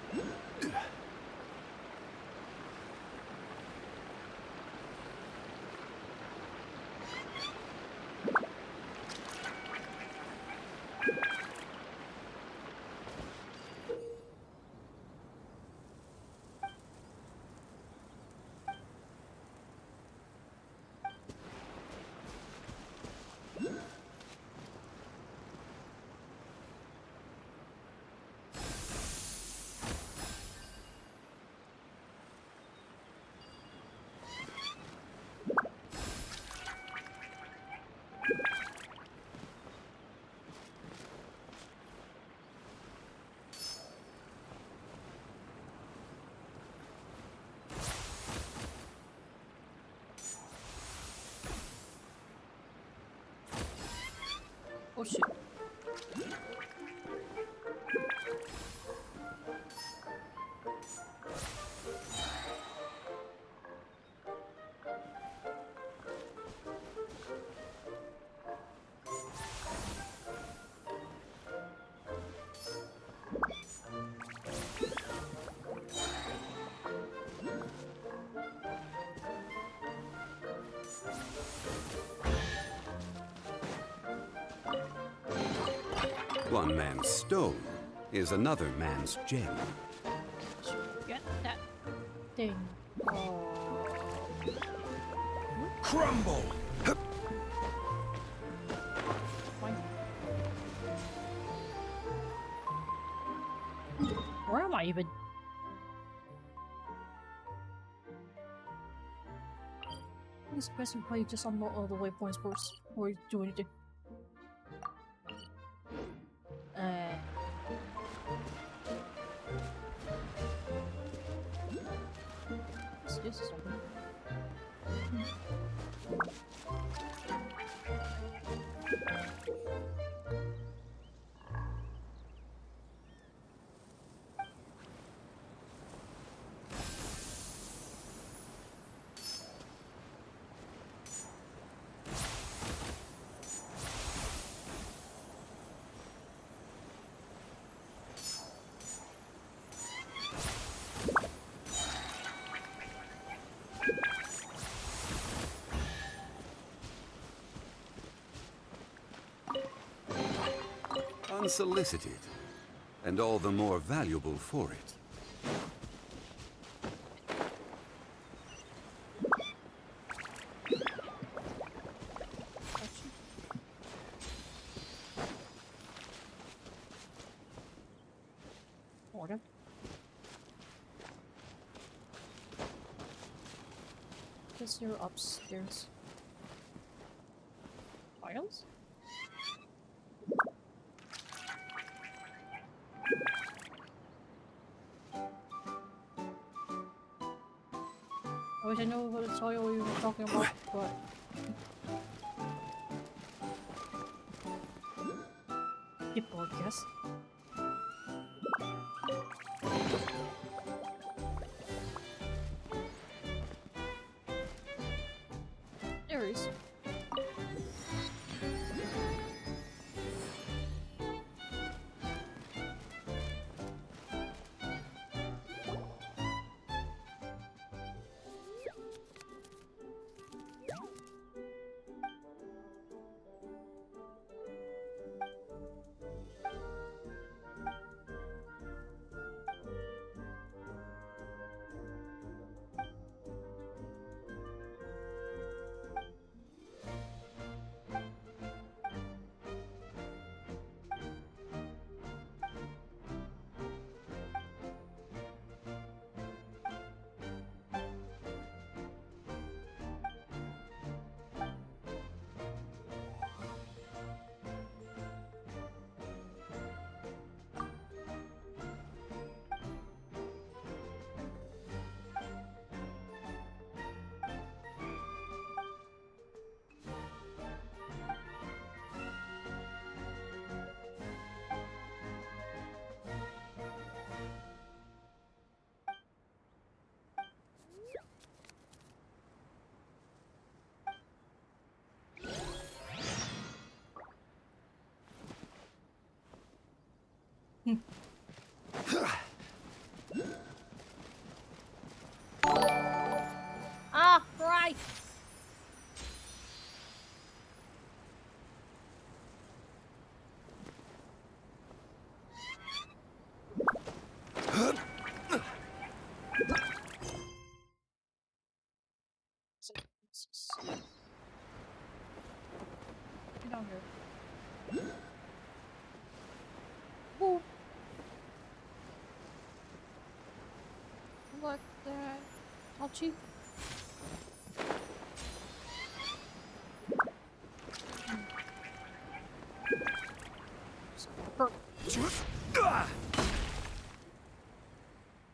Oh shit. One man's stone is another man's gem. Get that thing. Crumble! Where am I even? This person probably just unlock all the waypoints first before you do anything. This is something. Unsolicited, and all the more valuable for it. Order. Guess you're upstairs. Files? I wish I knew what the tile you were talking about, but... People, I guess. There he is. Ah, right. Get down here. Ooh. Like that. Touchy.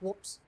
Whoops.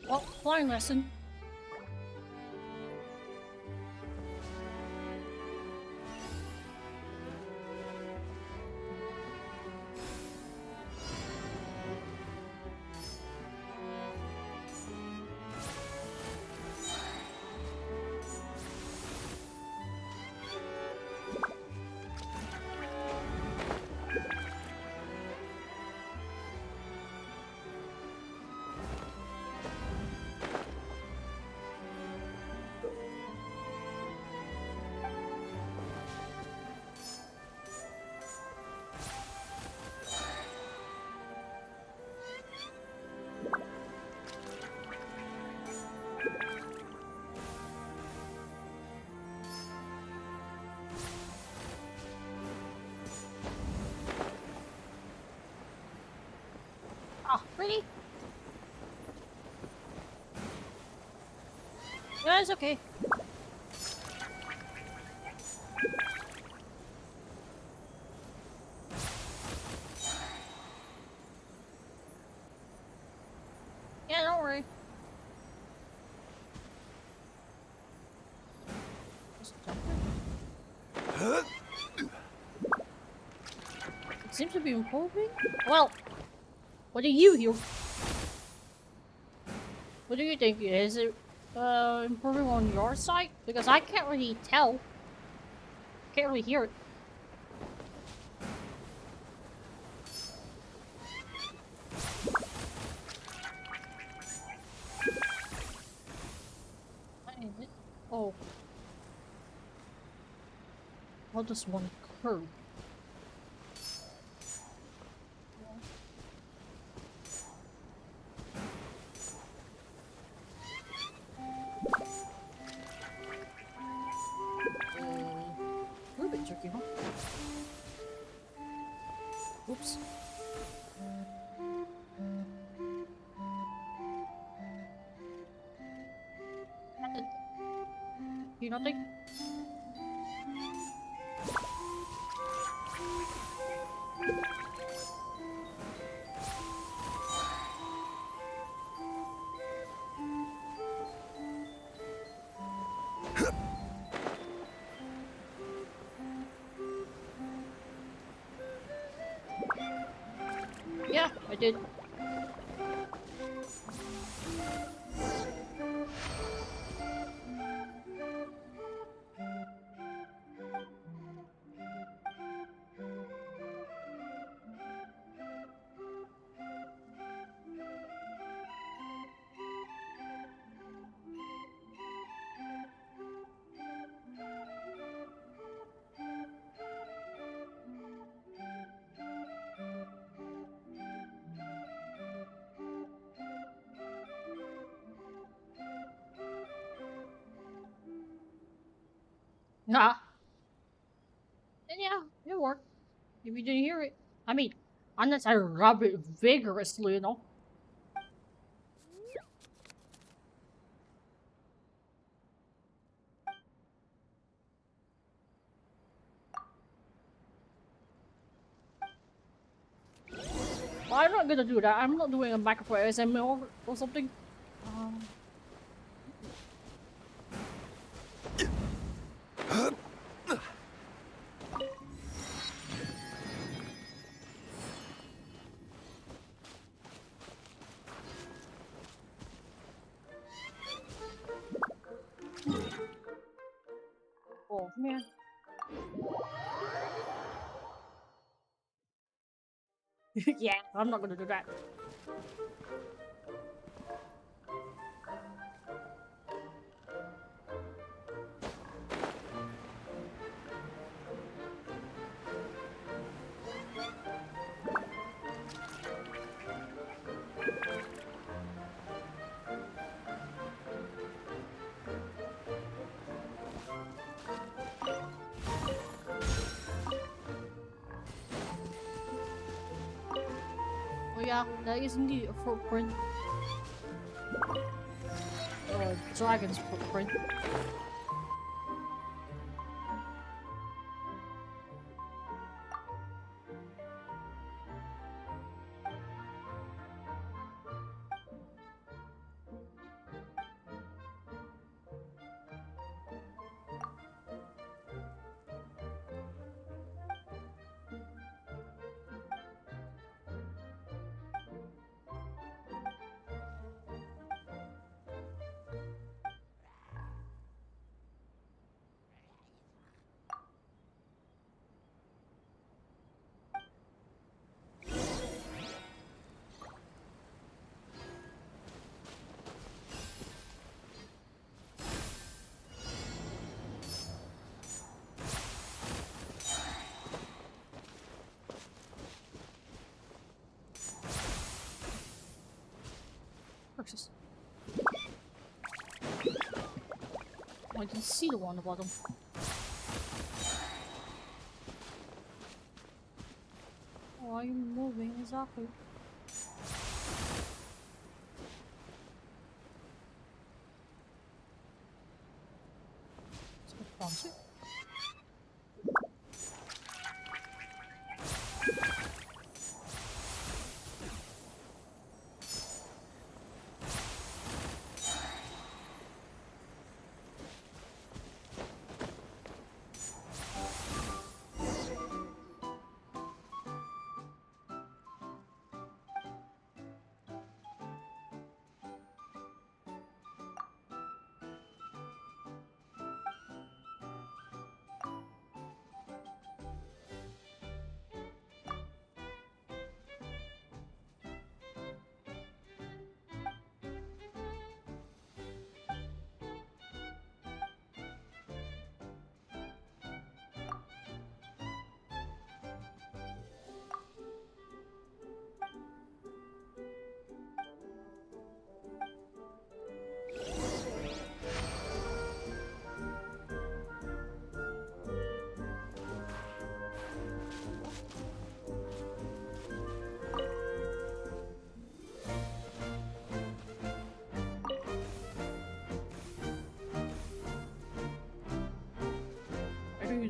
Well, flying lesson. Oh, really? Yeah, it's okay. Yeah, don't worry. It seems to be improving. Well, what do you hear? What do you think? Is it improving on your side? Because I can't really tell. Can't really hear it. What is it? Oh. How does one curve? A little bit tricky, huh? Oops. You nothing? Yeah, I did. Nah. And yeah, it worked. If you didn't hear it. I mean, unless I rub it vigorously, you know. I'm not gonna do that. I'm not doing a microphone ASMR or something. Oh man. Yeah, I'm not gonna do that. Oh yeah, that is indeed a footprint. Dragon's footprint. Versus. Oh, I can see the one on the bottom. Why are you moving exactly? Let's go punch it.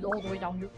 All the way down here.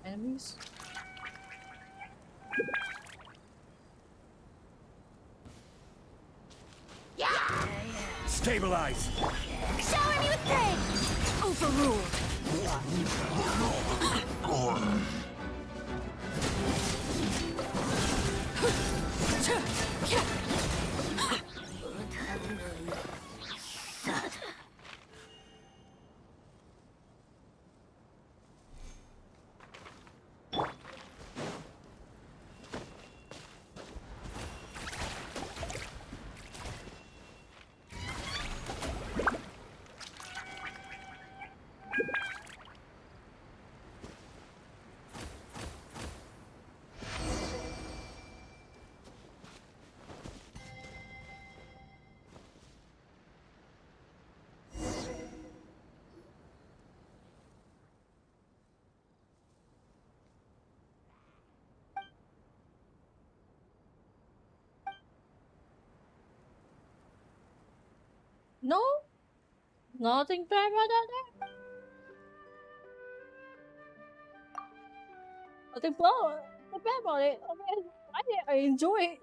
Enemies? Yeah! Stabilize! Shower me with praise! Overruled! No, nothing bad about that. Nothing bad about it. I mean, I enjoy it.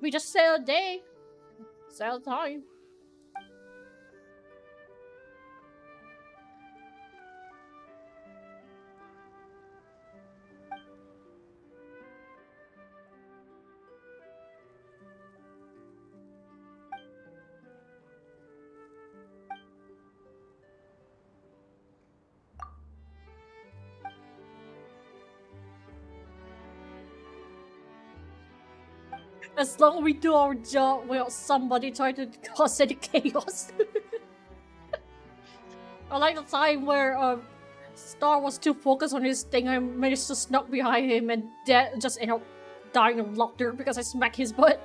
We just sell a day, sell time. As long as we do our job without somebody trying to cause any chaos. I like the time where Star was too focused on his thing. I managed to snuck behind him, and Dad just ended up dying of laughter because I smacked his butt.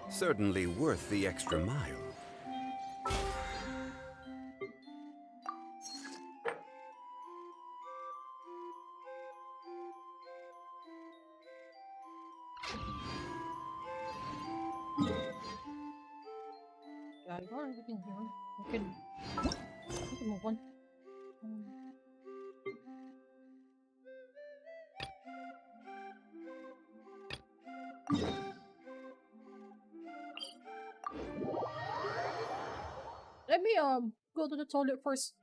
Certainly worth the extra mile. Yeah, you got everything here. We can move on. Let me go to the toilet first.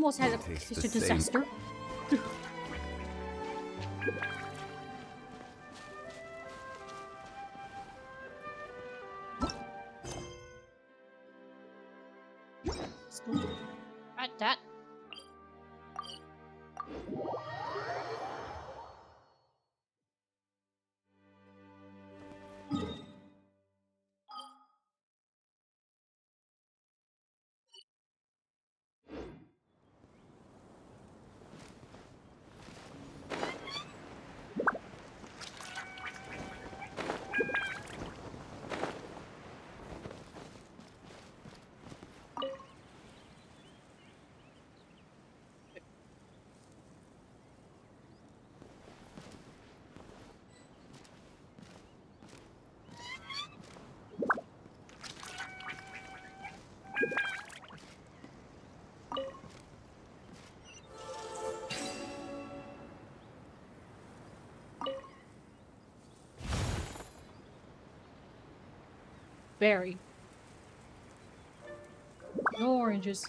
almost had a Tastes it's the a same. disaster. At that. Berry. No oranges.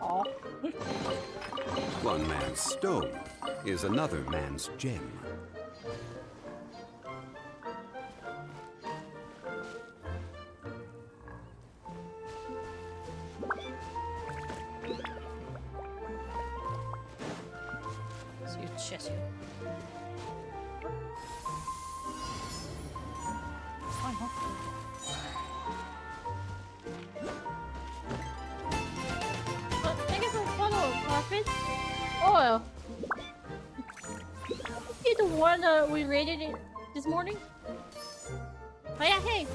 Aw. One man's stone is another man's gem. See your chest here. Fine, huh? Thank you for follow, Carpet. Oh, you the one we raided it this morning? Oh yeah, hey.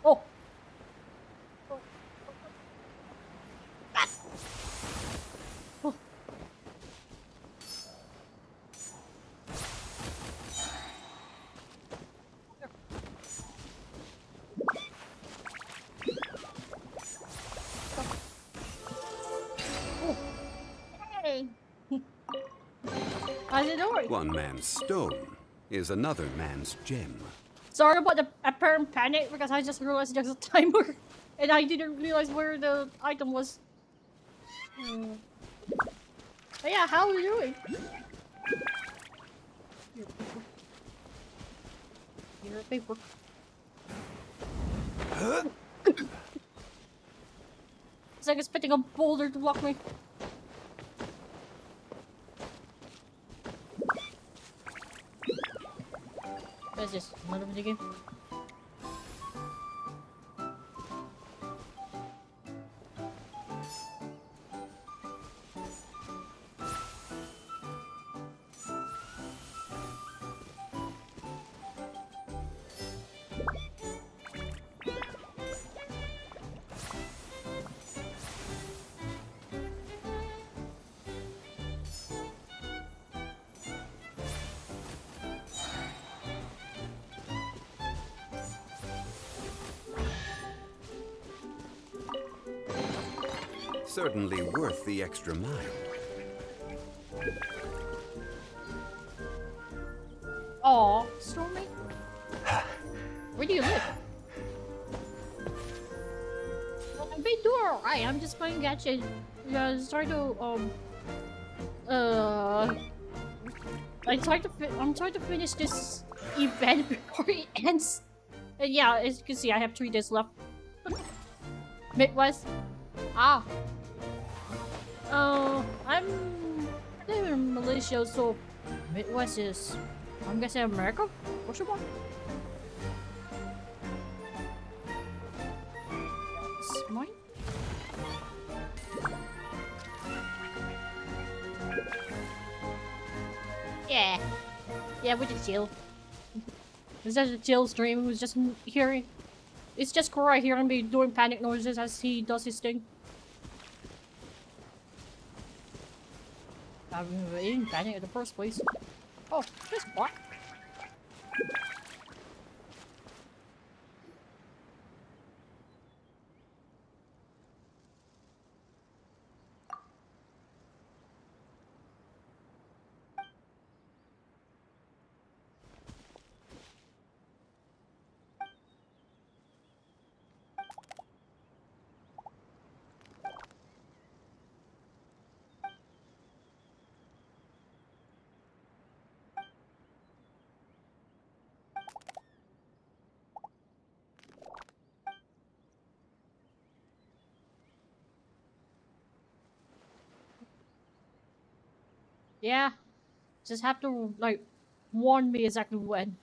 Oh. Oh. Hey. How's it going? One man's stone is another man's gem. Sorry about the apparent panic because I just realized there's a timer and I didn't realize where the item was. But yeah, how are you doing? Here, paper. It's like expecting a boulder to block me. What is this? Another video game? Certainly worth the extra mile. Aw, Stormy? Where do you live? Well, I've been doing alright. I'm just playing gacha. Trying to I'm trying to finish this event before it ends. And yeah, as you can see, I have 3 days left. Midwest. Ah. I'm living in Malaysia, so Midwest is, I'm guessing, America? What's your one? It's mine? Yeah. Yeah, we just chill. It's just a chill stream. Who's just hearing. It's just Korra hearing me doing panic noises as he does his thing. I didn't panic in the first place. Oh, this what? Yeah. Just have to, like, warn me exactly when.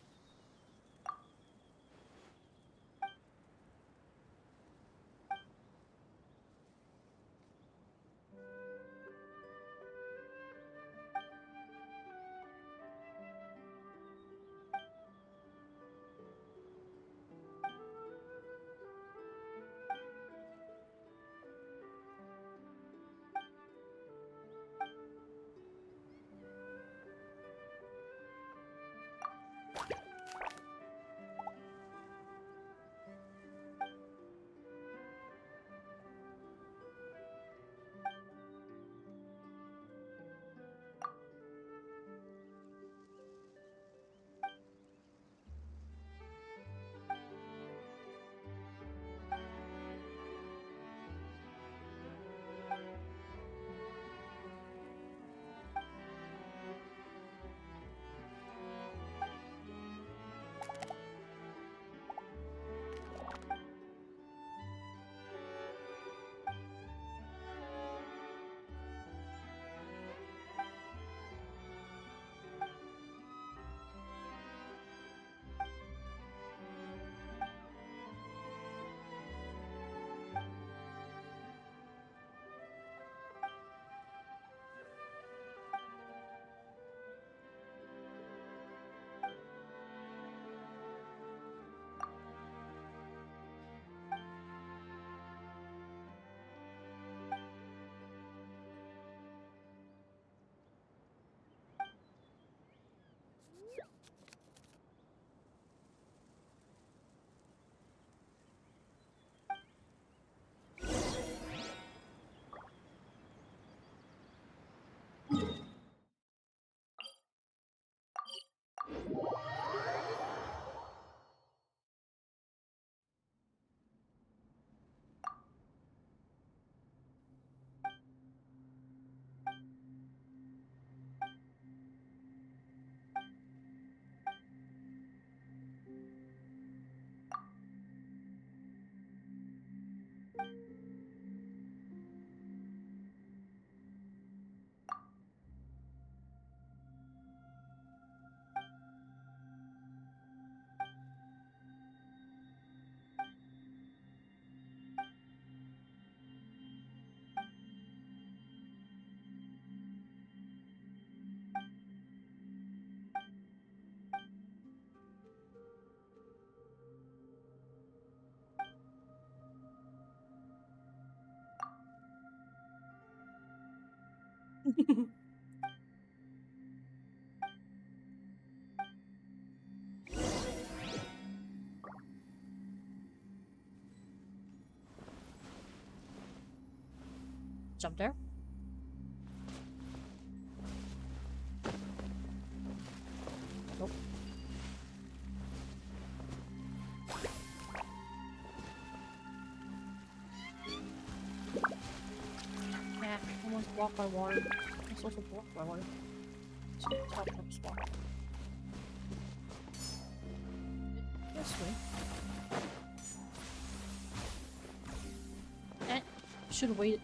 Jump there. Nope. Yeah, almost blocked by water. It's also blocked by water. So top up spot. This way. Should have waited.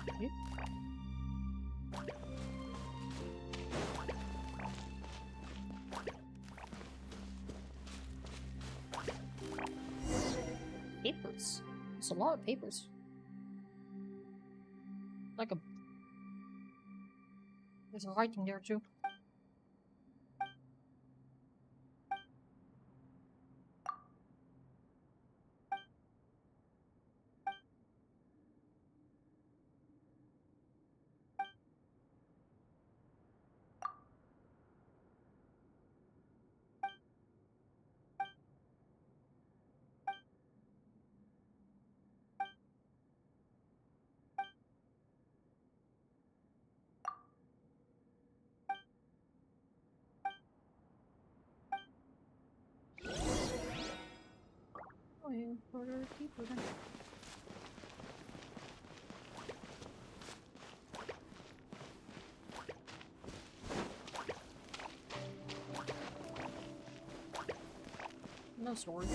Okay. Papers. That's a lot of papers. Like a... There's a writing there too. Oh, yeah, further deeper then. No story.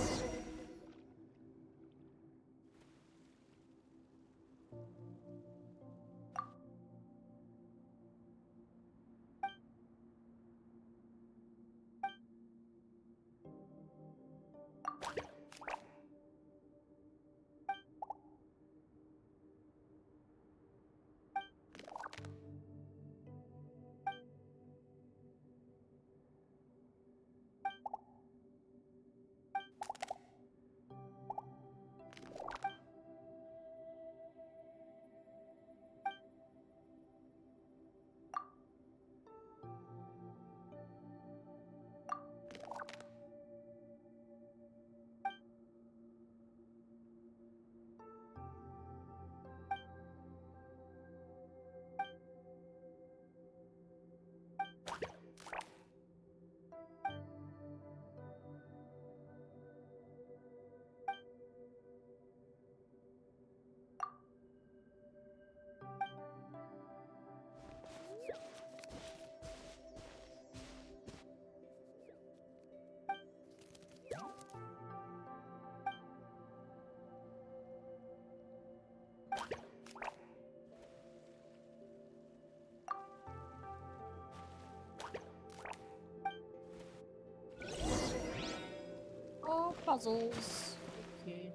Oh, puzzles. Okay.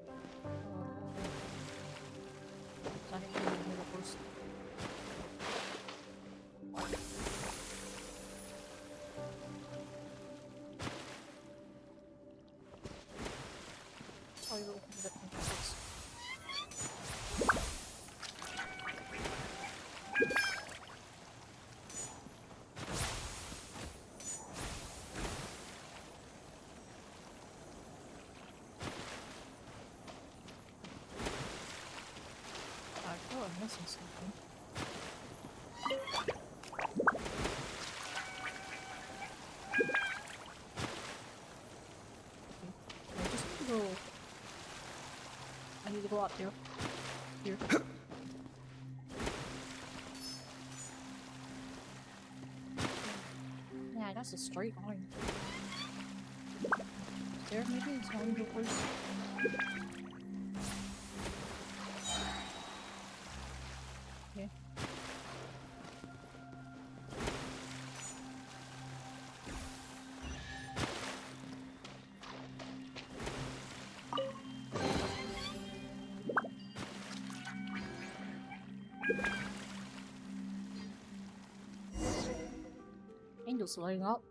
I think I'm gonna go first. Oh, you open the puzzles. I feel I'm missing something. I just need to go. I need to go out there. Here. Yeah, that's a straight line. There, maybe it's going to go first. Okay. Angel's lighting up.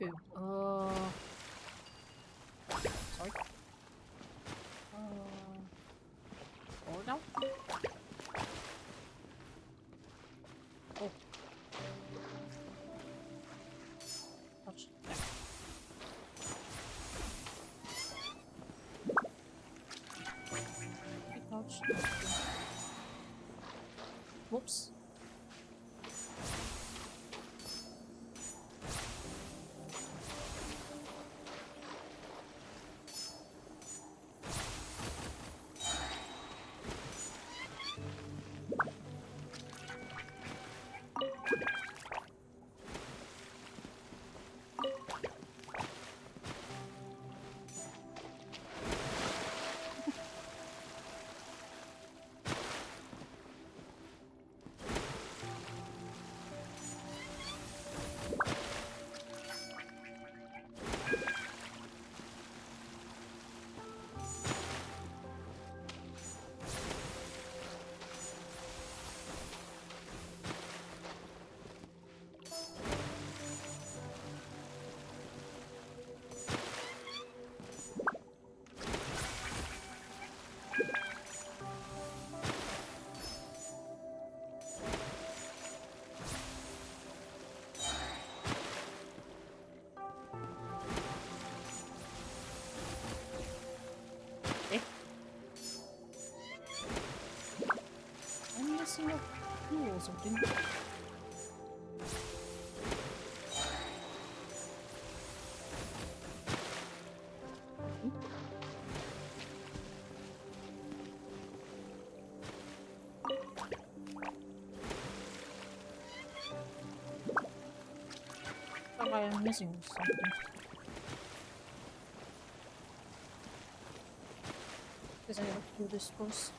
Okay. Sorry. Forward now. Oh. Touch. Touch. Whoops. I'm missing a clue or something. Like I'm missing something. Guess I have to do this first.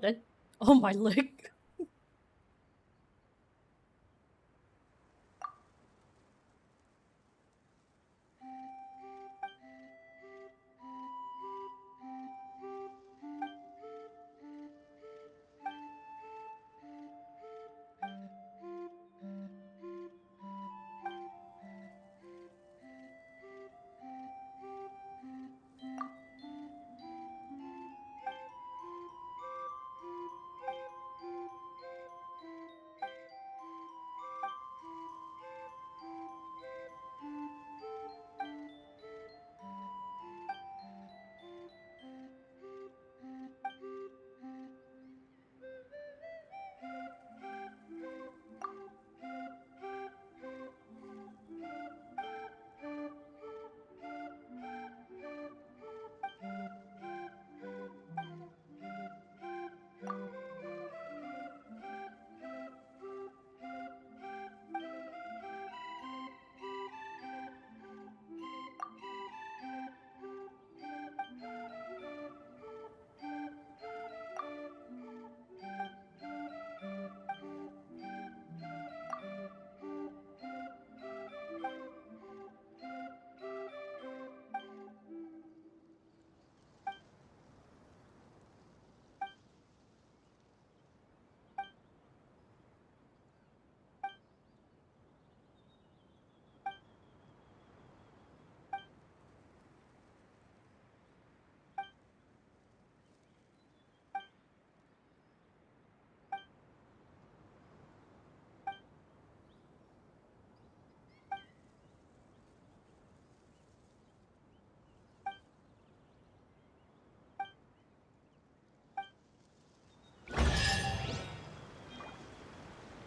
What then? Oh, my leg.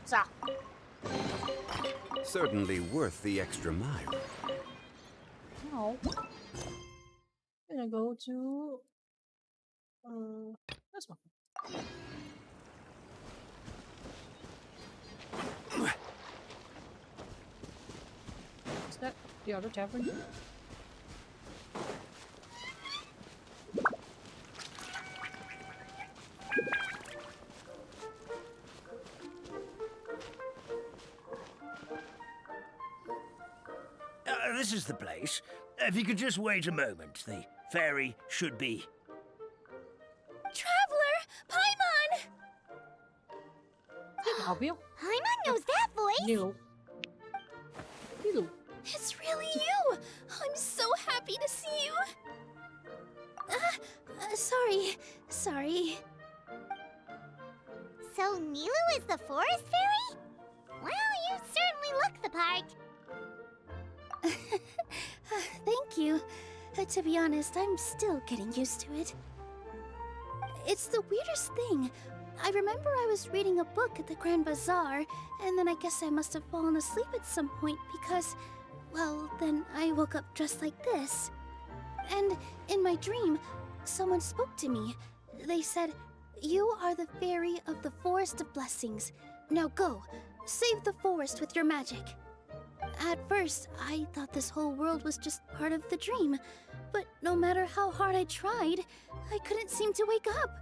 Zah. Certainly worth the extra mile. Now, I'm gonna go to this one. Is that the other tavern? This is the place. If you could just wait a moment, the ferry should be... Traveler! Paimon! Obvio. Paimon knows that voice! Nilo. Nilo. It's really you! I'm so happy to see you! Sorry. So Nilu is the forest fairy? Well, you certainly look the part. Thank you. To be honest, I'm still getting used to it. It's the weirdest thing. I remember I was reading a book at the Grand Bazaar, and then I guess I must have fallen asleep at some point because, well, then I woke up just like this. And in my dream, someone spoke to me. They said, "You are the fairy of the Forest of Blessings. Now go, save the forest with your magic." At first, I thought this whole world was just part of the dream, but no matter how hard I tried, I couldn't seem to wake up.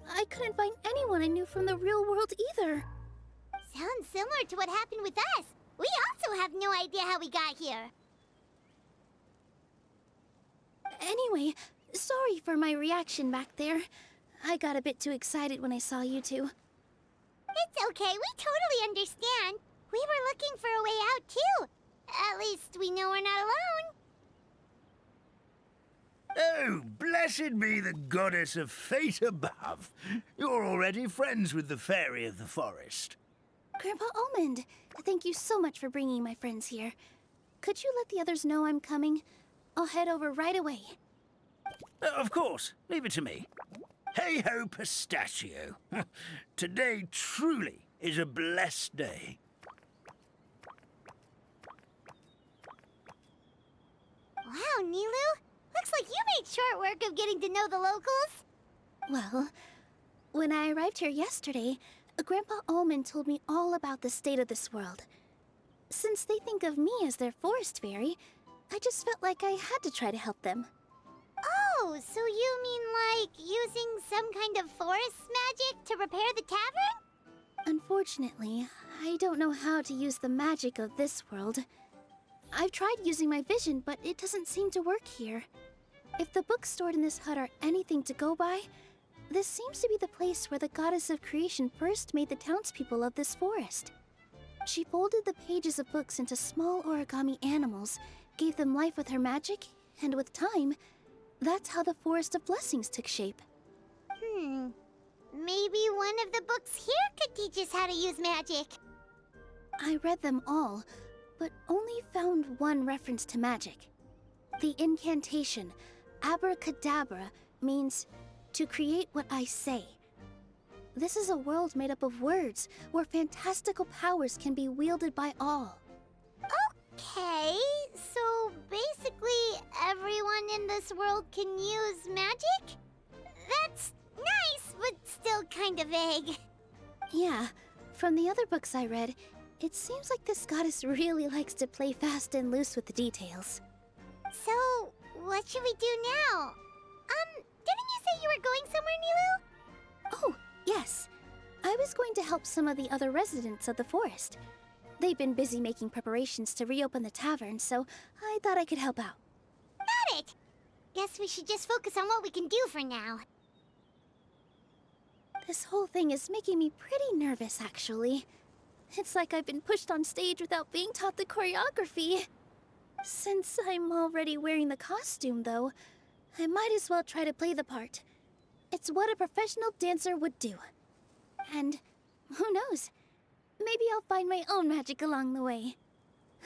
I couldn't find anyone I knew from the real world either. Sounds similar to what happened with us. We also have no idea how we got here. Anyway, sorry for my reaction back there. I got a bit too excited when I saw you two. It's okay, we totally understand. We were looking for a way out too. At least we know we're not alone. Oh, blessed be the goddess of fate above. You're already friends with the fairy of the forest. Grandpa Almond, thank you so much for bringing my friends here. Could you let the others know I'm coming? I'll head over right away. Of course, leave it to me. Hey-ho, pistachio. Today truly is a blessed day. Wow, Nilu! Looks like you made short work of getting to know the locals. Well, when I arrived here yesterday, Grandpa Almond told me all about the state of this world. Since they think of me as their forest fairy, I just felt like I had to try to help them. Oh, Oh, so you mean like using some kind of forest magic to repair the tavern? Unfortunately, I don't know how to use the magic of this world. I've tried using my vision, but it doesn't seem to work here. If the books stored in this hut are anything to go by, this seems to be the place where the goddess of creation first made the townspeople of this forest. She folded the pages of books into small origami animals, gave them life with her magic, and with time, that's how the Forest of Blessings took shape. Maybe one of the books here could teach us how to use magic. I read them all, but only found one reference to magic. The incantation, abracadabra, means to create what I say. This is a world made up of words, where fantastical powers can be wielded by all. Okay, so basically everyone in this world can use magic? That's nice, but still kind of vague. Yeah, from the other books I read, it seems like this goddess really likes to play fast and loose with the details. So, what should we do now? Didn't you say you were going somewhere, Nilu? Oh, yes. I was going to help some of the other residents of the forest. They've been busy making preparations to reopen the tavern, so I thought I could help out. Got it! Guess we should just focus on what we can do for now. This whole thing is making me pretty nervous, actually. It's like I've been pushed on stage without being taught the choreography. Since I'm already wearing the costume, though, I might as well try to play the part. It's what a professional dancer would do. And who knows? Maybe I'll find my own magic along the way.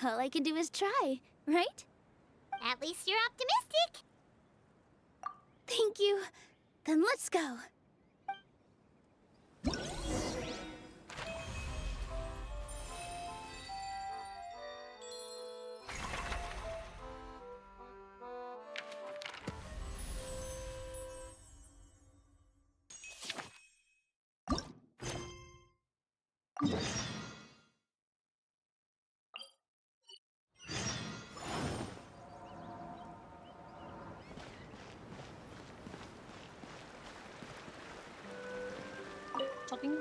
All I can do is try, right? At least you're optimistic. Thank you. Then let's go. Talking.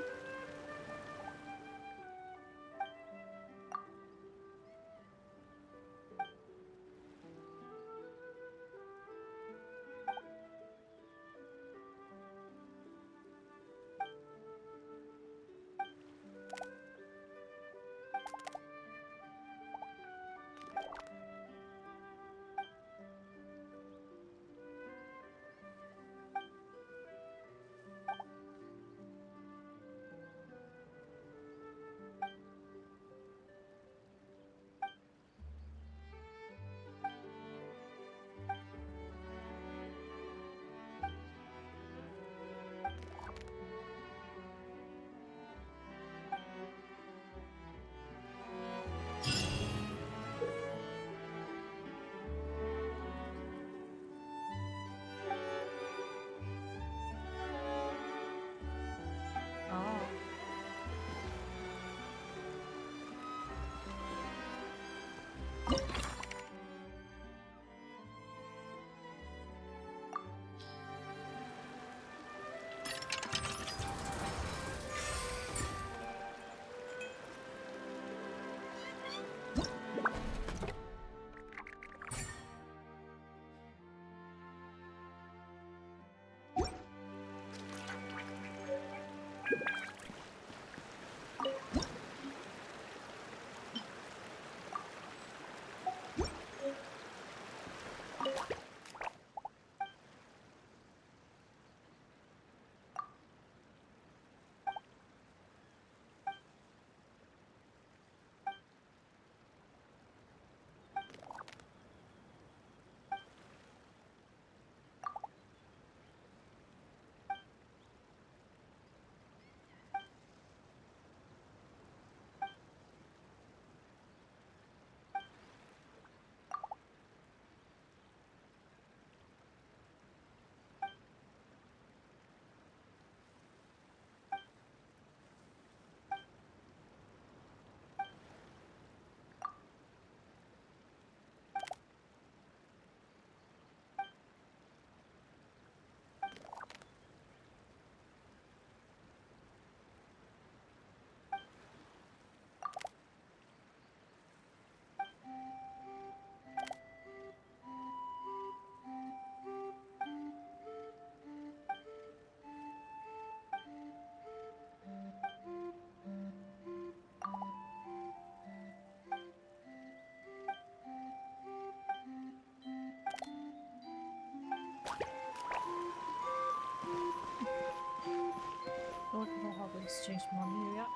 exchange money yet.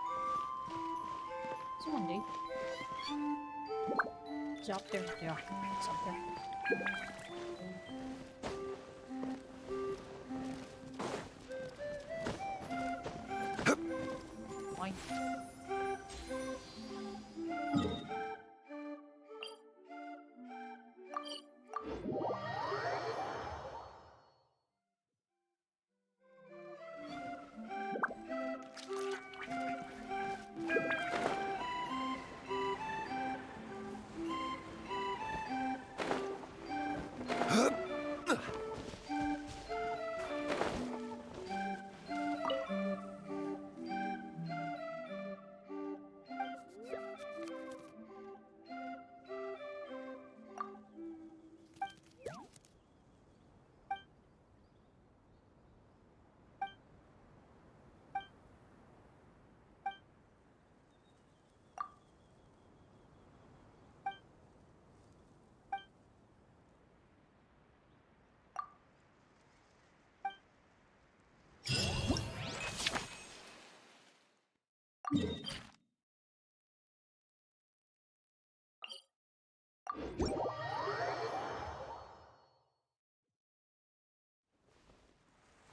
It's Monday. It's up there. Yeah, it's up there. Fine.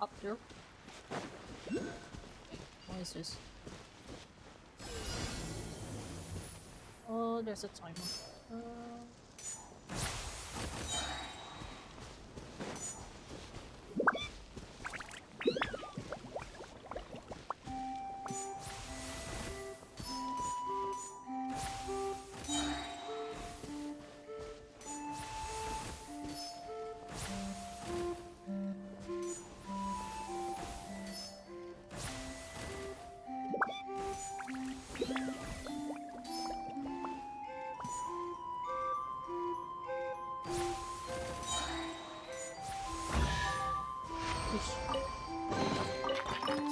Up there. What is this? Oh, there's a timer.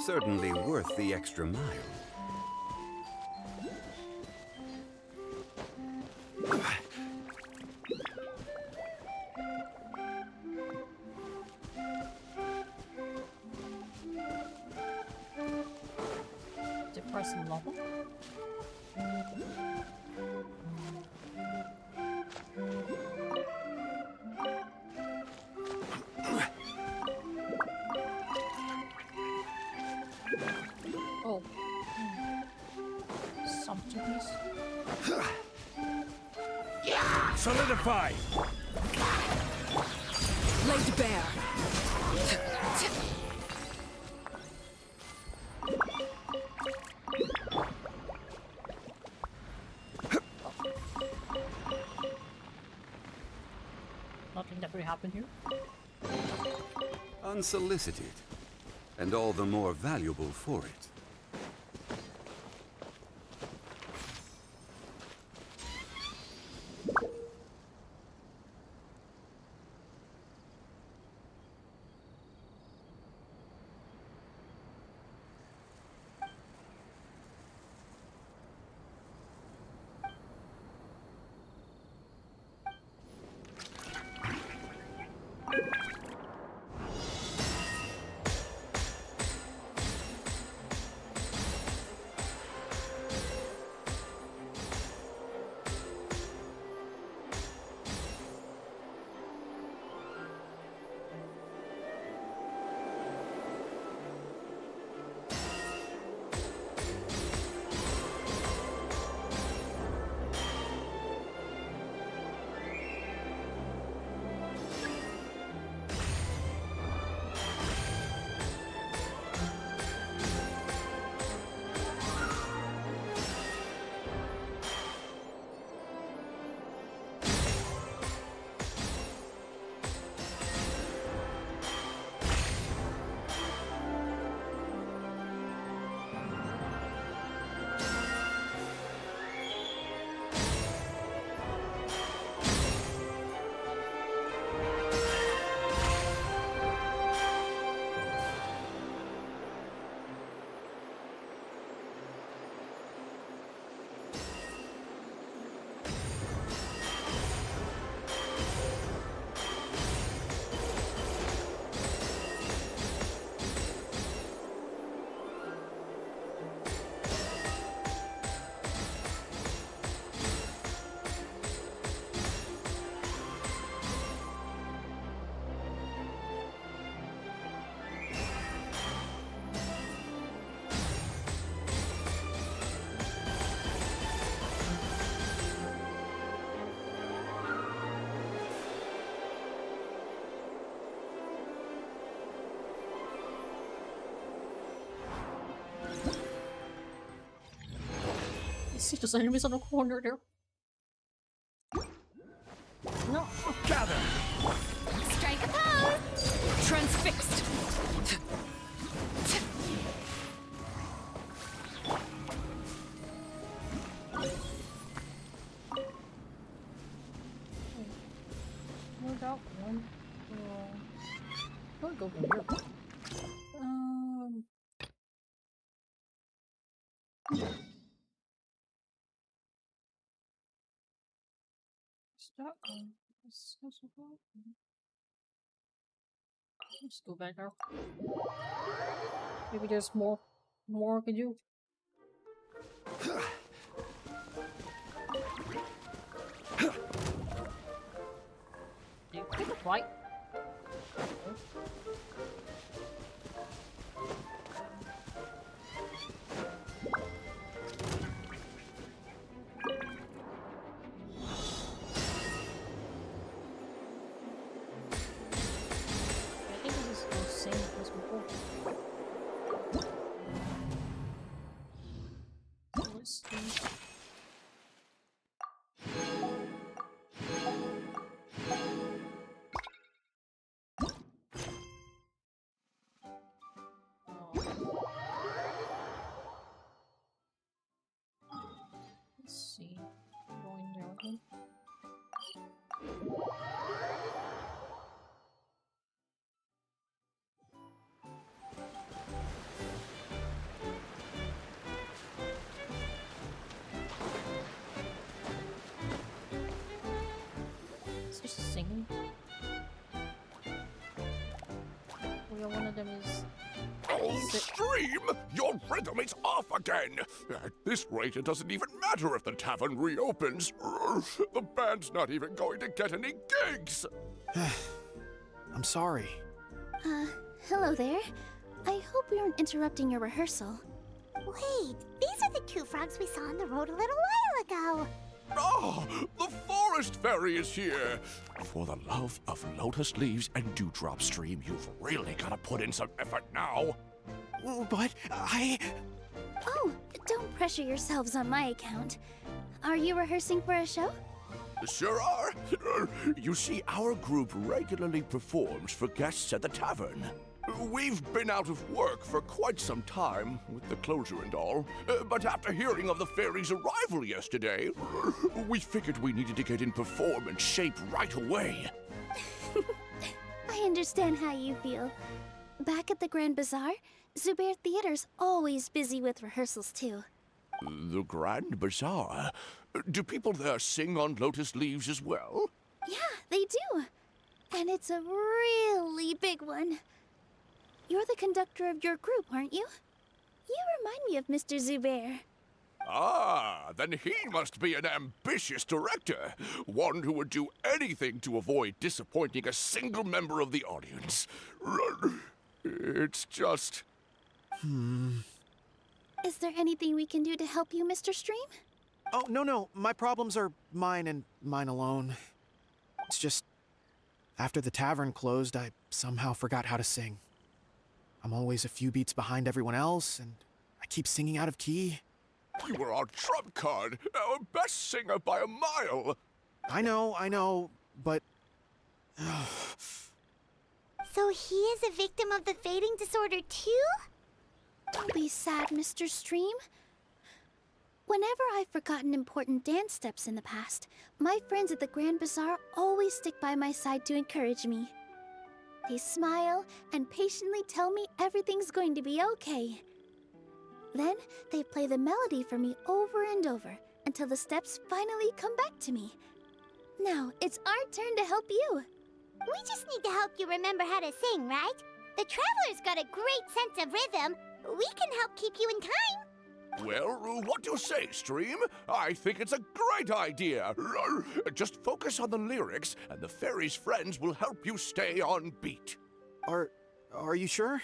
Certainly worth the extra mile. Depressing level. Oh. Something. Solidify! Laid bare. Nothing that will happen here. Unsolicited, and all the more valuable for it. See those enemies on the corner there. No. Gather! Strike a pose! Transfixed! No doubt one. I'll go from here. Is that one? Let's go back now. Maybe there's more I can do. Do you pick a fight? I think this is the same as before. Let's see. Let's see. Going there again. It's just singing. Well, one of them is. Oh, Stream! Your rhythm is off again! At this rate, it doesn't even matter if the tavern reopens. The band's not even going to get any gigs! I'm sorry. Hello there. I hope we aren't interrupting your rehearsal. Wait, these are the two frogs we saw on the road a little while ago. Ah, the forest fairy is here! For the love of lotus leaves and dewdrop, Stream, you've really got to put in some effort now. But Oh, don't pressure yourselves on my account. Are you rehearsing for a show? Sure are. You see, our group regularly performs for guests at the tavern. We've been out of work for quite some time, with the closure and all, but after hearing of the fairy's arrival yesterday, we figured we needed to get in performance shape right away. I understand how you feel. Back at the Grand Bazaar, Zubair Theater's always busy with rehearsals too. The Grand Bazaar? Do people there sing on lotus leaves as well? Yeah, they do. And it's a really big one. You're the conductor of your group, aren't you? You remind me of Mr. Zubair. Ah, then he must be an ambitious director. One who would do anything to avoid disappointing a single member of the audience. It's just... Is there anything we can do to help you, Mr. Stream? Oh, no. My problems are mine and mine alone. It's just... After the tavern closed, I somehow forgot how to sing. I'm always a few beats behind everyone else, and I keep singing out of key. You were our trump card, our best singer by a mile. I know, but... So he is a victim of the fading disorder too? Don't be sad, Mr. Stream. Whenever I've forgotten important dance steps in the past, my friends at the Grand Bazaar always stick by my side to encourage me. They smile and patiently tell me everything's going to be okay. Then they play the melody for me over and over until the steps finally come back to me. Now it's our turn to help you. We just need to help you remember how to sing, right? The Traveler's got a great sense of rhythm. We can help keep you in time. Well, what do you say, Stream? I think it's a great idea. Just focus on the lyrics, and the fairy's friends will help you stay on beat. Are you sure?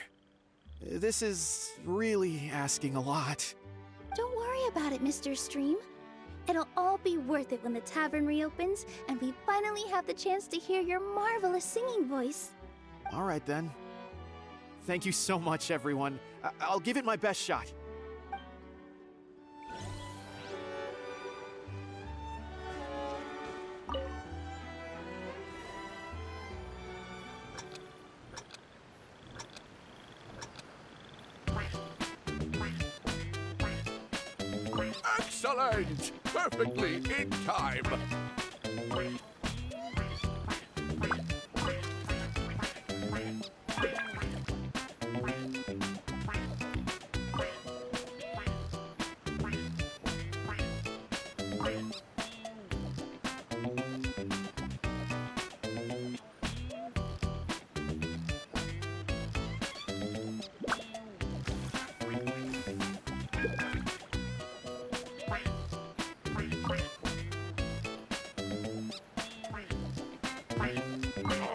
This is really asking a lot. Don't worry about it, Mr. Stream. It'll all be worth it when the tavern reopens and we finally have the chance to hear your marvelous singing voice. All right, then. Thank you so much, everyone. I'll give it my best shot. Excellent! Perfectly in time.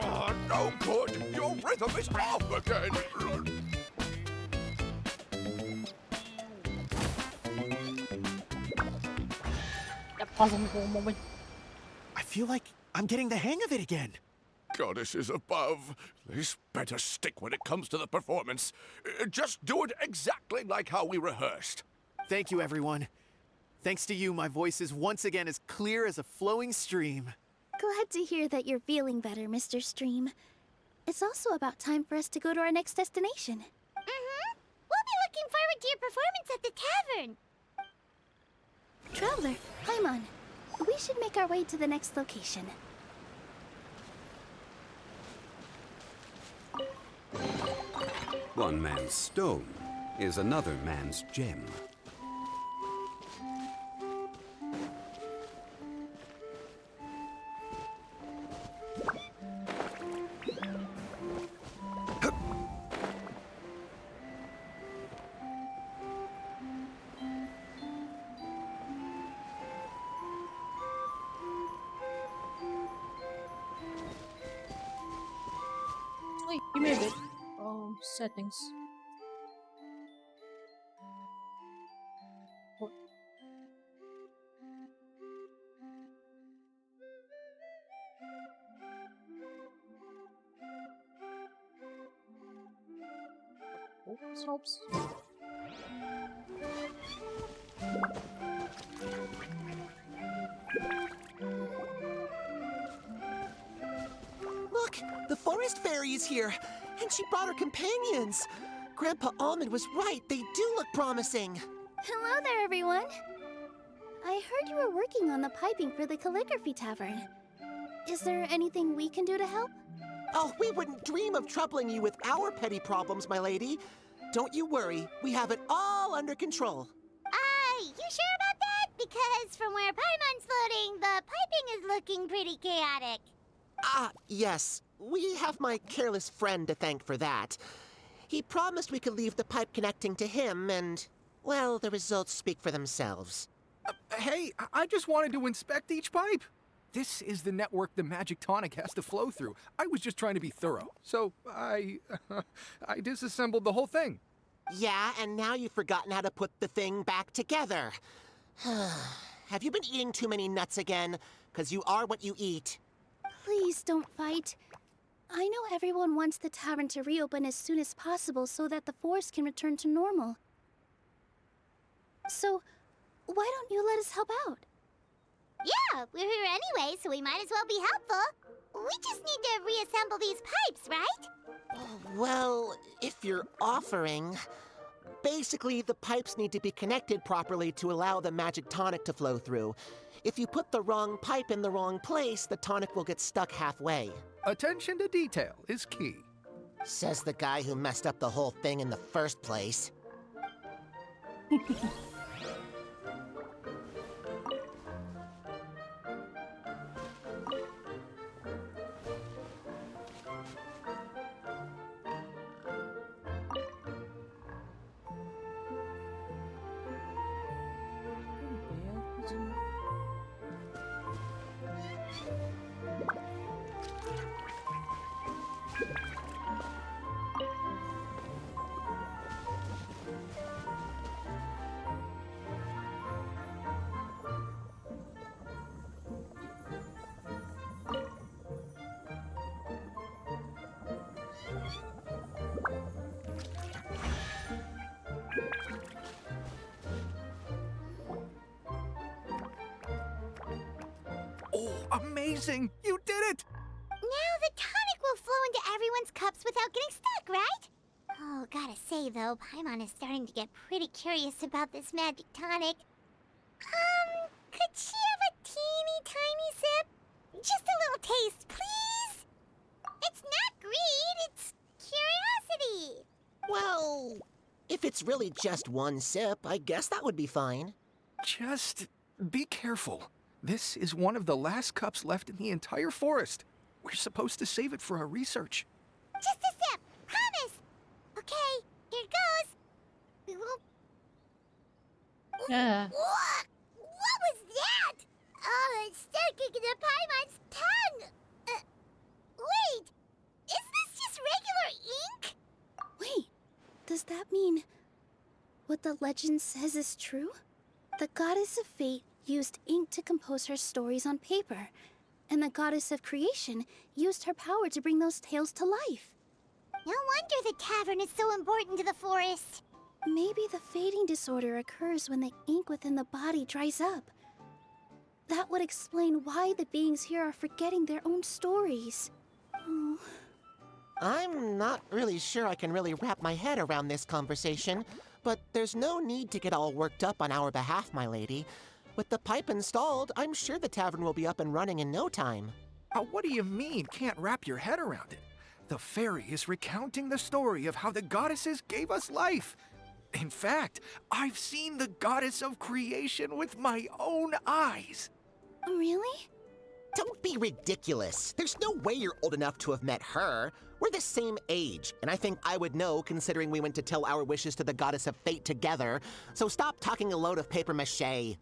Oh, no good! Your rhythm is off again! I feel like I'm getting the hang of it again. Goddesses above, this better stick when it comes to the performance. Just do it exactly like how we rehearsed. Thank you, everyone. Thanks to you, my voice is once again as clear as a flowing stream. Glad to hear that you're feeling better, Mr. Stream. It's also about time for us to go to our next destination. Mm-hmm. We'll be looking forward to your performance at the tavern. Traveler, Paimon, we should make our way to the next location. One man's stone is another man's gem. Wait, you made it. Settings. What? Oh, this helps. Look, the forest fairy is here, and she brought her companions. Grandpa Almond was right. They do look promising. Hello there, everyone. I heard you were working on the piping for the calligraphy tavern. Is there anything we can do to help? Oh, we wouldn't dream of troubling you with our petty problems, my lady. Don't you worry. We have it all under control. You sure about that? Because from where Paimon's floating, the piping is looking pretty chaotic. Ah, yes. We have my careless friend to thank for that. He promised we could leave the pipe connecting to him, and, well, the results speak for themselves. Hey, I just wanted to inspect each pipe. This is the network the magic tonic has to flow through. I was just trying to be thorough, so I disassembled the whole thing. Yeah, and now you've forgotten how to put the thing back together. Have you been eating too many nuts again? 'Cause you are what you eat. Please don't fight. I know everyone wants the tavern to reopen as soon as possible so that the forest can return to normal. So, why don't you let us help out? Yeah, we're here anyway, so we might as well be helpful. We just need to reassemble these pipes, right? Well, if you're offering... Basically, the pipes need to be connected properly to allow the magic tonic to flow through. If you put the wrong pipe in the wrong place, the tonic will get stuck halfway. Attention to detail is key. Says the guy who messed up the whole thing in the first place. Oh, amazing! You did it! Now the tonic will flow into everyone's cups without getting stuck, right? Oh, gotta say though, Paimon is starting to get pretty curious about this magic tonic. Could she have a teeny tiny sip? Just a little taste, please? It's not greed, it's curiosity. Well, if it's really just one sip, I guess that would be fine. Just be careful. This is one of the last cups left in the entire forest. We're supposed to save it for our research. Just a sip, promise. Okay, here goes. We won't. What? What was that? Oh, it's sticking in the Paimon's tongue. Wait, is this just regular ink? Wait, does that mean what the legend says is true? The goddess of fate used ink to compose her stories on paper, and the goddess of creation used her power to bring those tales to life. No wonder the tavern is so important to the forest. Maybe the fading disorder occurs when the ink within the body dries up. That would explain why the beings here are forgetting their own stories. Oh. I'm not really sure I can really wrap my head around this conversation, but there's no need to get all worked up on our behalf, my lady. With the pipe installed, I'm sure the tavern will be up and running in no time. What do you mean, can't wrap your head around it? The fairy is recounting the story of how the goddesses gave us life. In fact, I've seen the goddess of creation with my own eyes. Really? Don't be ridiculous. There's no way you're old enough to have met her. We're the same age, and I think I would know considering we went to tell our wishes to the goddess of fate together. So stop talking a load of papier-mâché.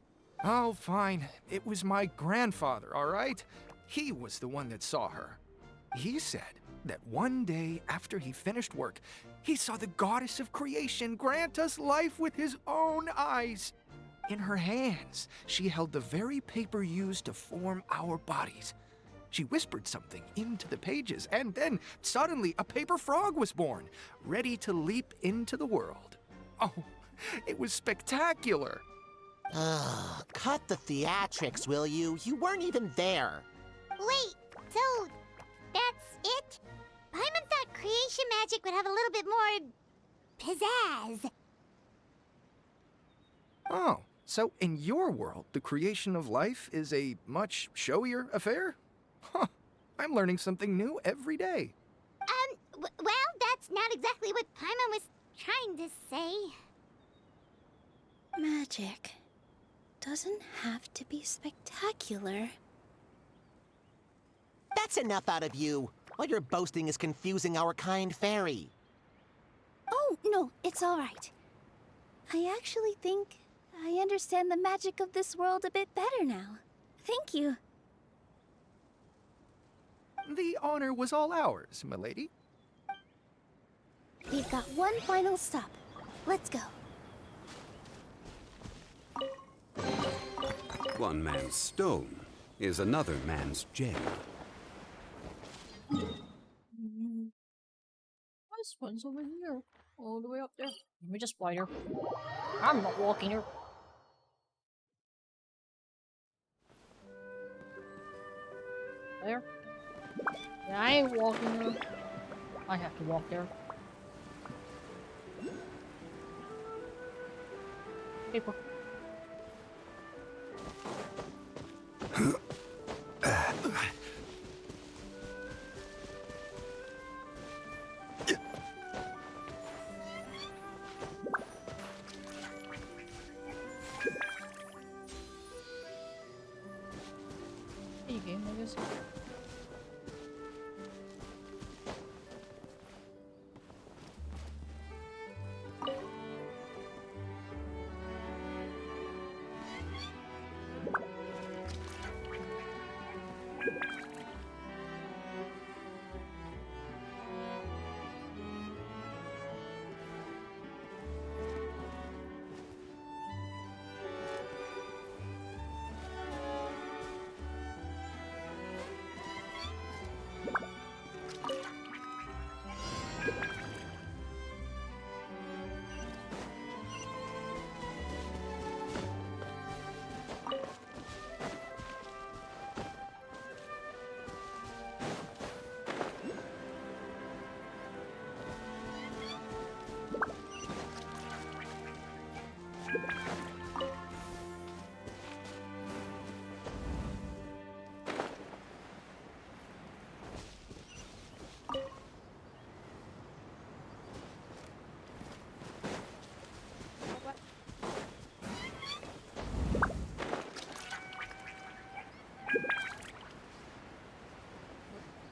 Oh, fine. It was my grandfather, all right? He was the one that saw her. He said that one day after he finished work, he saw the goddess of creation grant us life with his own eyes. In her hands, she held the very paper used to form our bodies. She whispered something into the pages, and then suddenly a paper frog was born, ready to leap into the world. Oh, it was spectacular. Ugh, cut the theatrics, will you? You weren't even there. Wait, so that's it? Paimon thought creation magic would have a little bit more pizzazz. Oh, so in your world, the creation of life is a much showier affair? Huh, I'm learning something new every day. Well, that's not exactly what Paimon was trying to say. Magic doesn't have to be spectacular. That's enough out of you. All your boasting is confusing our kind fairy. Oh, no, it's all right. I actually think I understand the magic of this world a bit better now. Thank you. The honor was all ours, milady. We've got one final stop. Let's go. One man's stone is another man's gem. This one's over here. All the way up there. Let me just fight her. I'm not walking her. There. Yeah, I ain't walking her. I have to walk there. Paper. Hey, game, I guess.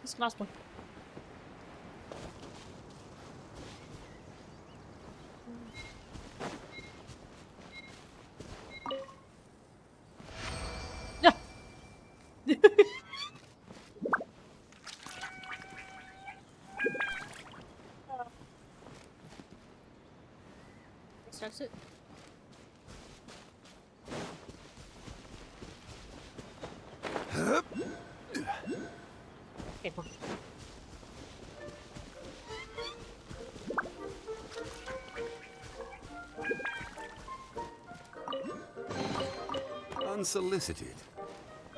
This is the last one. Yeah. Guess that's it. Paper. Unsolicited,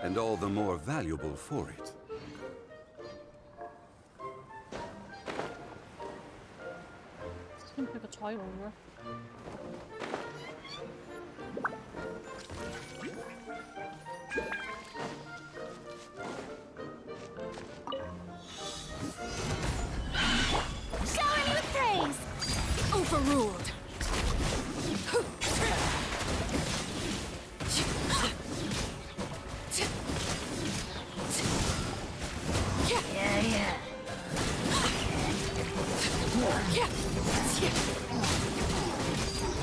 and all the more valuable for it. Just gonna pick a tile over. Shower me with praise! Overruled.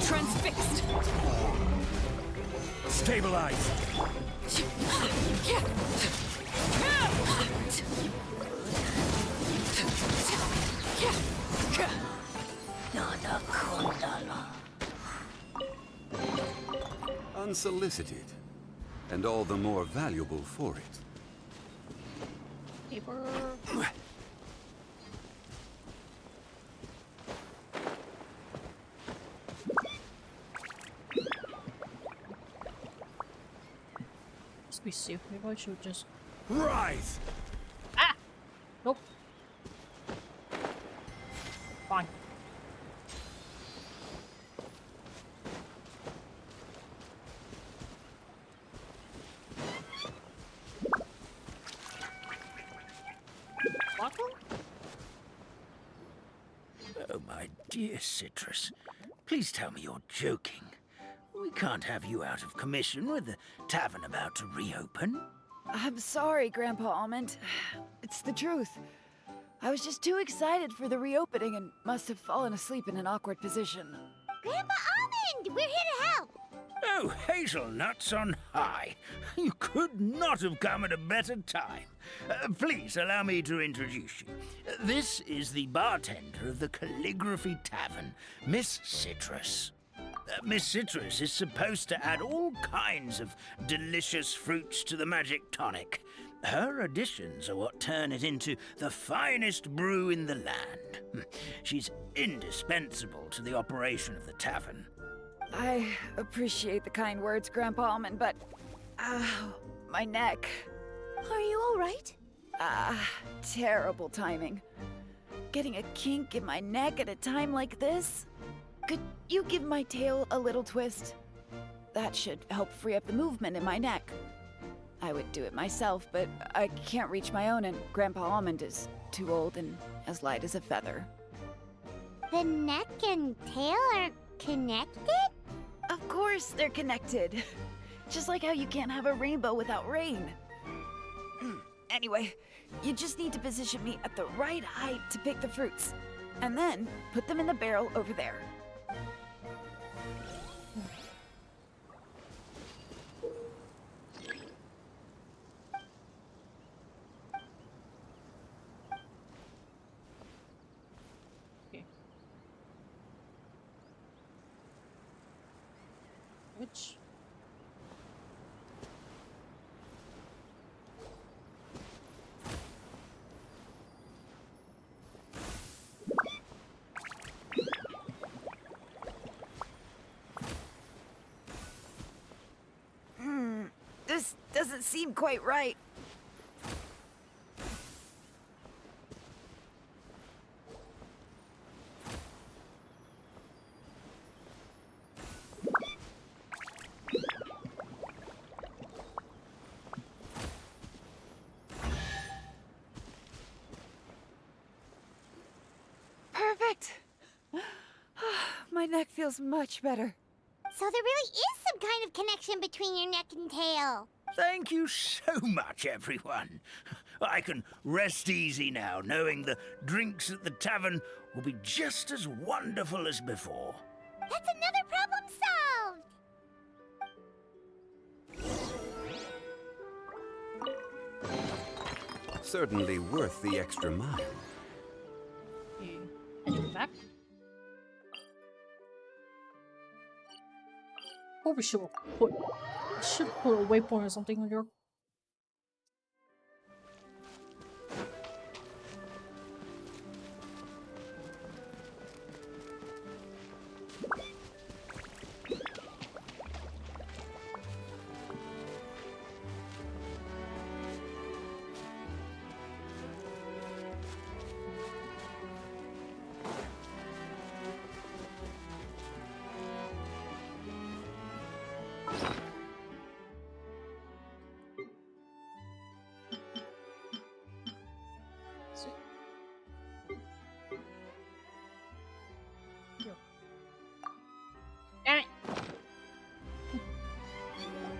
Transfixed. Stabilize. Unsolicited, and all the more valuable for it. Paper. Must be safe. Maybe I should just. Rise. Ah! Nope. Fine. Oh, my dear Citrus. Please tell me you're joking. We can't have you out of commission with the tavern about to reopen. I'm sorry, Grandpa Almond. It's the truth. I was just too excited for the reopening and must have fallen asleep in an awkward position. Grandpa Almond, we're here to help. Oh, hazelnuts on high. You could not have come at a better time. Please allow me to introduce you. This is the bartender of the Calligraphy Tavern, Miss Citrus. Miss Citrus is supposed to add all kinds of delicious fruits to the magic tonic. Her additions are what turn it into the finest brew in the land. She's indispensable to the operation of the tavern. I appreciate the kind words, Grandpa Almond, but... my neck. Are you alright? Terrible timing. Getting a kink in my neck at a time like this? Could you give my tail a little twist? That should help free up the movement in my neck. I would do it myself, but I can't reach my own, and Grandpa Almond is too old and as light as a feather. The neck and tail are connected? Of course they're connected. Just like how you can't have a rainbow without rain. Anyway, you just need to position me at the right height to pick the fruits. And then put them in the barrel over there. Which? This doesn't seem quite right. Perfect! My neck feels much better. So there really is some kind of connection between your neck and tail. Thank you so much, everyone. I can rest easy now, knowing the drinks at the tavern will be just as wonderful as before. That's another problem solved! Certainly worth the extra mile. Heading back. Probably should put a waypoint or something on your.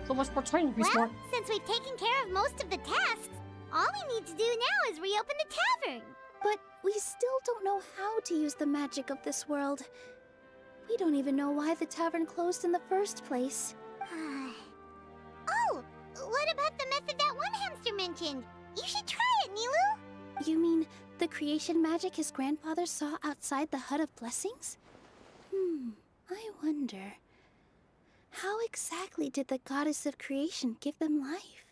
So much more time to be smart. Since we've taken care of most of the tasks, all we need to do now is reopen the tavern. But we still don't know how to use the magic of this world. We don't even know why the tavern closed in the first place. Oh, what about the method that one hamster mentioned? You should try it, Nilu. You mean the creation magic his grandfather saw outside the Hut of Blessings? I wonder. How exactly did the goddess of creation give them life?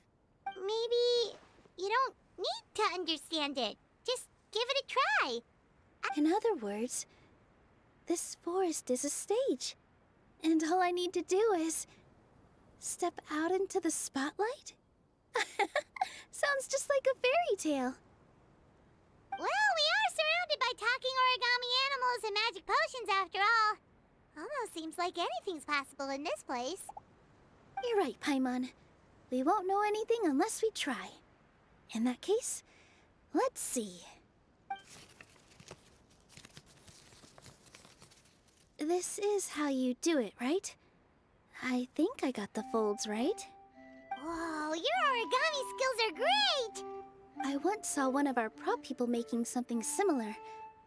Maybe you don't need to understand it. Just give it a try. In other words, this forest is a stage. And all I need to do is step out into the spotlight? Sounds just like a fairy tale. Well, we are surrounded by talking origami animals and magic potions after all. Almost seems like anything's possible in this place. You're right, Paimon. We won't know anything unless we try. In that case, let's see. This is how you do it, right? I think I got the folds right. Whoa, your origami skills are great! I once saw one of our prop people making something similar.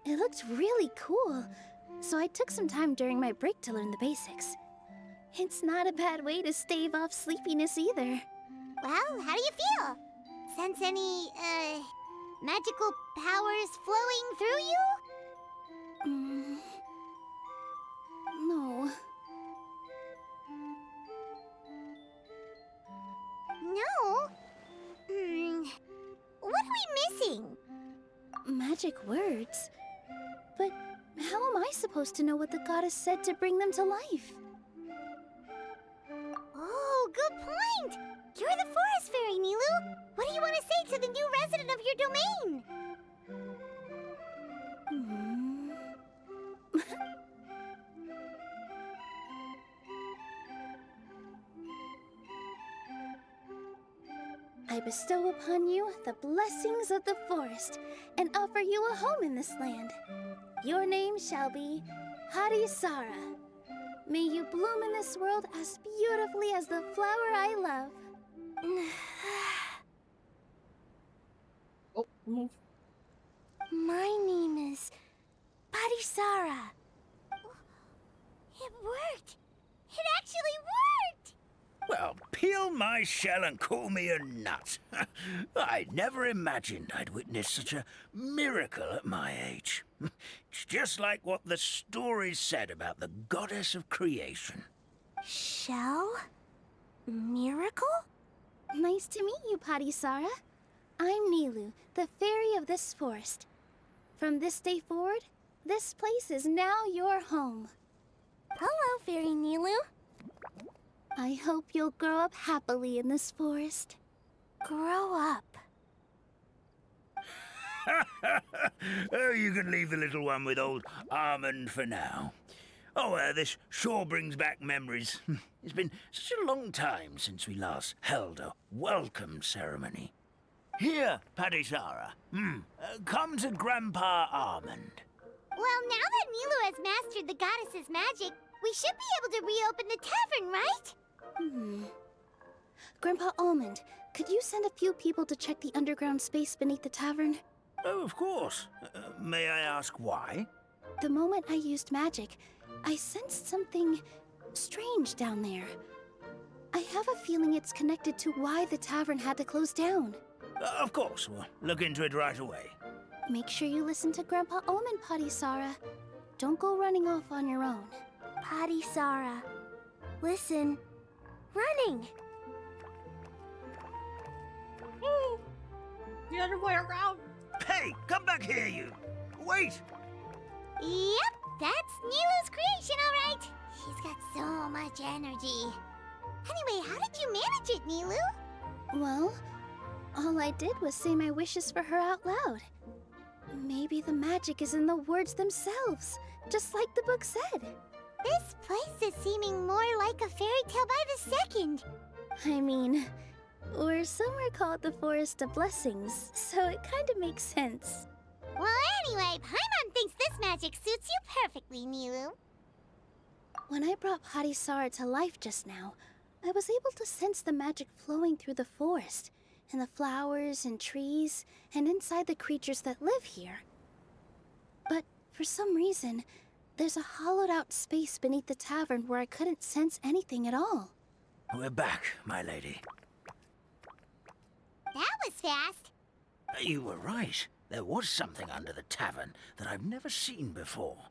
It looked really cool, so I took some time during my break to learn the basics. It's not a bad way to stave off sleepiness either. Well, how do you feel? Sense any, magical powers flowing through you? No. No? What are we missing? Magic words? But how am I supposed to know what the goddess said to bring them to life? Oh, good point! You're the forest fairy, Nilu! What do you want to say to the new resident of your domain? I bestow upon you the blessings of the forest and offer you a home in this land. Your name shall be Harisara. May you bloom in this world as beautifully as the flower I love. Oh, move. My name is Harisara. It worked! It actually worked! Well, peel my shell and call me a nut. I never imagined I'd witness such a miracle at my age. It's just like what the stories said about the goddess of creation. Shell? Miracle? Nice to meet you, Harisara. I'm Nilu, the fairy of this forest. From this day forward, this place is now your home. Hello, Fairy Nilu. I hope you'll grow up happily in this forest. Grow up? Oh, you can leave the little one with old Almond for now. Oh, this sure brings back memories. It's been such a long time since we last held a welcome ceremony. Here, Padisara. Come to Grandpa Almond. Well, now that Nilu has mastered the goddess's magic, we should be able to reopen the tavern, right? Grandpa Almond, Could you send a few people to check the underground space beneath the tavern? Oh, of course. May I ask why? The moment I used magic, I sensed something strange down there. I have a feeling it's connected to why the tavern had to close down. Of course, we'll look into it right away. Make sure you listen to Grandpa Omen, Potty Sara. Don't go running off on your own. Potty Sara. Listen. Running! The other way around. Hey, come back here, you! Wait! Yep, that's Nilu's creation, all right. He's got so much energy. Anyway, how did you manage it, Nilu? Well, all I did was say my wishes for her out loud. Maybe the magic is in the words themselves, just like the book said. This place is seeming more like a fairy tale by the second. I mean, or somewhere called the Forest of Blessings, so it kind of makes sense. Well, anyway, Paimon thinks this magic suits you perfectly, Nilu. When I brought Potty Sara to life just now, I was able to sense the magic flowing through the forest, and the flowers and trees, and inside the creatures that live here. But for some reason, there's a hollowed-out space beneath the tavern where I couldn't sense anything at all. We're back, my lady. That was fast. You were right. There was something under the tavern that I've never seen before.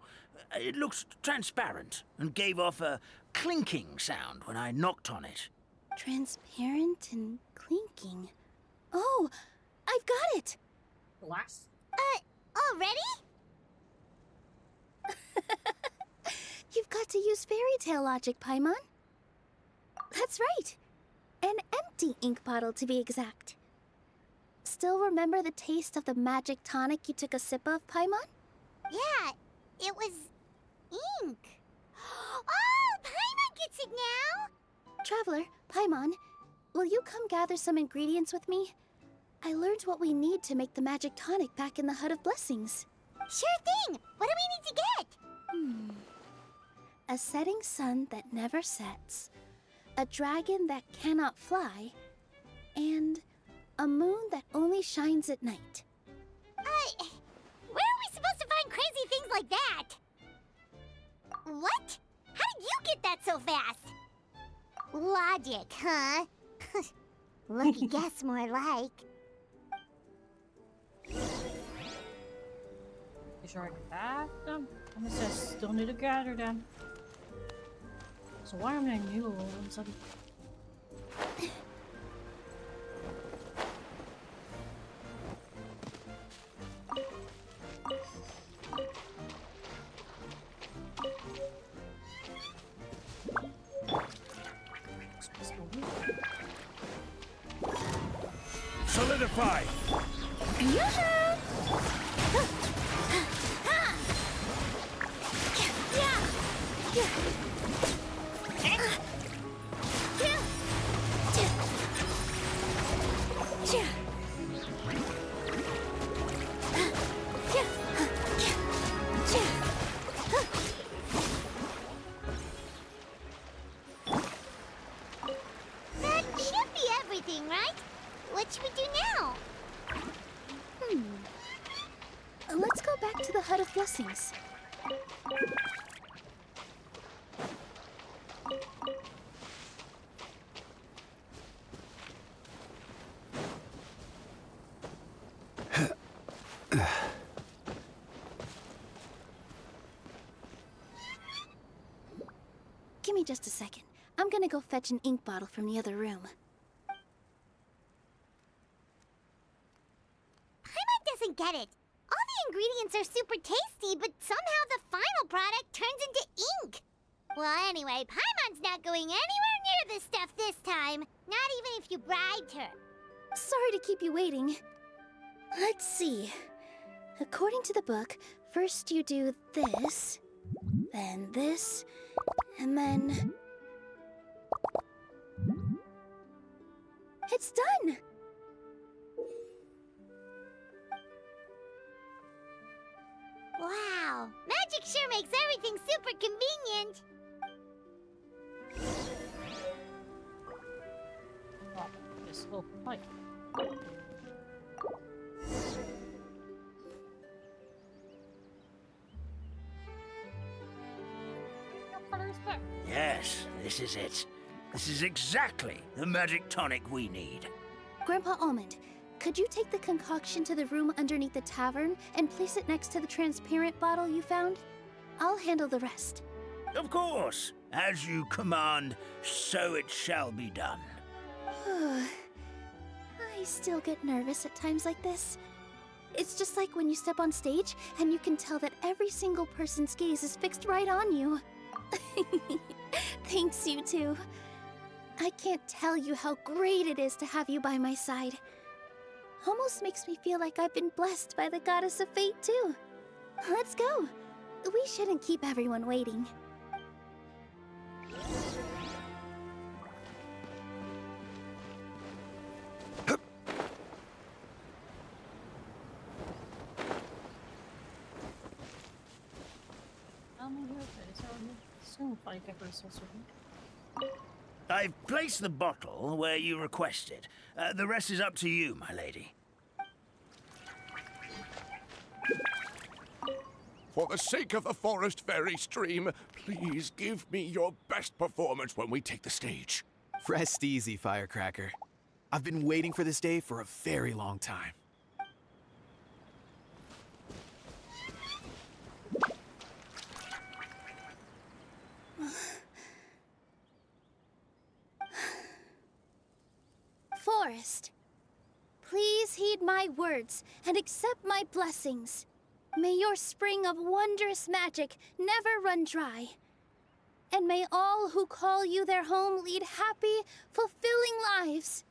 It looked transparent and gave off a clinking sound when I knocked on it. Transparent and clinking. Oh, I've got it! Glass? Already? You've got to use fairy tale logic, Paimon. That's right. An empty ink bottle, to be exact. Still remember the taste of the magic tonic you took a sip of, Paimon? Yeah, it was ink. Oh, Paimon gets it now! Traveler, Paimon, will you come gather some ingredients with me? I learned what we need to make the magic tonic back in the Hut of Blessings. Sure thing! What do we need to get? A setting sun that never sets, a dragon that cannot fly, and a moon that only shines at night. Where are we supposed to find crazy things like that? What? How did you get that so fast? Logic, huh? Lucky guess, more like. You sure I get that done? I'm gonna say I still need to gather them. So why am I new all of a sudden? Solidify! That should be everything, right? What should we do now? Let's go back to the Hut of Blessings. Give me just a second. I'm gonna go fetch an ink bottle from the other room. Paimon doesn't get it. All the ingredients are super tasty, but somehow the final product turns into ink. Well, anyway, Paimon's not going anywhere near this stuff this time. Not even if you bribed her. Sorry to keep you waiting. Let's see. According to the book, first you do this, then this, and then... It's done! Wow, magic sure makes everything super convenient. Oh, this. go. Right. Yes, this is it. This is exactly the magic tonic we need. Grandpa Almond, could you take the concoction to the room underneath the tavern and place it next to the transparent bottle you found? I'll handle the rest. Of course. As you command, so it shall be done. I still get nervous at times like this. It's just like when you step on stage and you can tell that every single person's gaze is fixed right on you. Thanks, you two. I can't tell you how great it is to have you by my side. Almost makes me feel like I've been blessed by the goddess of fate, too. Let's go. We shouldn't keep everyone waiting. I've placed the bottle where you requested. The rest is up to you, my lady. For the sake of the forest fairy stream, please give me your best performance when we take the stage. Rest easy, Firecracker. I've been waiting for this day for a very long time. Forest, please heed my words and accept my blessings. May your spring of wondrous magic never run dry. And may all who call you their home lead happy, fulfilling lives.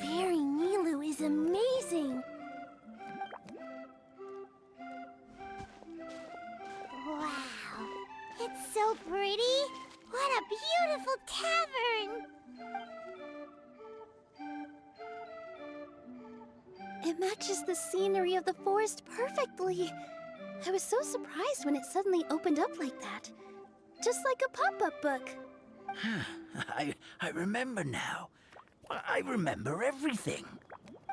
Fairy Nilu is amazing! Wow, it's so pretty. What a beautiful tavern. It matches the scenery of the forest perfectly. I was so surprised when it suddenly opened up like that. Just like a pop-up book. I remember now. I remember everything.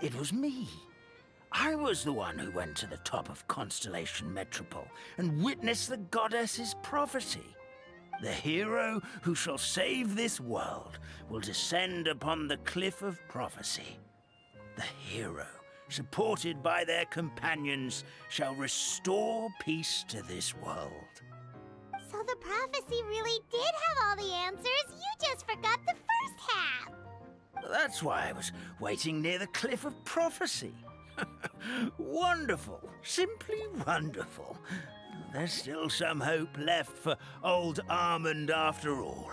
It was me. I was the one who went to the top of Constellation Metropole and witnessed the goddess's prophecy. The hero who shall save this world will descend upon the cliff of prophecy. The hero, supported by their companions, shall restore peace to this world. So the prophecy really did have all the answers. You just forgot the first half. That's why I was waiting near the cliff of prophecy. Wonderful. Simply wonderful. There's still some hope left for old Almond after all.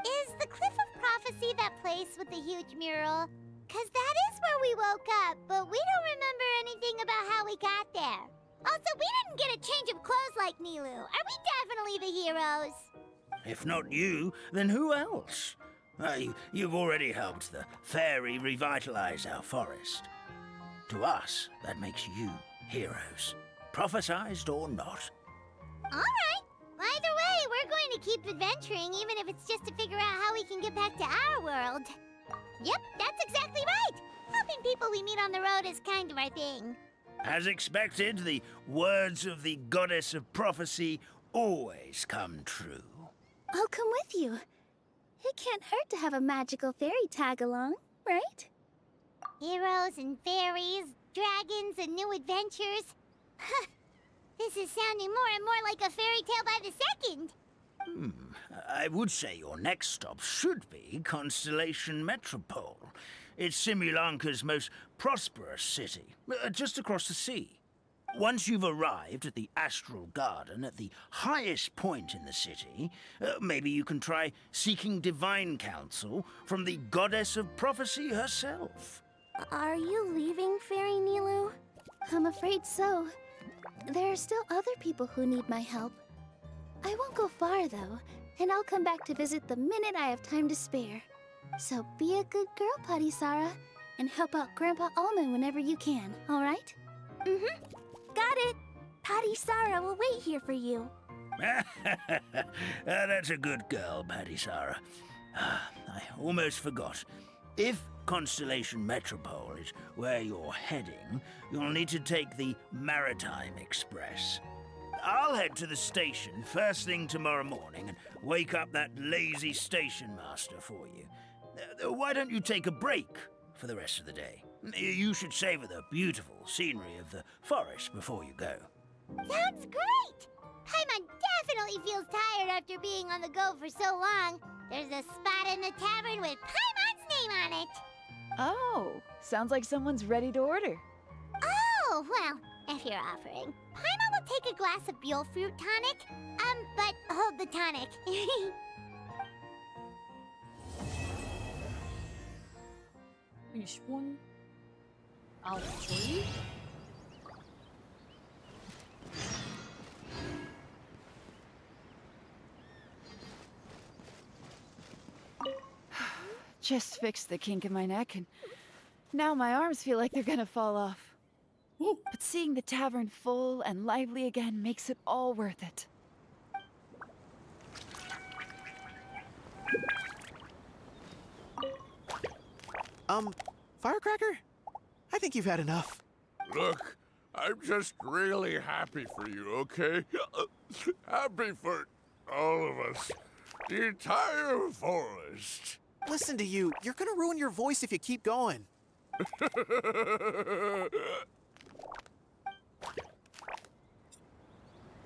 Is the Cliff of Prophecy that place with the huge mural? 'Cause that is where we woke up, but we don't remember anything about how we got there. Also, we didn't get a change of clothes like Nilu. Are we definitely the heroes? If not you, then who else? You've already helped the fairy revitalize our forest. To us, that makes you heroes, prophesized or not. All right. Either way, we're going to keep adventuring, even if it's just to figure out how we can get back to our world. Yep, that's exactly right. Helping people we meet on the road is kind of our thing. As expected, the words of the goddess of prophecy always come true. I'll come with you. It can't hurt to have a magical fairy tag along, right? Heroes and fairies, dragons and new adventures. This is sounding more and more like a fairy tale by the second. I would say your next stop should be Constellation Metropole. It's Simulanka's most prosperous city, just across the sea. Once you've arrived at the Astral Garden at the highest point in the city, maybe you can try seeking divine counsel from the Goddess of Prophecy herself. Are you leaving, Fairy Nilu? I'm afraid so. There are still other people who need my help. I won't go far, though, and I'll come back to visit the minute I have time to spare. So be a good girl, Patisara, and help out Grandpa Almond whenever you can, all right? Mm-hmm. Got it. Patisara will wait here for you. That's a good girl, Patisara. I almost forgot. If Constellation Metropole is where you're heading, you'll need to take the Maritime Express. I'll head to the station first thing tomorrow morning and wake up that lazy station master for you. Why don't you take a break for the rest of the day? You should savor the beautiful scenery of the forest before you go. Sounds great! Paimon definitely feels tired after being on the go for so long. There's a spot in the tavern with Paimon's name on it. Oh, sounds like someone's ready to order. Oh, well, if you're offering, Paimon will take a glass of Buell fruit tonic. But hold the tonic. Finish one. Out of 3. Just fixed the kink in my neck, and now my arms feel like they're gonna fall off. But seeing the tavern full and lively again makes it all worth it. Firecracker? I think you've had enough. Look, I'm just really happy for you, okay? Happy for all of us. The entire forest. Listen to you. You're gonna ruin your voice if you keep going.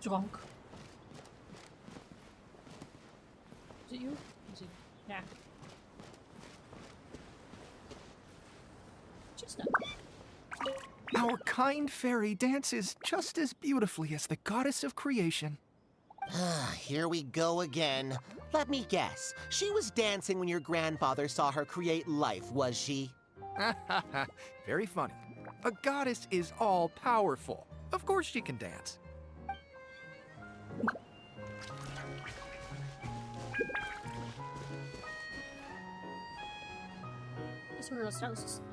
Drunk. Is it you? Is it? Yeah. Chestnut. Our kind fairy dances just as beautifully as the goddess of creation. Here we go again. Let me guess. She was dancing when your grandfather saw her create life, was she? Very funny. A goddess is all-powerful. Of course she can dance.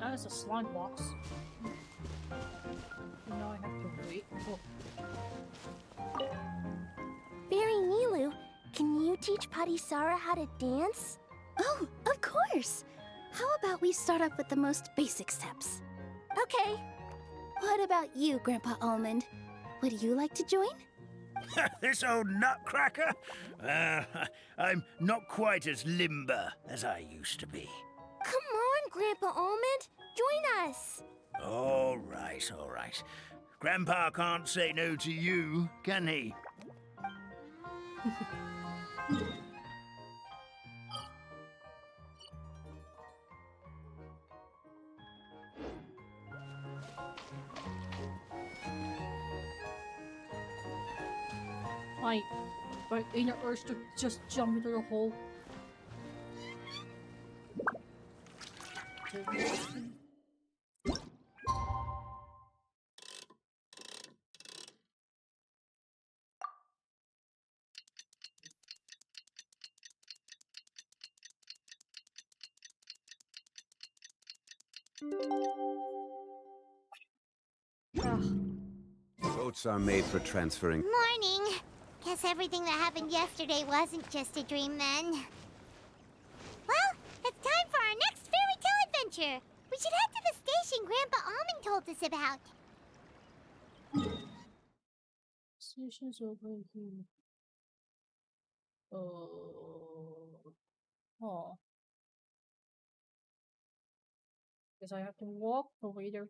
That is a slime box. Now I have to wait. Oh. Fairy Nilu, can you teach Patisara how to dance? Oh, of course! How about we start off with the most basic steps? Okay. What about you, Grandpa Almond? Would you like to join? This old nutcracker? I'm not quite as limber as I used to be. Come on, Grandpa Almond! Join us! All right, all right. Grandpa can't say no to you, can he? My inner urge to just jump into the hole. Boats are made for transferring. Morning. Guess everything that happened yesterday wasn't just a dream then. Well, it's time for our next fairy tale adventure. We should head to the station Grandpa Almond told us about. Station's over here. Oh. Guess I have to walk or waiter.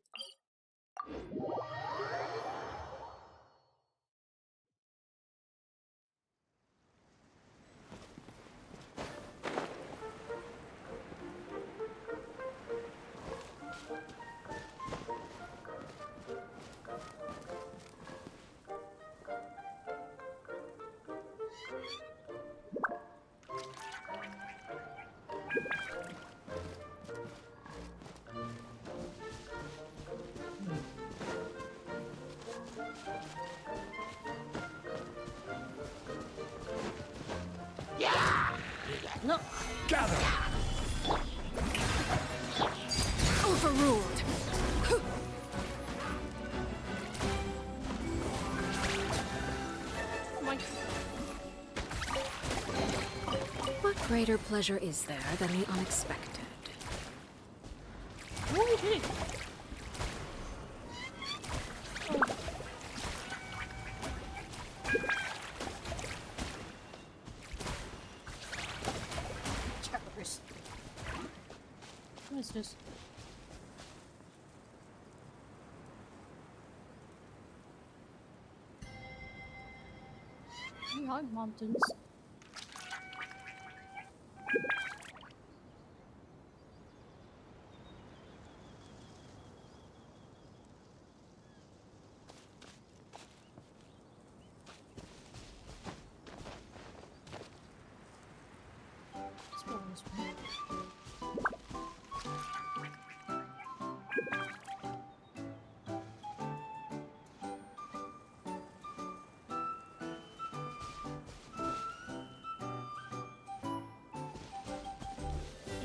No. Gather! Overruled. My... What greater pleasure is there than the unexpected? What are you doing? What is this? Behind mountains. Let's go this way.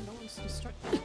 No one's distracted.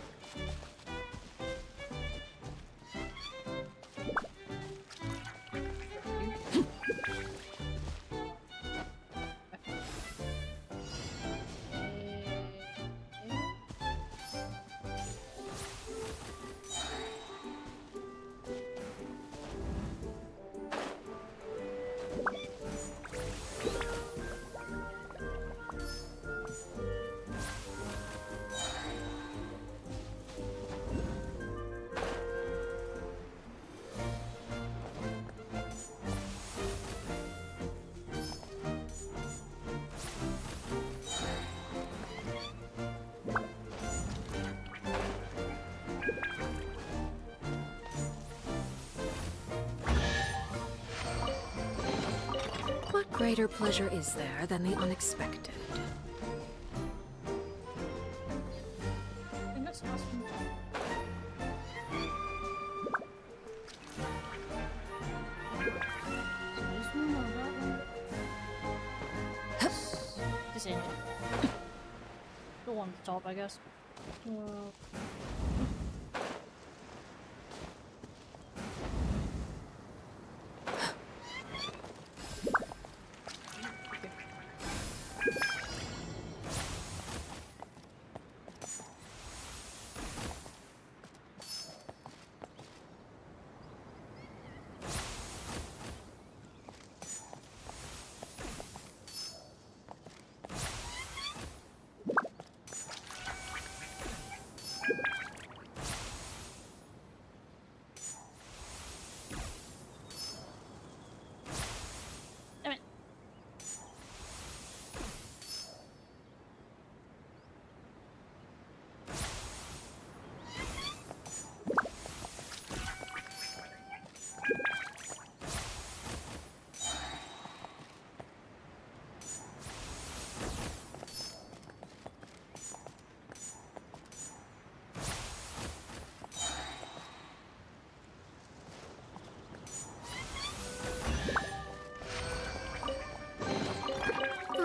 What greater pleasure is there than the unexpected? And let's ask him. So this one or that one? This engine. The one at the top, I guess.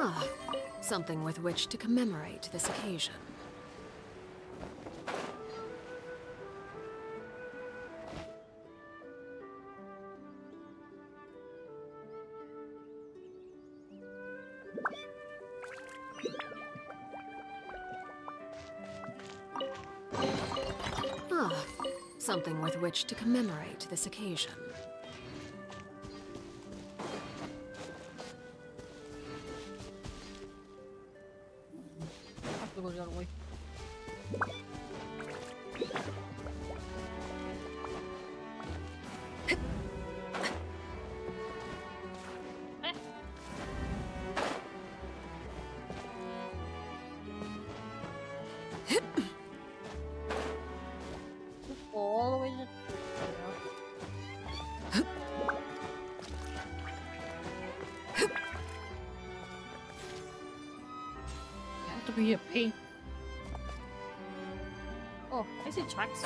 Ah, something with which to commemorate this occasion. Ah, something with which to commemorate this occasion. I have to go the other way. All the way to... Have to be a pain. Oh, I see tracks.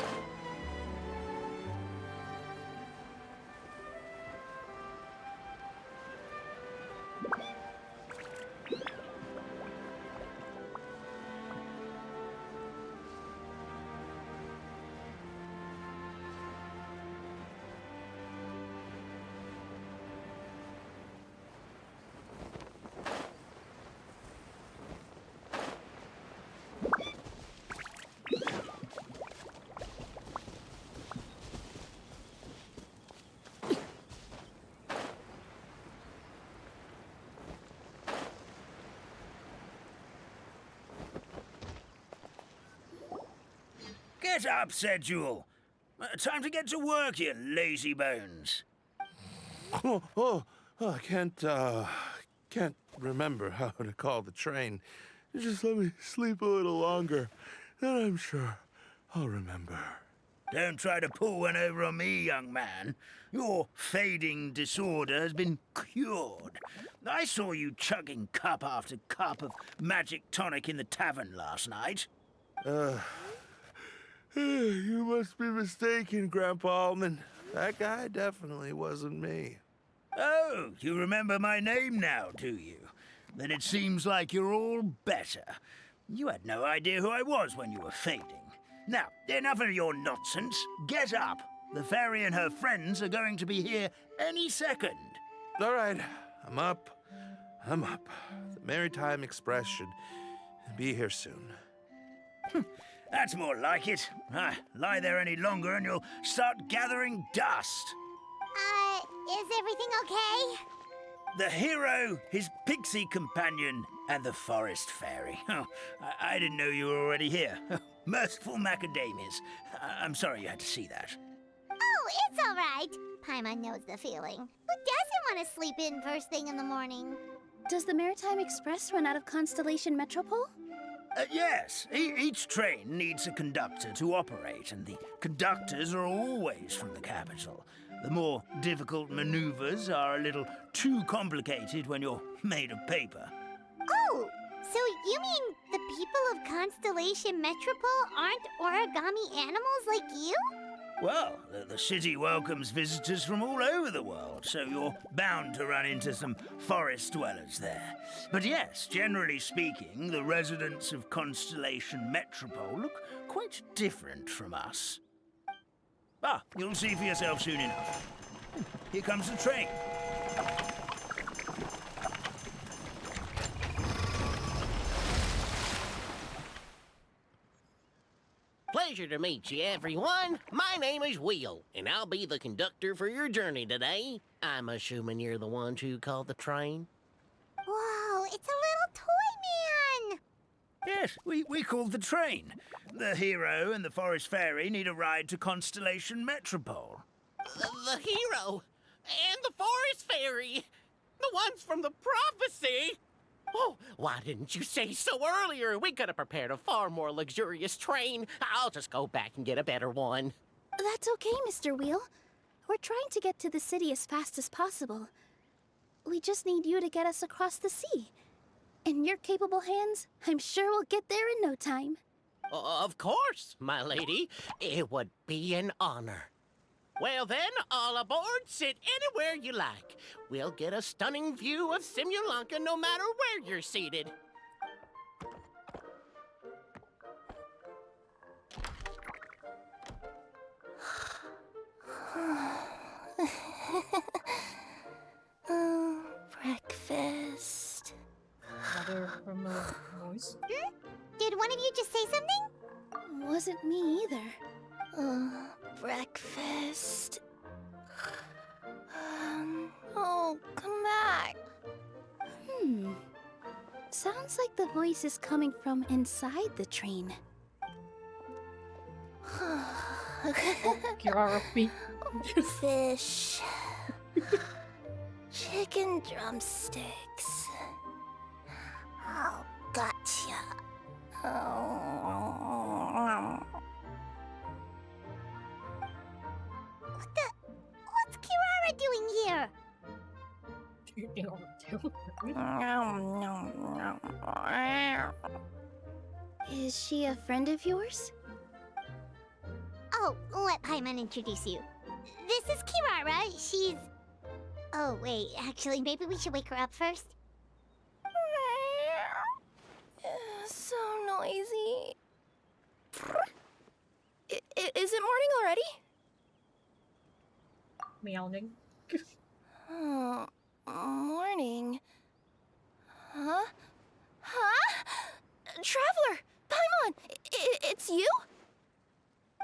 Get up, Sedule. Time to get to work, you lazy bones. I can't remember how to call the train. Just let me sleep a little longer, then I'm sure I'll remember. Don't try to pull one over on me, young man. Your fading disorder has been cured. I saw you chugging cup after cup of magic tonic in the tavern last night. You must be mistaken, Grandpa Altman. That guy definitely wasn't me. Oh, you remember my name now, do you? Then it seems like you're all better. You had no idea who I was when you were fading. Now, enough of your nonsense. Get up. The fairy and her friends are going to be here any second. All right, I'm up. The Maritime Express should be here soon. That's more like it. Lie there any longer and you'll start gathering dust. Is everything okay? The hero, his pixie companion, and the forest fairy. Oh, I didn't know you were already here. Merciful macadamias. I'm sorry you had to see that. Oh, it's all right. Paimon knows the feeling. Who doesn't want to sleep in first thing in the morning? Does the Maritime Express run out of Constellation Metropole? Yes, each train needs a conductor to operate, and the conductors are always from the capital. The more difficult maneuvers are a little too complicated when you're made of paper. Oh, so you mean the people of Constellation Metropole aren't origami animals like you? Well, the city welcomes visitors from all over the world, so you're bound to run into some forest dwellers there. But yes, generally speaking, the residents of Constellation Metropole look quite different from us. You'll see for yourself soon enough. Here comes the train. Pleasure to meet you, everyone. My name is Will, and I'll be the conductor for your journey today. I'm assuming you're the ones who called the train? Whoa, it's a little toy man! Yes, we called the train. The hero and the forest fairy need a ride to Constellation Metropole. The hero and the forest fairy, the ones from the prophecy. Oh, why didn't you say so earlier? We could have prepared a far more luxurious train. I'll just go back and get a better one. That's okay, Mr. Wheel. We're trying to get to the city as fast as possible. We just need you to get us across the sea. In your capable hands, I'm sure we'll get there in no time. Of course, my lady. It would be an honor. Well then, all aboard, sit anywhere you like. We'll get a stunning view of Simulanka no matter where you're seated. Breakfast. Another familiar voice. Did one of you just say something? Wasn't me either. Breakfast. Oh, come back. Sounds like the voice is coming from inside the train. Kiara feet. Fish. Chicken drumsticks. Oh, gotcha. Oh. Is she a friend of yours? Oh, let Paimon introduce you. This is Kirara. She's... Oh, wait. Actually, maybe we should wake her up first. So noisy. Is it morning already? Meowing. Oh, morning. Huh? Huh? Traveler! Paimon! It's you?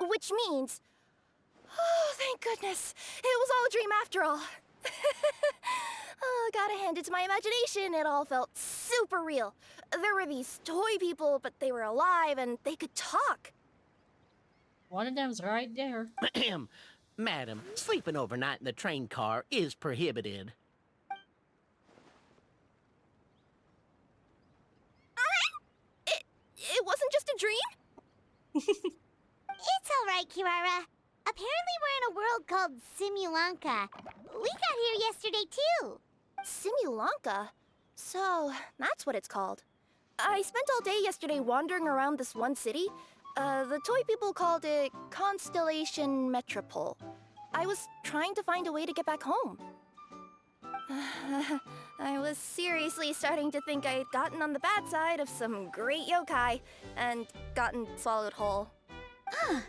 Which means... Oh, thank goodness. It was all a dream after all. Oh, gotta hand it to my imagination. It all felt super real. There were these toy people, but they were alive and they could talk. One of them's right there. Madam, sleeping overnight in the train car is prohibited. It wasn't just a dream? It's all right, Kirara. Apparently we're in a world called Simulanka. We got here yesterday, too. Simulanka? So, that's what it's called. I spent all day yesterday wandering around this one city. The toy people called it Constellation Metropole. I was trying to find a way to get back home. I was seriously starting to think I'd gotten on the bad side of some great yokai and gotten swallowed whole. Ah,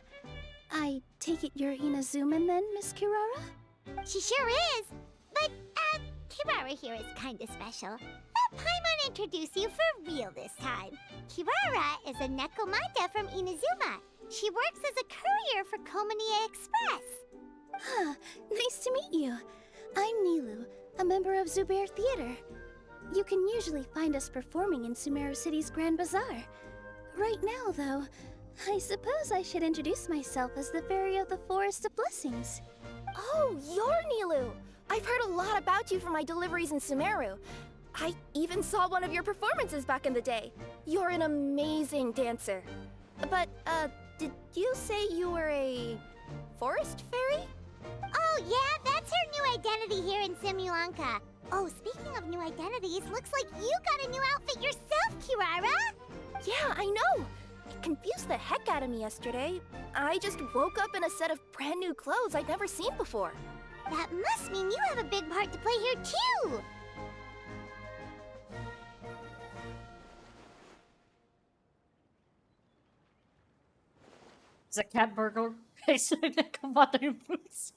I take it you're Inazuman then, Miss Kirara? She sure is. But, Kirara here is kinda special. Let Paimon introduce you for real this time. Kirara is a Nekomata from Inazuma. She works as a courier for Komanie Express. Ah, nice to meet you. I'm Nilu, a member of Zubair Theater. You can usually find us performing in Sumeru City's Grand Bazaar. Right now, though, I suppose I should introduce myself as the Fairy of the Forest of Blessings. Oh, you're Nilu! I've heard a lot about you from my deliveries in Sumeru. I even saw one of your performances back in the day. You're an amazing dancer. But, did you say you were a forest fairy? Oh, yeah, that's her new identity here in Simulanka. Oh, speaking of new identities, looks like you got a new outfit yourself, Kirara! Yeah, I know! It confused the heck out of me yesterday. I just woke up in a set of brand new clothes I'd never seen before. That must mean you have a big part to play here, too! It's a cat burglar. It's like Nekomata boots.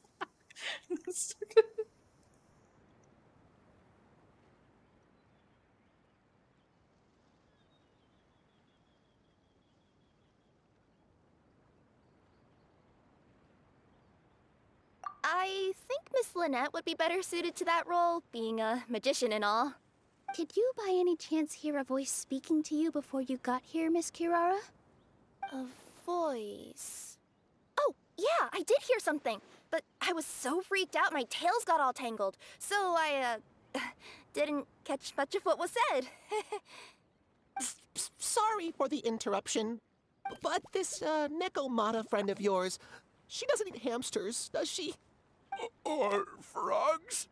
I think Miss Lynette would be better suited to that role, being a magician and all. Did you by any chance hear a voice speaking to you before you got here, Miss Kirara? A voice... Oh, yeah, I did hear something. But I was so freaked out my tails got all tangled. So I, didn't catch much of what was said. Sorry for the interruption, but this, Nekomata friend of yours, she doesn't eat hamsters, does she? Or frogs?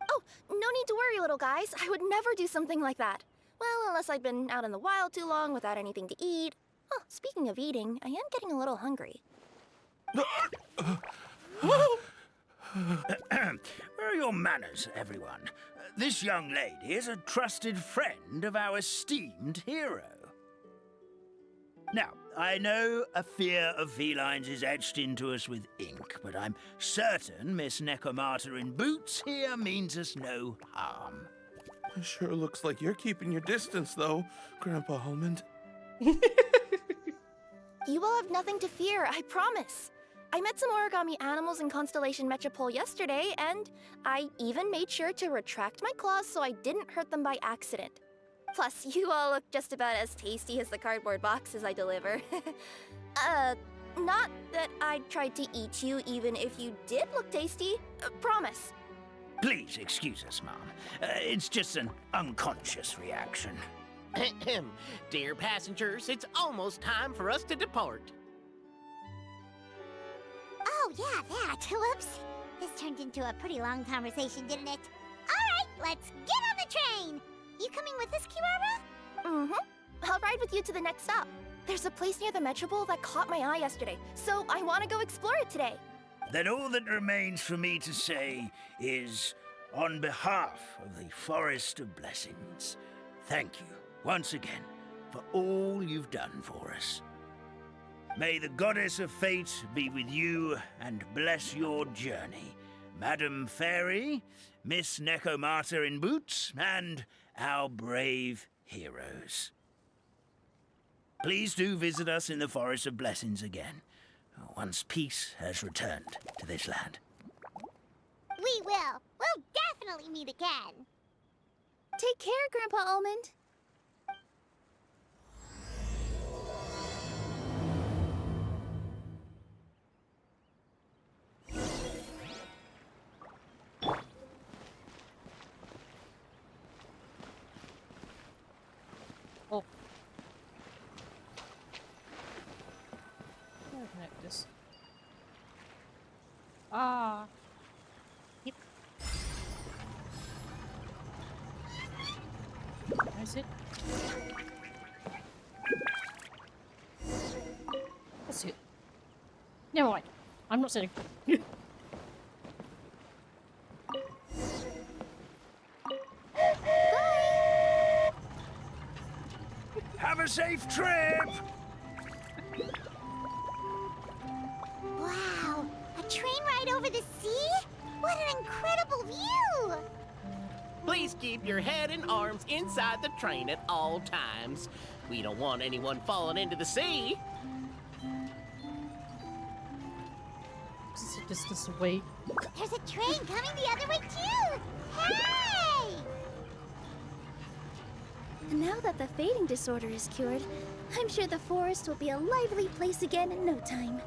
Oh, no need to worry, little guys. I would never do something like that. Well, unless I'd been out in the wild too long without anything to eat. Oh, speaking of eating, I am getting a little hungry. Where are your manners, everyone? This young lady is a trusted friend of our esteemed hero. Now, I know a fear of felines is etched into us with ink, but I'm certain Miss Nekomata in boots here means us no harm. It sure looks like you're keeping your distance, though, Grandpa Almond. You will have nothing to fear, I promise. I met some origami animals in Constellation Metropole yesterday, and I even made sure to retract my claws so I didn't hurt them by accident. Plus, you all look just about as tasty as the cardboard boxes I deliver. Not that I tried to eat you even if you did look tasty. Promise. Please excuse us, Mom. It's just an unconscious reaction. Dear passengers, it's almost time for us to depart. Oh, yeah, that. Whoops. This turned into a pretty long conversation, didn't it? All right, let's get on the train! You coming with us, Kirara? Mm-hmm. I'll ride with you to the next stop. There's a place near the Metropole that caught my eye yesterday, so I want to go explore it today. Then all that remains for me to say is, on behalf of the Forest of Blessings, thank you once again for all you've done for us. May the Goddess of Fate be with you and bless your journey, Madam Fairy, Miss Nekomata in boots, and our brave heroes. Please do visit us in the Forest of Blessings again, once peace has returned to this land. We will. We'll definitely meet again. Take care, Grandpa Almond. Oh. How do I connect this? Ah. Yep. Is it? That's it. Never mind. I'm not sitting. Have a safe trip! Wow, a train ride over the sea? What an incredible view! Please keep your head and arms inside the train at all times. We don't want anyone falling into the sea. This is a distance away. There's a train coming the other way too! Hey! Now that the fading disorder is cured, I'm sure the forest will be a lively place again in no time.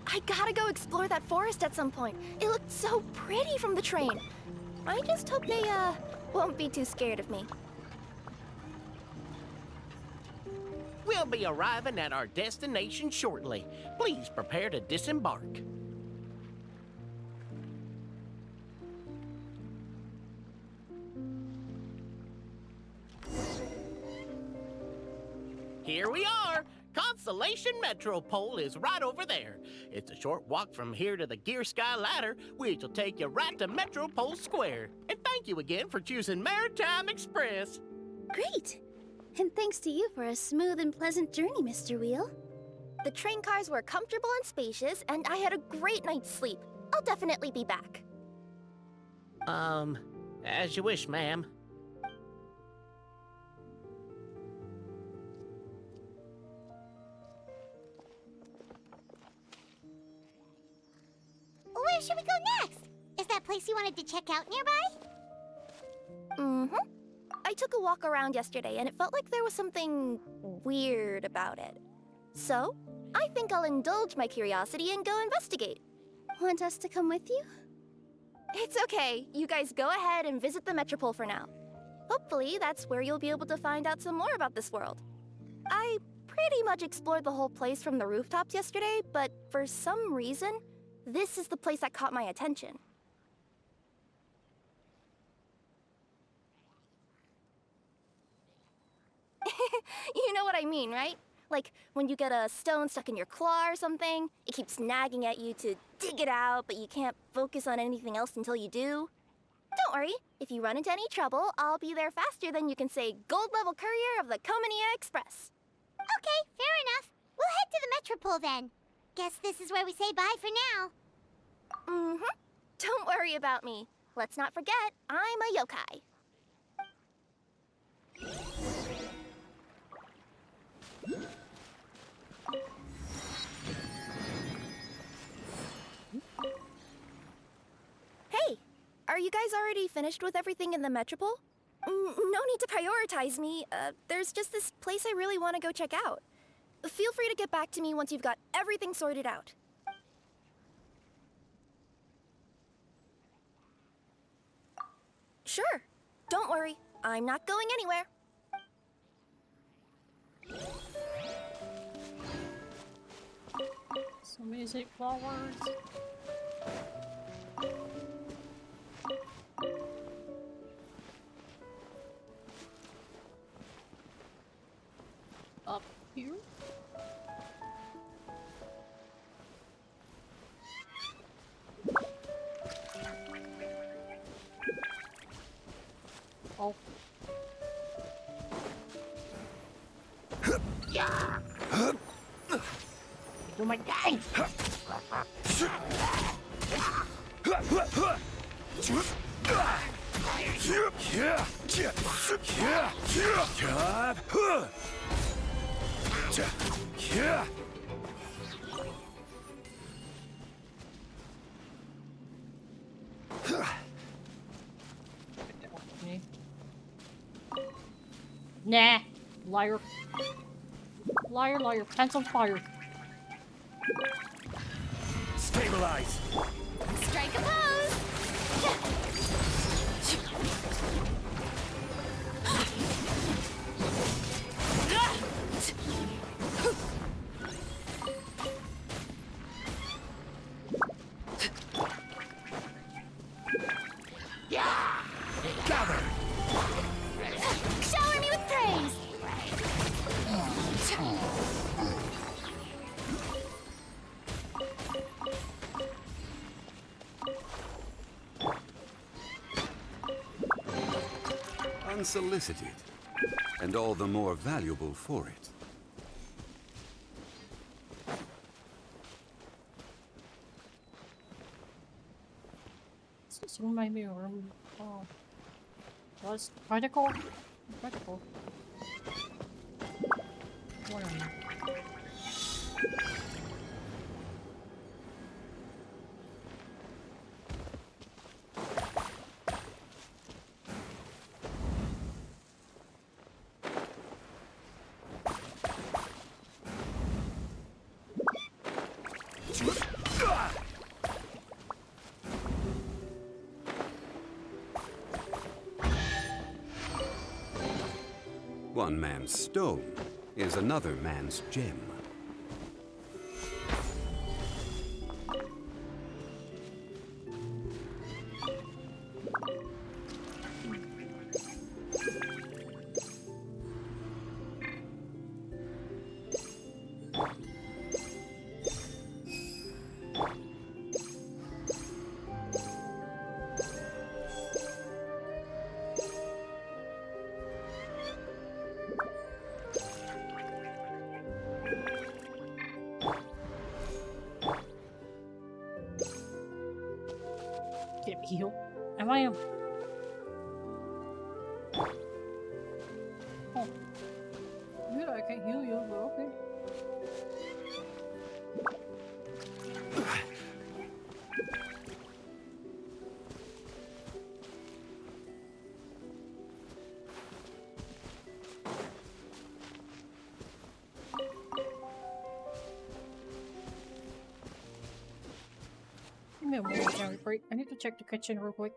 I gotta go explore that forest at some point. It looked so pretty from the train. I just hope they, won't be too scared of me. We'll be arriving at our destination shortly. Please prepare to disembark. Here we are! Constellation Metropole is right over there. It's a short walk from here to the Gear Sky Ladder, which will take you right to Metropole Square. And thank you again for choosing Maritime Express. Great! And thanks to you for a smooth and pleasant journey, Mr. Wheel. The train cars were comfortable and spacious, and I had a great night's sleep. I'll definitely be back. As you wish, ma'am. Where should we go next? Is that place you wanted to check out nearby? Mm-hmm. I took a walk around yesterday, and it felt like there was something weird about it. So, I think I'll indulge my curiosity and go investigate. Want us to come with you? It's okay. You guys go ahead and visit the Metropole for now. Hopefully, that's where you'll be able to find out some more about this world. I pretty much explored the whole place from the rooftops yesterday, but for some reason, this is the place that caught my attention. You know what I mean, right? Like, when you get a stone stuck in your claw or something, it keeps nagging at you to dig it out, but you can't focus on anything else until you do. Don't worry, if you run into any trouble, I'll be there faster than you can say gold-level courier of the Comania Express. Okay, fair enough. We'll head to the Metropole then. Guess this is where we say bye for now. Mm-hmm. Don't worry about me. Let's not forget, I'm a yokai. Hey, are you guys already finished with everything in the Metropole? No need to prioritize me. There's just this place I really want to go check out. Feel free to get back to me once you've got everything sorted out. Sure. Don't worry. I'm not going anywhere. Some music flowers. up here. Oh. Yeah. Do my thing. Nah, liar. Liar, liar, pants on fire. Stabilize. Strike a pose! Gather. Shower me with praise! Unsolicited, and all the more valuable for it. This reminds me of oh, was radical. Radical. Where am I? One man's stone is another man's gem. Get heal. Am I? Oh. Yeah, I can't heal you, but okay. Give me a momentary break. I need to check the kitchen real quick.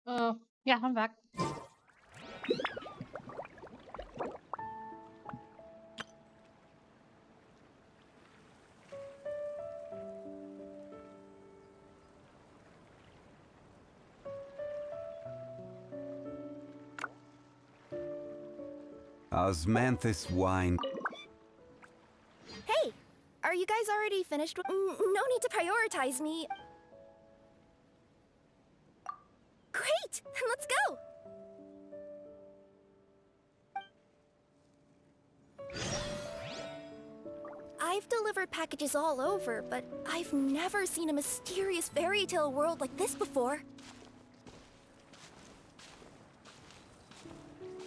Uh, yeah, I'm back. Osmanthus wine. Hey, are you guys already finished? No need to prioritize me. Great, then let's go. I've delivered packages all over, but I've never seen a mysterious fairy tale world like this before.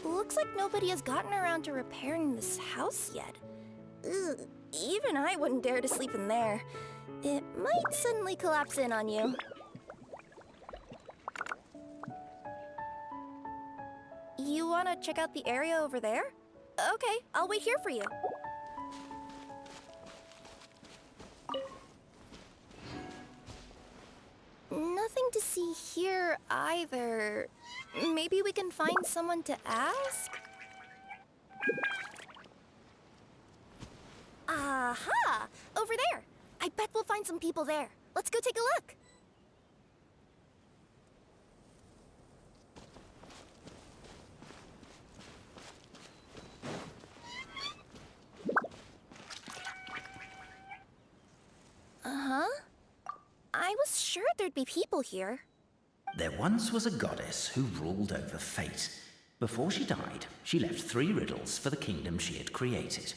Looks like nobody has gotten around to repairing this house yet. Ugh, even I wouldn't dare to sleep in there. It might suddenly collapse in on you. You want to check out the area over there? Okay, I'll wait here for you. Nothing to see here either. Maybe we can find someone to ask? Aha! Over there! I bet we'll find some people there. Let's go take a look. Uh-huh. I was sure there'd be people here. There once was a goddess who ruled over fate. Before she died, she left 3 riddles for the kingdom she had created.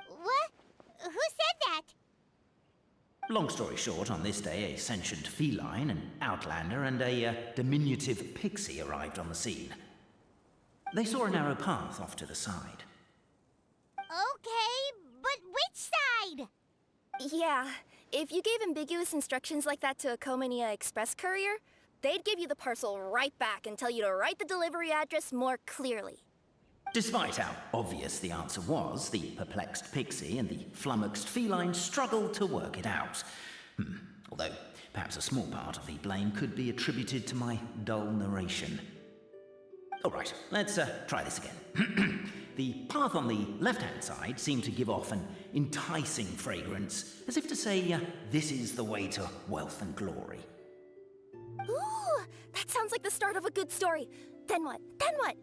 What? Who said that? Long story short, on this day, a sentient feline, an outlander, and a diminutive pixie arrived on the scene. They saw a narrow path off to the side. Okay, but which side? Yeah, if you gave ambiguous instructions like that to a Comania Express courier, they'd give you the parcel right back and tell you to write the delivery address more clearly. Despite how obvious the answer was, the perplexed pixie and the flummoxed feline struggled to work it out. Although, perhaps a small part of the blame could be attributed to my dull narration. Alright, let's try this again. The path on the left-hand side seemed to give off an enticing fragrance, as if to say, this is the way to wealth and glory. Ooh, that sounds like the start of a good story. Then what? Then what?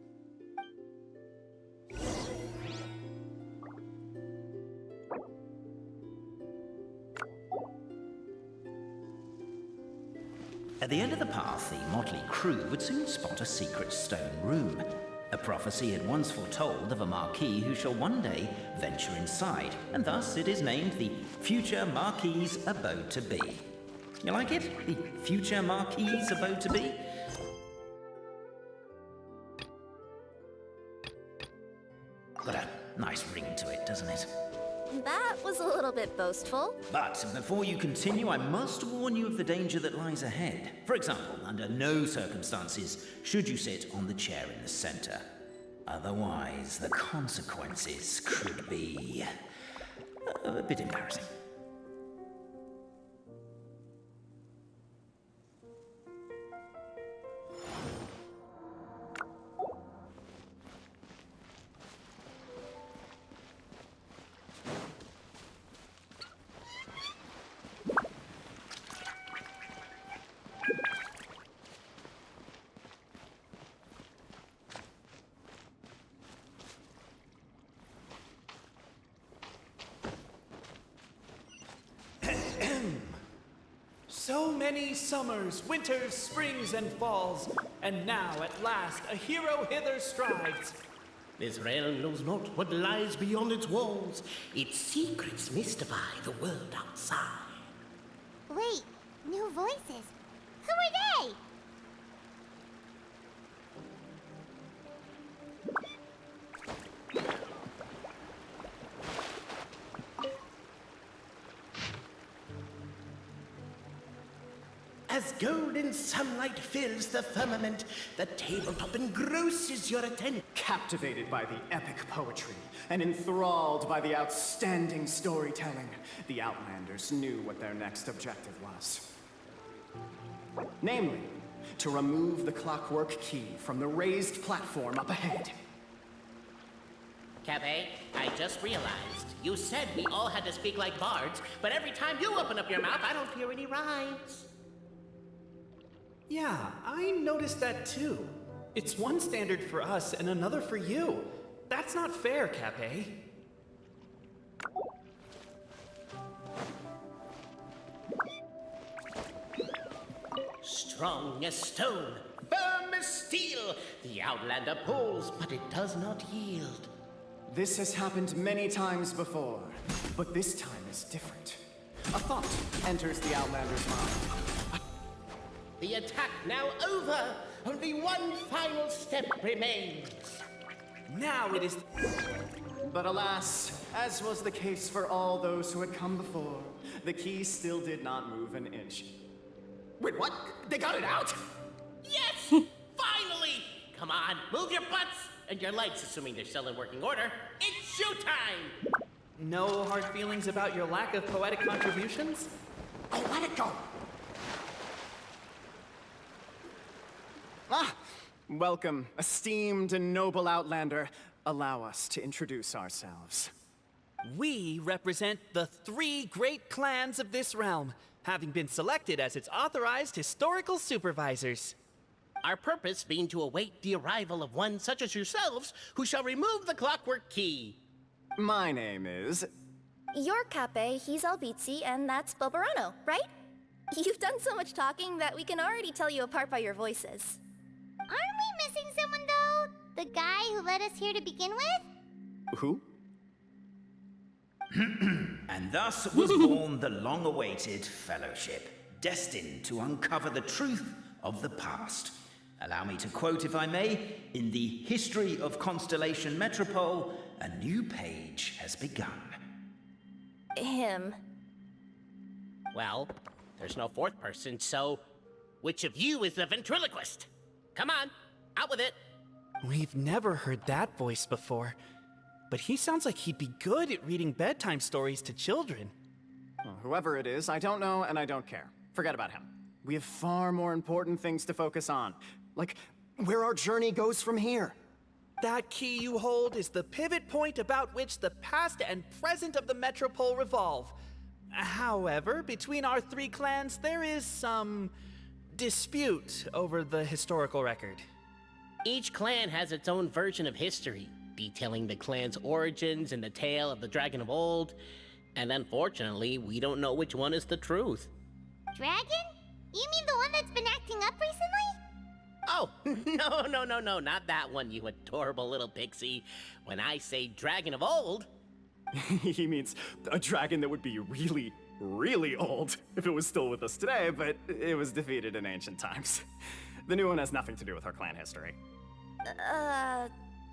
At the end of the path, the motley crew would soon spot a secret stone room. A prophecy had once foretold of a Marquis who shall one day venture inside, and thus it is named the future Marquis's abode to be. You like it? The future Marquis's abode to be? Got a nice ring to it, doesn't it? That was a little bit boastful. But before you continue, I must warn you of the danger that lies ahead. For example, under no circumstances should you sit on the chair in the center. Otherwise, the consequences could be a bit embarrassing. So many summers, winters, springs, and falls, and now at last a hero hither strides. This realm knows not what lies beyond its walls. Its secrets mystify the world outside. Wait, new voices. Who are they? As golden sunlight fills the firmament, the tabletop engrosses your attention. Captivated by the epic poetry and enthralled by the outstanding storytelling, the Outlanders knew what their next objective was. Namely, to remove the clockwork key from the raised platform up ahead. Cafe, I just realized. You said we all had to speak like bards, but every time you open up your mouth, I don't hear any rhymes. Yeah, I noticed that too. It's one standard for us and another for you. That's not fair, Cafe. Strong as stone, firm as steel, the Outlander pulls, but it does not yield. This has happened many times before, but this time is different. A thought enters the Outlander's mind. The attack now over, only one final step remains. Now it is... But alas, as was the case for all those who had come before, the key still did not move an inch. Wait, what? They got it out? Yes! Finally! Come on, move your butts! And your legs, assuming they're still in working order. It's showtime! No hard feelings about your lack of poetic contributions? Oh, let it go! Ah! Welcome, esteemed and noble Outlander. Allow us to introduce ourselves. We represent the 3 great clans of this realm, having been selected as its authorized historical supervisors. Our purpose being to await the arrival of one such as yourselves, who shall remove the clockwork key. My name is... You're Cape, he's Albizzi, and that's Bobarano, right? You've done so much talking that we can already tell you apart by your voices. Aren't we missing someone, though? The guy who led us here to begin with? Who? And thus was born the long-awaited Fellowship, destined to uncover the truth of the past. Allow me to quote, if I may, in the history of Constellation Metropole, a new page has begun. Him. Well, there's no fourth person, so which of you is the ventriloquist? Come on, out with it. We've never heard that voice before, but he sounds like he'd be good at reading bedtime stories to children. Well, whoever it is, I don't know and I don't care. Forget about him. We have far more important things to focus on, like where our journey goes from here. That key you hold is the pivot point about which the past and present of the Metropole revolve. However, between our 3 clans, there is some dispute over the historical record. Each clan has its own version of history, detailing the clan's origins and the tale of the Dragon of Old, and unfortunately, we don't know which one is the truth. Dragon? You mean the one that's been acting up recently? Oh, no, not that one, you adorable little pixie. When I say Dragon of Old... He means a dragon that would be really, really old if it was still with us today, but it was defeated in ancient times. The new one has nothing to do with our clan history.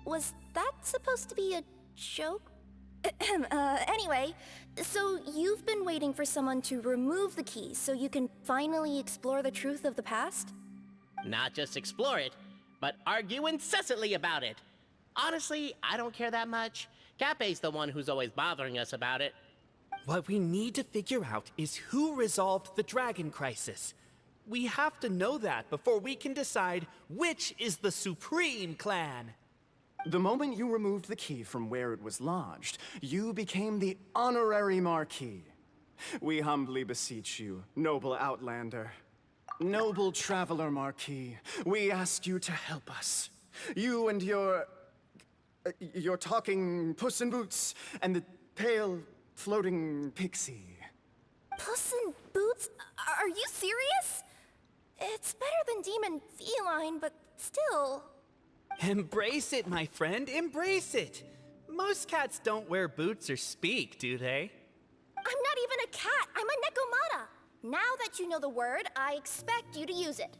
Was that supposed to be a joke? Anyway, so you've been waiting for someone to remove the key so you can finally explore the truth of the past? Not just explore it, but argue incessantly about it. Honestly, I don't care that much. Cape's the one who's always bothering us about it. What we need to figure out is who resolved the dragon crisis. We have to know that before we can decide which is the supreme clan. The moment you removed the key from where it was lodged, you became the honorary Marquis. We humbly beseech you, noble Outlander. Noble Traveler Marquis, we ask you to help us. You and your talking Puss in Boots and the pale floating pixie. Puss in Boots? Are you serious? It's better than demon feline, but still... Embrace it, my friend, embrace it. Most cats don't wear boots or speak, do they? I'm not even a cat, I'm a Nekomata. Now that you know the word, I expect you to use it.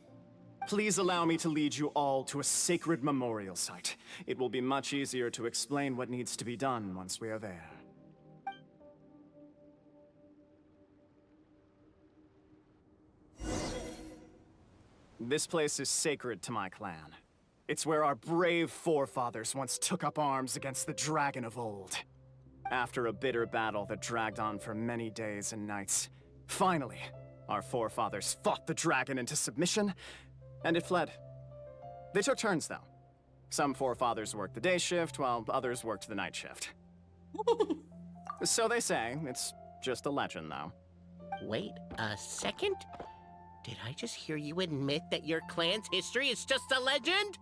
Please allow me to lead you all to a sacred memorial site. It will be much easier to explain what needs to be done once we are there. This place is sacred to my clan. It's where our brave forefathers once took up arms against the Dragon of Old. After a bitter battle that dragged on for many days and nights, finally, our forefathers fought the dragon into submission and it fled. They took turns, though. Some forefathers worked the day shift, while others worked the night shift. So they say. It's just a legend, though. Wait a second? Did I just hear you admit that your clan's history is just a legend?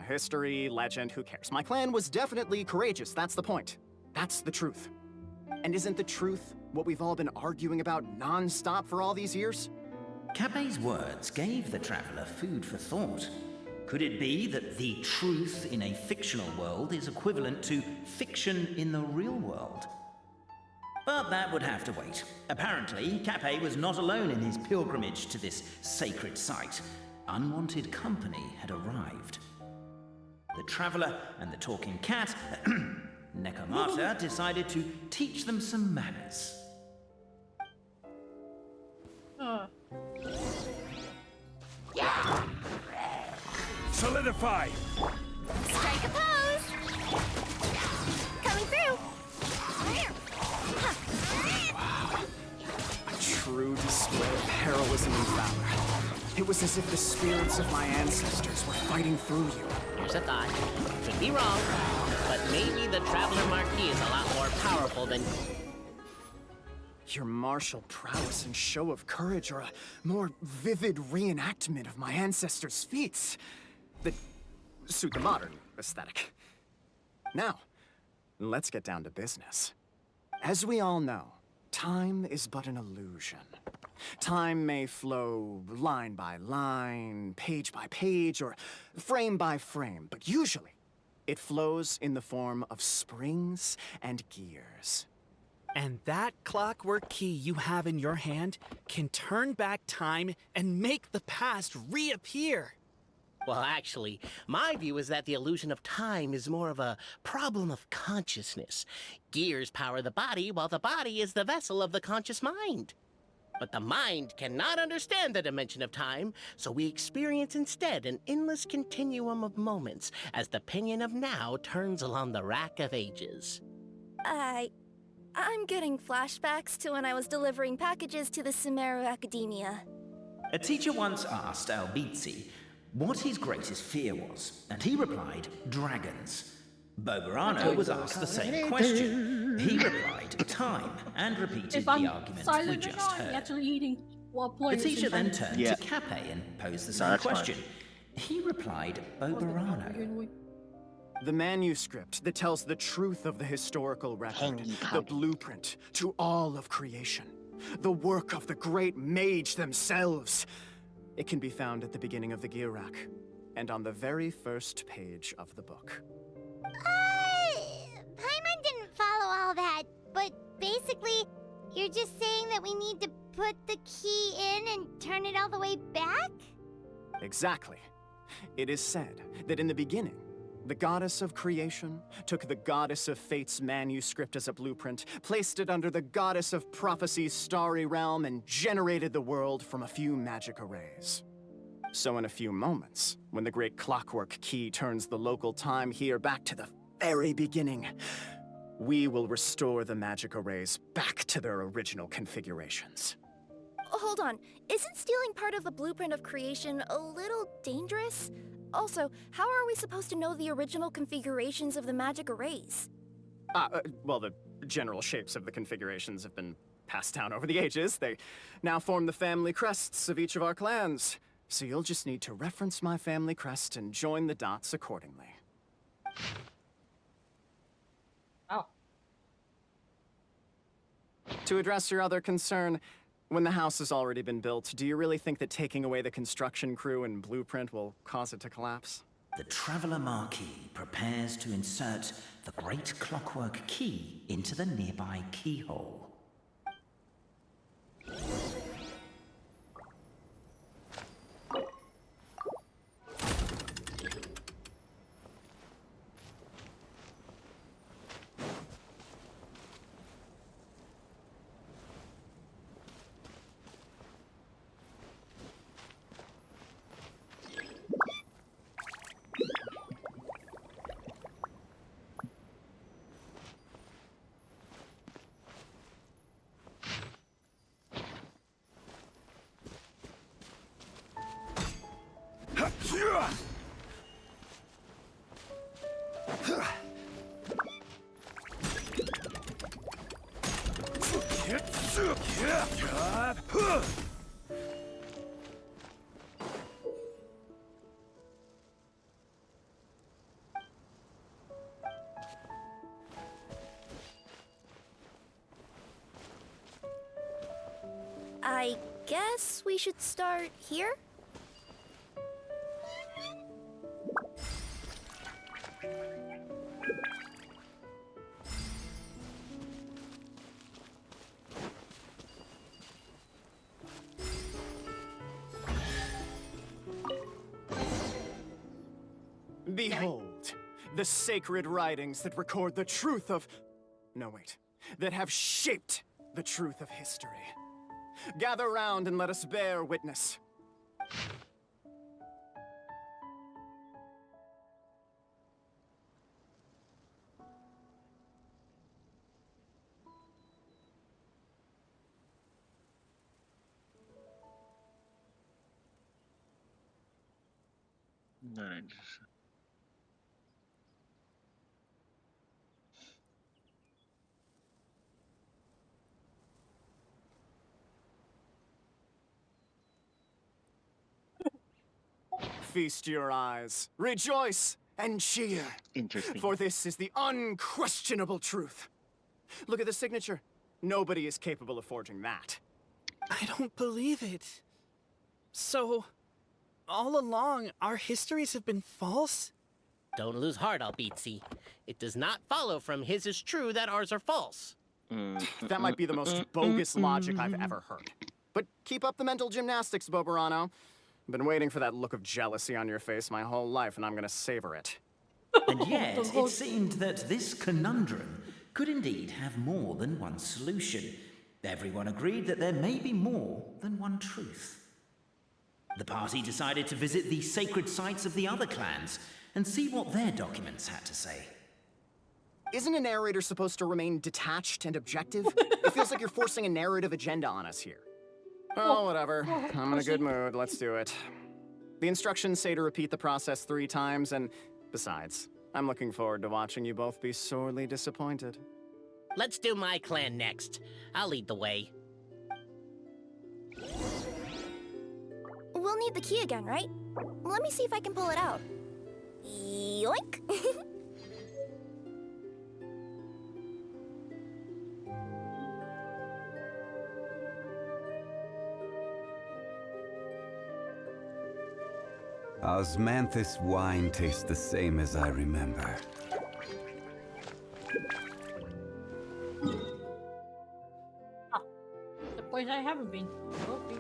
History, legend, who cares? My clan was definitely courageous, that's the point. That's the truth. And isn't the truth what we've all been arguing about non-stop for all these years? Capet's words gave the traveler food for thought. Could it be that the truth in a fictional world is equivalent to fiction in the real world? But that would have to wait. Apparently, Capet was not alone in his pilgrimage to this sacred site. Unwanted company had arrived. The traveler and the talking cat, Necomata, decided to teach them some manners. Solidify! Strike a pose! Coming through! A true display of heroism and valor. It was as if the spirits of my ancestors were fighting through you. Here's a thought. Could be wrong, but maybe the Traveler Marquis is a lot more powerful than... Your martial prowess and show of courage are a more vivid reenactment of my ancestors' feats that suit the modern aesthetic. Now, let's get down to business. As we all know, time is but an illusion. Time may flow line by line, page by page, or frame by frame, but usually it flows in the form of springs and gears. And that clockwork key you have in your hand can turn back time and make the past reappear. Well, actually, my view is that the illusion of time is more of a problem of consciousness. Gears power the body, while the body is the vessel of the conscious mind. But the mind cannot understand the dimension of time, so we experience instead an endless continuum of moments as the pinion of now turns along the rack of ages. I'm getting flashbacks to when I was delivering packages to the Sumeru Academia. A teacher once asked Albizzi what his greatest fear was, and he replied, dragons. Boberano was asked the same question. He replied, time, and repeated the argument we silent or just not, heard. actually eating while The playing. teacher then turned to Capet and posed the same question. He replied, Boberano. The manuscript that tells the truth of the historical record, the blueprint to all of creation, the work of the great mage themselves. It can be found at the beginning of the Girak, and on the very first page of the book. Paimon didn't follow all that, but basically, you're just saying that we need to put the key in and turn it all the way back? Exactly. It is said that in the beginning, the goddess of creation took the goddess of fate's manuscript as a blueprint, placed it under the goddess of prophecy's starry realm, and generated the world from a few magic arrays. So in a few moments, when the great clockwork key turns the local time here back to the very beginning, we will restore the magic arrays back to their original configurations. Hold on, isn't stealing part of the blueprint of creation a little dangerous? Also, how are we supposed to know the original configurations of the magic arrays? Well, the general shapes of the configurations have been passed down over the ages. They now form the family crests of each of our clans. So you'll just need to reference my family crest and join the dots accordingly. Oh. To address your other concern, when the house has already been built, do you really think that taking away the construction crew and blueprint will cause it to collapse? The Traveler Marquis prepares to insert the great clockwork key into the nearby keyhole. I guess we should start here? Behold, the sacred writings that record the truth of... No, wait. That have shaped the truth of history. Gather round and let us bear witness. Nice. Feast your eyes, rejoice, and cheer. Interesting. For this is the unquestionable truth. Look at the signature. Nobody is capable of forging that. I don't believe it. So, all along, our histories have been false? Don't lose heart, Albizzi. It does not follow from his is true that ours are false. That might be the most bogus logic I've ever heard. But keep up the mental gymnastics, Boberano. I've been waiting for that look of jealousy on your face my whole life, and I'm gonna savor it. And yet, it seemed that this conundrum could indeed have more than one solution. Everyone agreed that there may be more than one truth. The party decided to visit the sacred sites of the other clans and see what their documents had to say. Isn't a narrator supposed to remain detached and objective? It feels like you're forcing a narrative agenda on us here. Oh, whatever. I'm in a good mood. Let's do it. The instructions say to repeat the process 3 times, and besides, I'm looking forward to watching you both be sorely disappointed. Let's do my clan next. I'll lead the way. We'll need the key again, right? Let me see if I can pull it out. Yoink! Osmanthus wine tastes the same as I remember. The place I haven't been. Okay.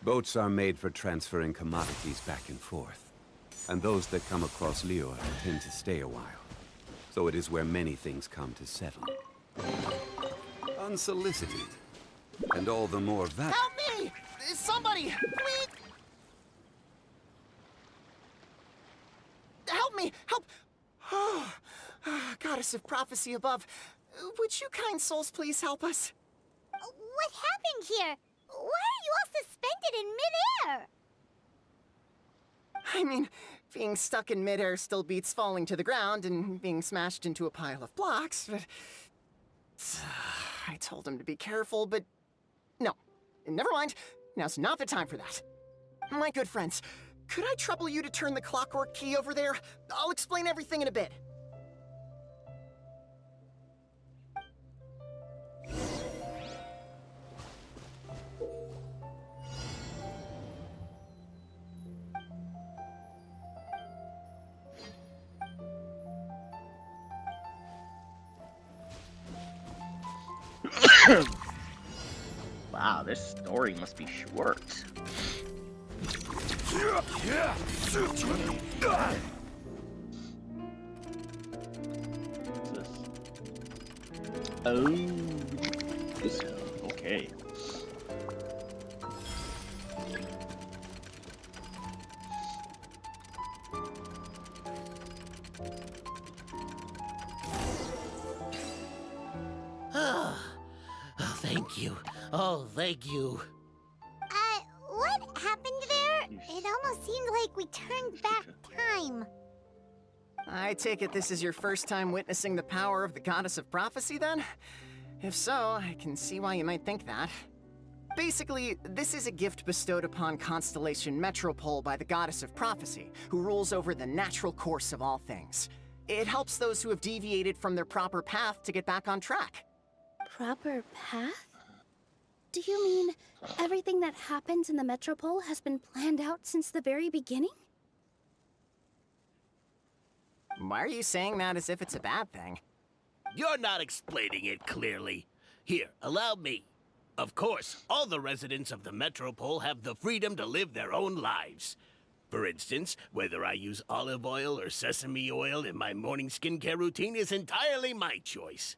Boats are made for transferring commodities back and forth, and those that come across Lior tend to stay a while. So it is where many things come to settle. Unsolicited, and all the more valuable. Help me! Somebody, please! Help me! Help! Oh, goddess of prophecy above, would you kind souls please help us? What happened here? Why are you all suspended in midair? I mean, being stuck in midair still beats falling to the ground and being smashed into a pile of blocks, but... I told him to be careful, but... No. Never mind. Now's not the time for that. My good friends, could I trouble you to turn the clockwork key over there? I'll explain everything in a bit. Wow, this story must be short. Oh, this okay. Oh, thank you. Oh, thank you. What happened there? It almost seemed like we turned back time. I take it this is your first time witnessing the power of the Goddess of Prophecy, then? If so, I can see why you might think that. Basically, this is a gift bestowed upon Constellation Metropole by the Goddess of Prophecy, who rules over the natural course of all things. It helps those who have deviated from their proper path to get back on track. Proper path? Do you mean everything that happens in the Metropole has been planned out since the very beginning? Why are you saying that as if it's a bad thing? You're not explaining it clearly. Here, allow me. Of course, all the residents of the Metropole have the freedom to live their own lives. For instance, whether I use olive oil or sesame oil in my morning skincare routine is entirely my choice.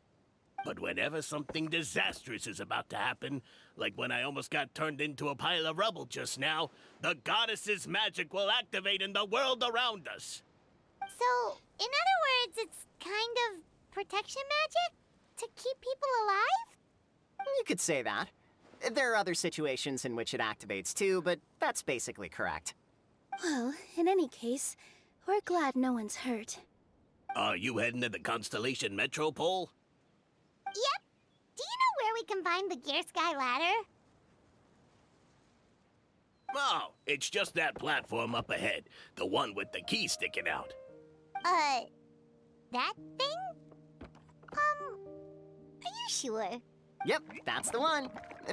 But whenever something disastrous is about to happen, like when I almost got turned into a pile of rubble just now, the goddess's magic will activate in the world around us. So, in other words, it's kind of protection magic? To keep people alive? You could say that. There are other situations in which it activates too, but that's basically correct. Well, in any case, we're glad no one's hurt. Are you heading to the Constellation Metropole? Yep. Do you know where we can find the Gear Sky Ladder? Oh, it's just that platform up ahead. The one with the key sticking out. That thing? Are you sure? Yep, that's the one.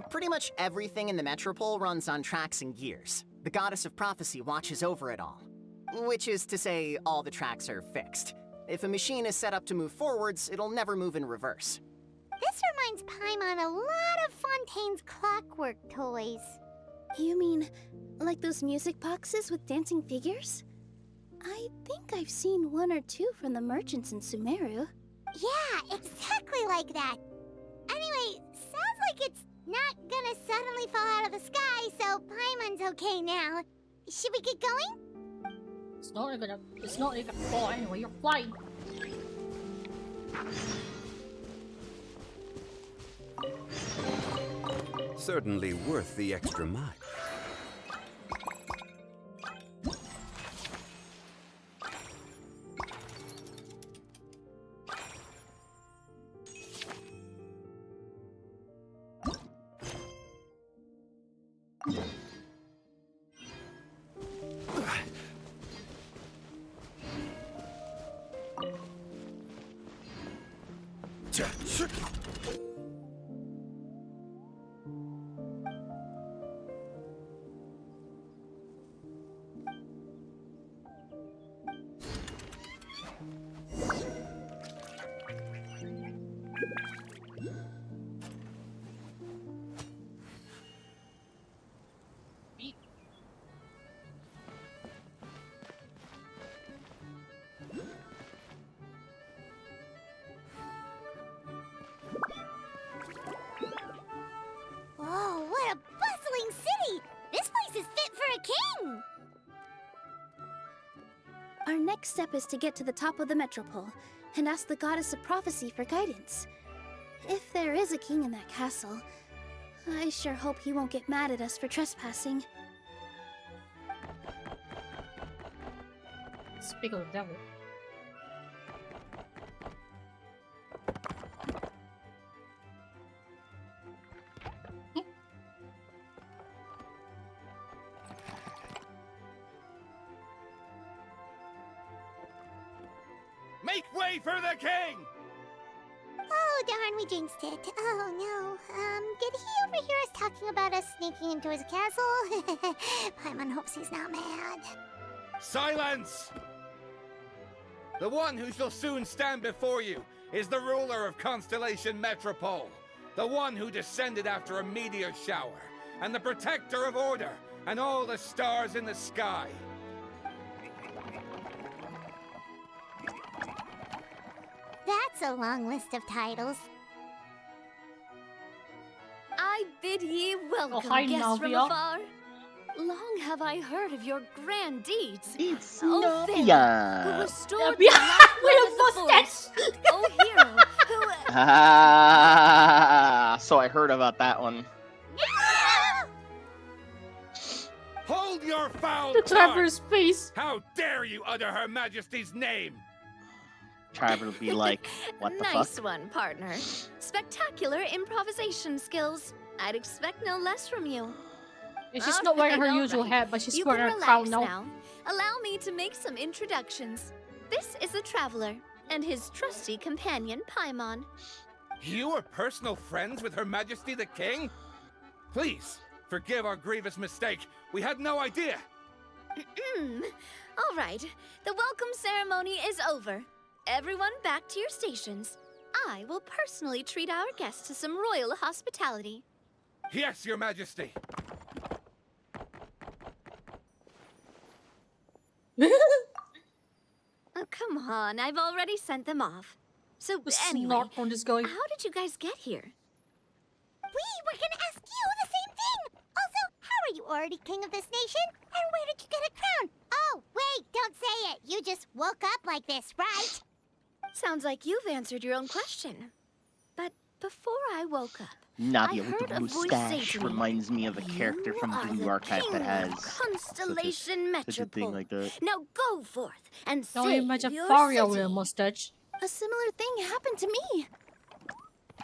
Pretty much everything in the Metropole runs on tracks and gears. The Goddess of Prophecy watches over it all. Which is to say, all the tracks are fixed. If a machine is set up to move forwards, it'll never move in reverse. This reminds Paimon a lot of Fontaine's clockwork toys. You mean, like those music boxes with dancing figures? I think I've seen one or two from the merchants in Sumeru. Yeah, exactly like that. Anyway, sounds like it's not gonna suddenly fall out of the sky, so Paimon's okay now. Should we get going? It's not even fall anyway, you're flying. Certainly worth the extra mile. Whoa, what a bustling city! This place is fit for a king! Our next step is to get to the top of the Metropole and ask the Goddess of Prophecy for guidance. If there is a king in that castle, I sure hope he won't get mad at us for trespassing. Speak of the devil. Make way for the king! Oh, darn, we jinxed it. Oh, no. Did he overhear us talking about us sneaking into his castle? Paimon hopes he's not mad. Silence! The one who shall soon stand before you is the ruler of Constellation Metropole. The one who descended after a meteor shower, and the protector of order, and all the stars in the sky. That's a long list of titles. I bid ye welcome, hi, guests from Navia. afar. Long have I heard of your grand deeds. It's O Fairy, Navia. who restored Navia the lifeblood of the with a forest. O hero, who... Ah, so I heard about that one. Hold your foul The tongue! Traveler's face. How dare you utter Her Majesty's name? Trevor would be like, what the nice fuck? one, partner. Spectacular improvisation skills. I'd expect no less from you. She's not wearing her All usual right. hat, but she's You wearing can a crown relax now. Allow me to make some introductions. This is the Traveler, and his trusty companion, Paimon. You are personal friends with Her Majesty the King? Please, forgive our grievous mistake. We had no idea. All right, the welcome ceremony is over. Everyone back to your stations. I will personally treat our guests to some royal hospitality. Yes, Your Majesty. Oh, come on, I've already sent them off. So The anyway, snort on this guy. how did you guys get here? We were gonna ask you the same thing! Also, how are you already king of this nation? And where did you get a crown? Oh, wait, don't say it. You just woke up like this, right? Sounds like you've answered your own question. But before I woke up, Nadia I with heard the a voice say mustache to me, reminds me of a character from "You are Blue the Archive that king has of Constellation such a Metropole. thing like that. Now go forth and Now save imagine your Faria with city." a mustache. A similar thing happened to me.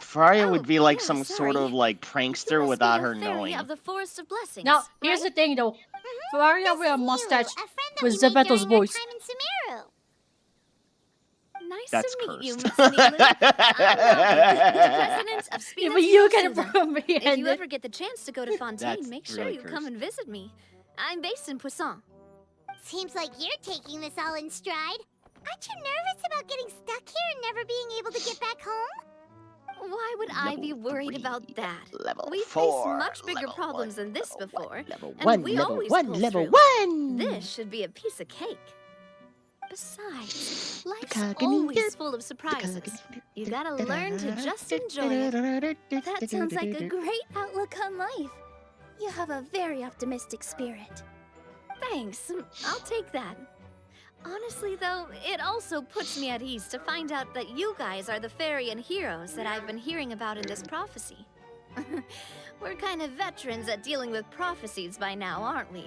Faria would be like yeah, some sort sorry. of like prankster without her Fairy knowing. of the Forest of Blessings. Now, here's the thing though. Faria with a mustache with Zebeto's voice. Time in Sumeru. Nice That's to meet you, cursed. Miss Neelu. I'm Navi, the president of Yeah, Spina but you can If you comprehend ever it. get the chance to go to Fontaine, That's make sure really you come cursed. and visit me. I'm based in Poisson. Seems like you're taking this all in stride. Aren't you nervous about getting stuck here and never being able to get back home? Why would I be worried about that? Level We've 4, faced much bigger level problems 1, than this level before, 1, level and 1, we level always 1, pull level through. 1. This should be a piece of cake. Besides, life's Cock-a-doodle, always full of surprises. You gotta learn to just enjoy it. That sounds like a great outlook on life. You have a very optimistic spirit. Thanks, I'll take that. Honestly, though, it also puts me at ease to find out that you guys are the fairy and heroes that I've been hearing about in this prophecy. We're kind of veterans at dealing with prophecies by now, aren't we?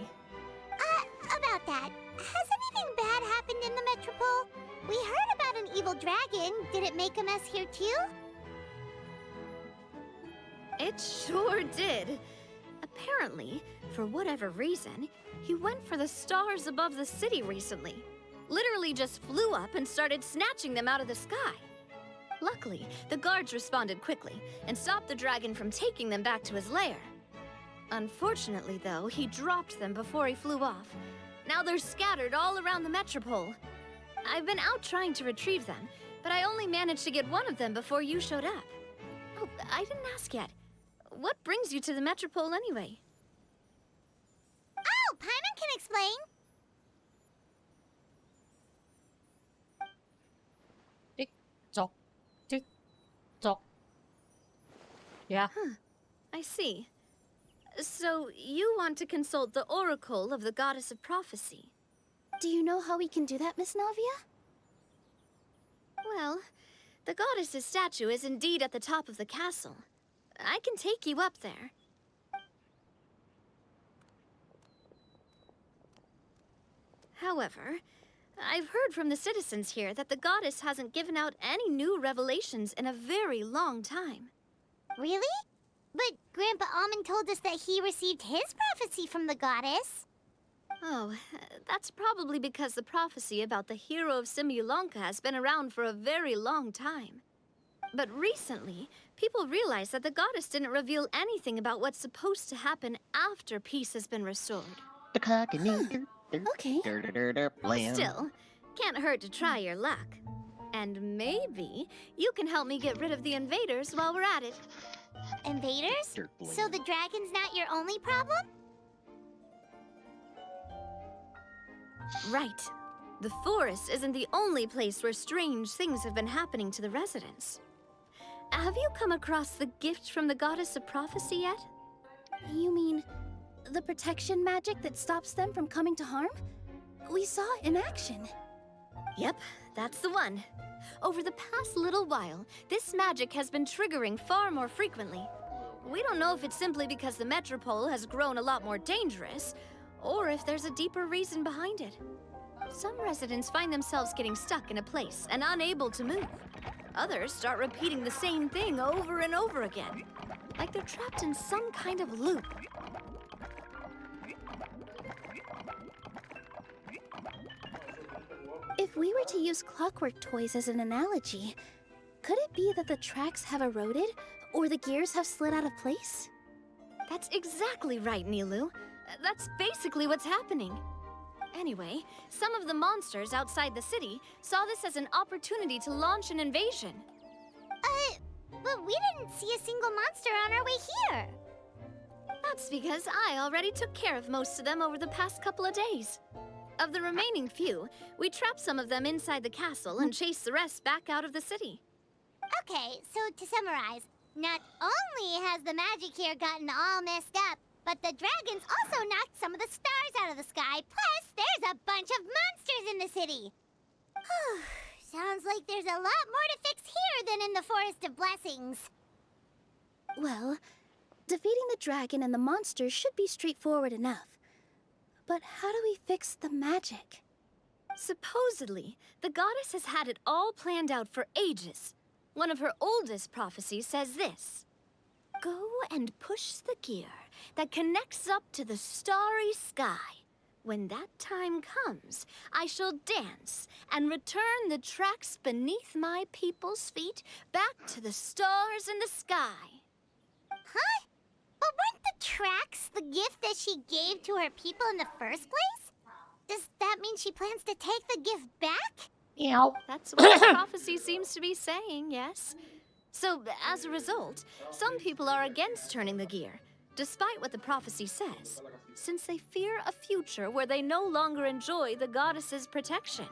About that, has anything bad happened in the Metropole? We heard about an evil dragon. Did it make a mess here too? It sure did. Apparently, for whatever reason, he went for the stars above the city recently. Literally just flew up and started snatching them out of the sky. Luckily, the guards responded quickly and stopped the dragon from taking them back to his lair. Unfortunately, though, he dropped them before he flew off. Now they're scattered all around the Metropole. I've been out trying to retrieve them, but I only managed to get one of them before you showed up. Oh, I didn't ask yet. What brings you to the Metropole anyway? Oh, Paimon can explain. Tick tock, tick tock. Yeah. I see. So, you want to consult the oracle of the goddess of prophecy? Do you know how we can do that, Miss Navia? Well, the goddess's statue is indeed at the top of the castle. I can take you up there. However, I've heard from the citizens here that the goddess hasn't given out any new revelations in a very long time. Really? But Grandpa Almond told us that he received his prophecy from the goddess. Oh, that's probably because the prophecy about the hero of Simulanka has been around for a very long time. But recently, people realized that the goddess didn't reveal anything about what's supposed to happen after peace has been restored. Okay. Still, can't hurt to try your luck. And maybe you can help me get rid of the invaders while we're at it. Invaders? Dirt bling. So the dragon's not your only problem? Right. The forest isn't the only place where strange things have been happening to the residents. Have you come across the gift from the goddess of prophecy yet? You mean the protection magic that stops them from coming to harm? We saw it in action. Yep, that's the one. Over the past little while, this magic has been triggering far more frequently. We don't know if it's simply because the Metropole has grown a lot more dangerous, or if there's a deeper reason behind it. Some residents find themselves getting stuck in a place and unable to move. Others start repeating the same thing over and over again, like they're trapped in some kind of loop. If we were to use clockwork toys as an analogy, could it be that the tracks have eroded, or the gears have slid out of place? That's exactly right, Nilu. That's basically what's happening. Anyway, some of the monsters outside the city saw this as an opportunity to launch an invasion. But we didn't see a single monster on our way here. That's because I already took care of most of them over the past couple of days. Of the remaining few, we trapped some of them inside the castle and chased the rest back out of the city. Okay, so to summarize, not only has the magic here gotten all messed up, but the dragons also knocked some of the stars out of the sky, plus there's a bunch of monsters in the city. Sounds like there's a lot more to fix here than in the Forest of Blessings. Well, defeating the dragon and the monsters should be straightforward enough. But how do we fix the magic? Supposedly, the goddess has had it all planned out for ages. One of her oldest prophecies says this: "Go and push the gear that connects up to the starry sky. When that time comes, I shall dance and return the tracks beneath my people's feet back to the stars in the sky." Huh? But weren't the tracks the gift that she gave to her people in the first place? Does that mean she plans to take the gift back? Yeah. That's what the prophecy seems to be saying, yes. So, as a result, some people are against turning the gear, despite what the prophecy says, since they fear a future where they no longer enjoy the goddess's protection.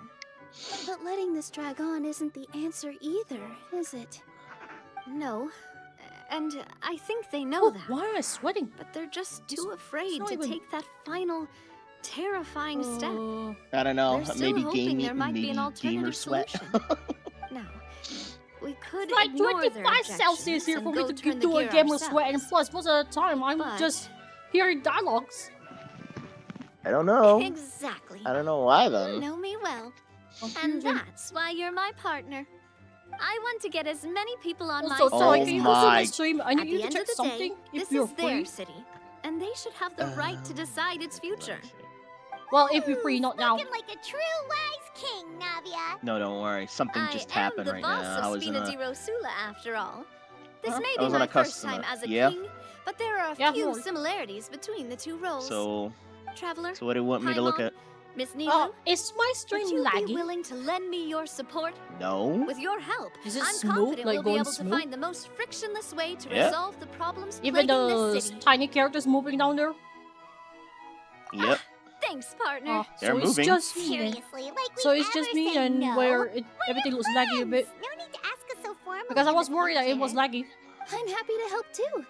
But letting this drag on isn't the answer either, is it? No. And I think they know that. Why am I sweating? But they're just too afraid not to even- take that final, terrifying step. I don't know. They're still Maybe hoping there might be maybe an gamer alternative sweat. solution. Now, we could It's like ignore their 25 Celsius objections here and for me go to turn the do a gear gamer sweat, and ourselves. plus, most of the time, I'm But- just hearing dialogues. I don't know. Exactly. I don't know why You then. know me well. And Confusing. that's why you're my partner. I want to get as many people on my Also, side. sorry, Oh can you my- go to the stream? I At need you the to end check of the something day, if this you're is their free. city, and they should have the right to decide its future. Well, if you're free, not now. Spoken like a true wise king, Navia. No, don't worry. Something just I am happened the right boss now. I of was in Spina a di Rosula, after all. This Huh? may I be was on my a first customer. time as a Yeah? king, but there are a Yeah, few no worries. similarities between the two roles. so. Traveler, So what do you want me to look Paimon, at? Miss Nilu, Is my stream would you laggy? be willing to lend me your support? No. With your help, Is it I'm smooth, confident like we'll be going able smooth? to find the most frictionless way to Yeah. resolve the problems Even plaguing the this city. tiny characters moving down there? Yep. Thanks, partner. They're so it's moving. just me then. Seriously, like we So it's ever just me say and no? where everything looks laggy a bit. No need to ask us so formally. Because I in was the worried that it was future. laggy. I'm happy to help too.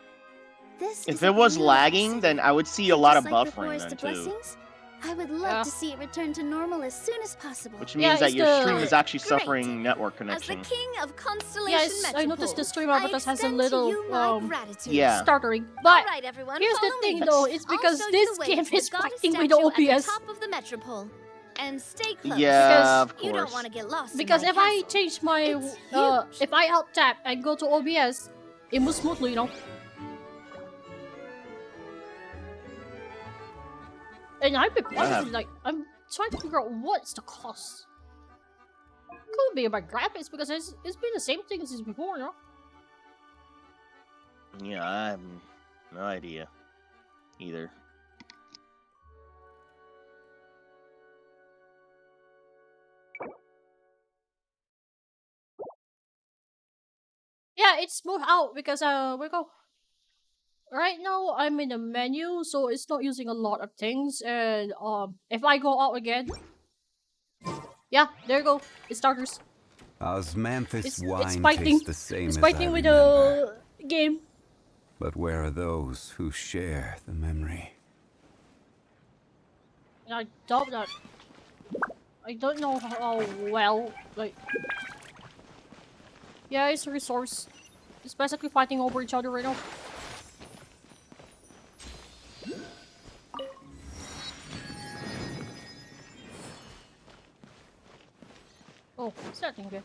This If is it a was beautiful lagging, city. then I would see a And lot of just like the buffering Forest then of too. Blessings, I would love Yeah. to see it return to normal as soon as possible. Which Yeah, means that it's your the- stream is actually Great. suffering network As the connection. king of Constellation Yes, I Metropole, noticed the stream I avatar has a extend to little you my gratitude. Yeah. stuttering. But All right, everyone, here's the follow thing me. though, it's I'll because show you this the way game to the is goddess fighting with the statue OBS. At the top of the Metropole. And stay close. Yeah, of You don't course. want to get lost Because in if my I castle. change my It's huge. if I alt tab and go to OBS, it moves smoothly, you know. And I've been wondering, like, I'm trying to figure out what's the cost. Could be about graphics because it's been the same thing since before, you know. Yeah, I have no idea either. Yeah, it's moved out because we go. right now I'm in the menu, so it's not using a lot of things. And if I go out again, yeah, there you go. It starters. Osmanthus It's wine fighting. tastes the same It's as fighting I with remember. the game. But where are those who share the memory? And I doubt that. I don't know how well, like... Yeah, it's a resource. It's basically fighting over each other right now. Oh, what's that thing there?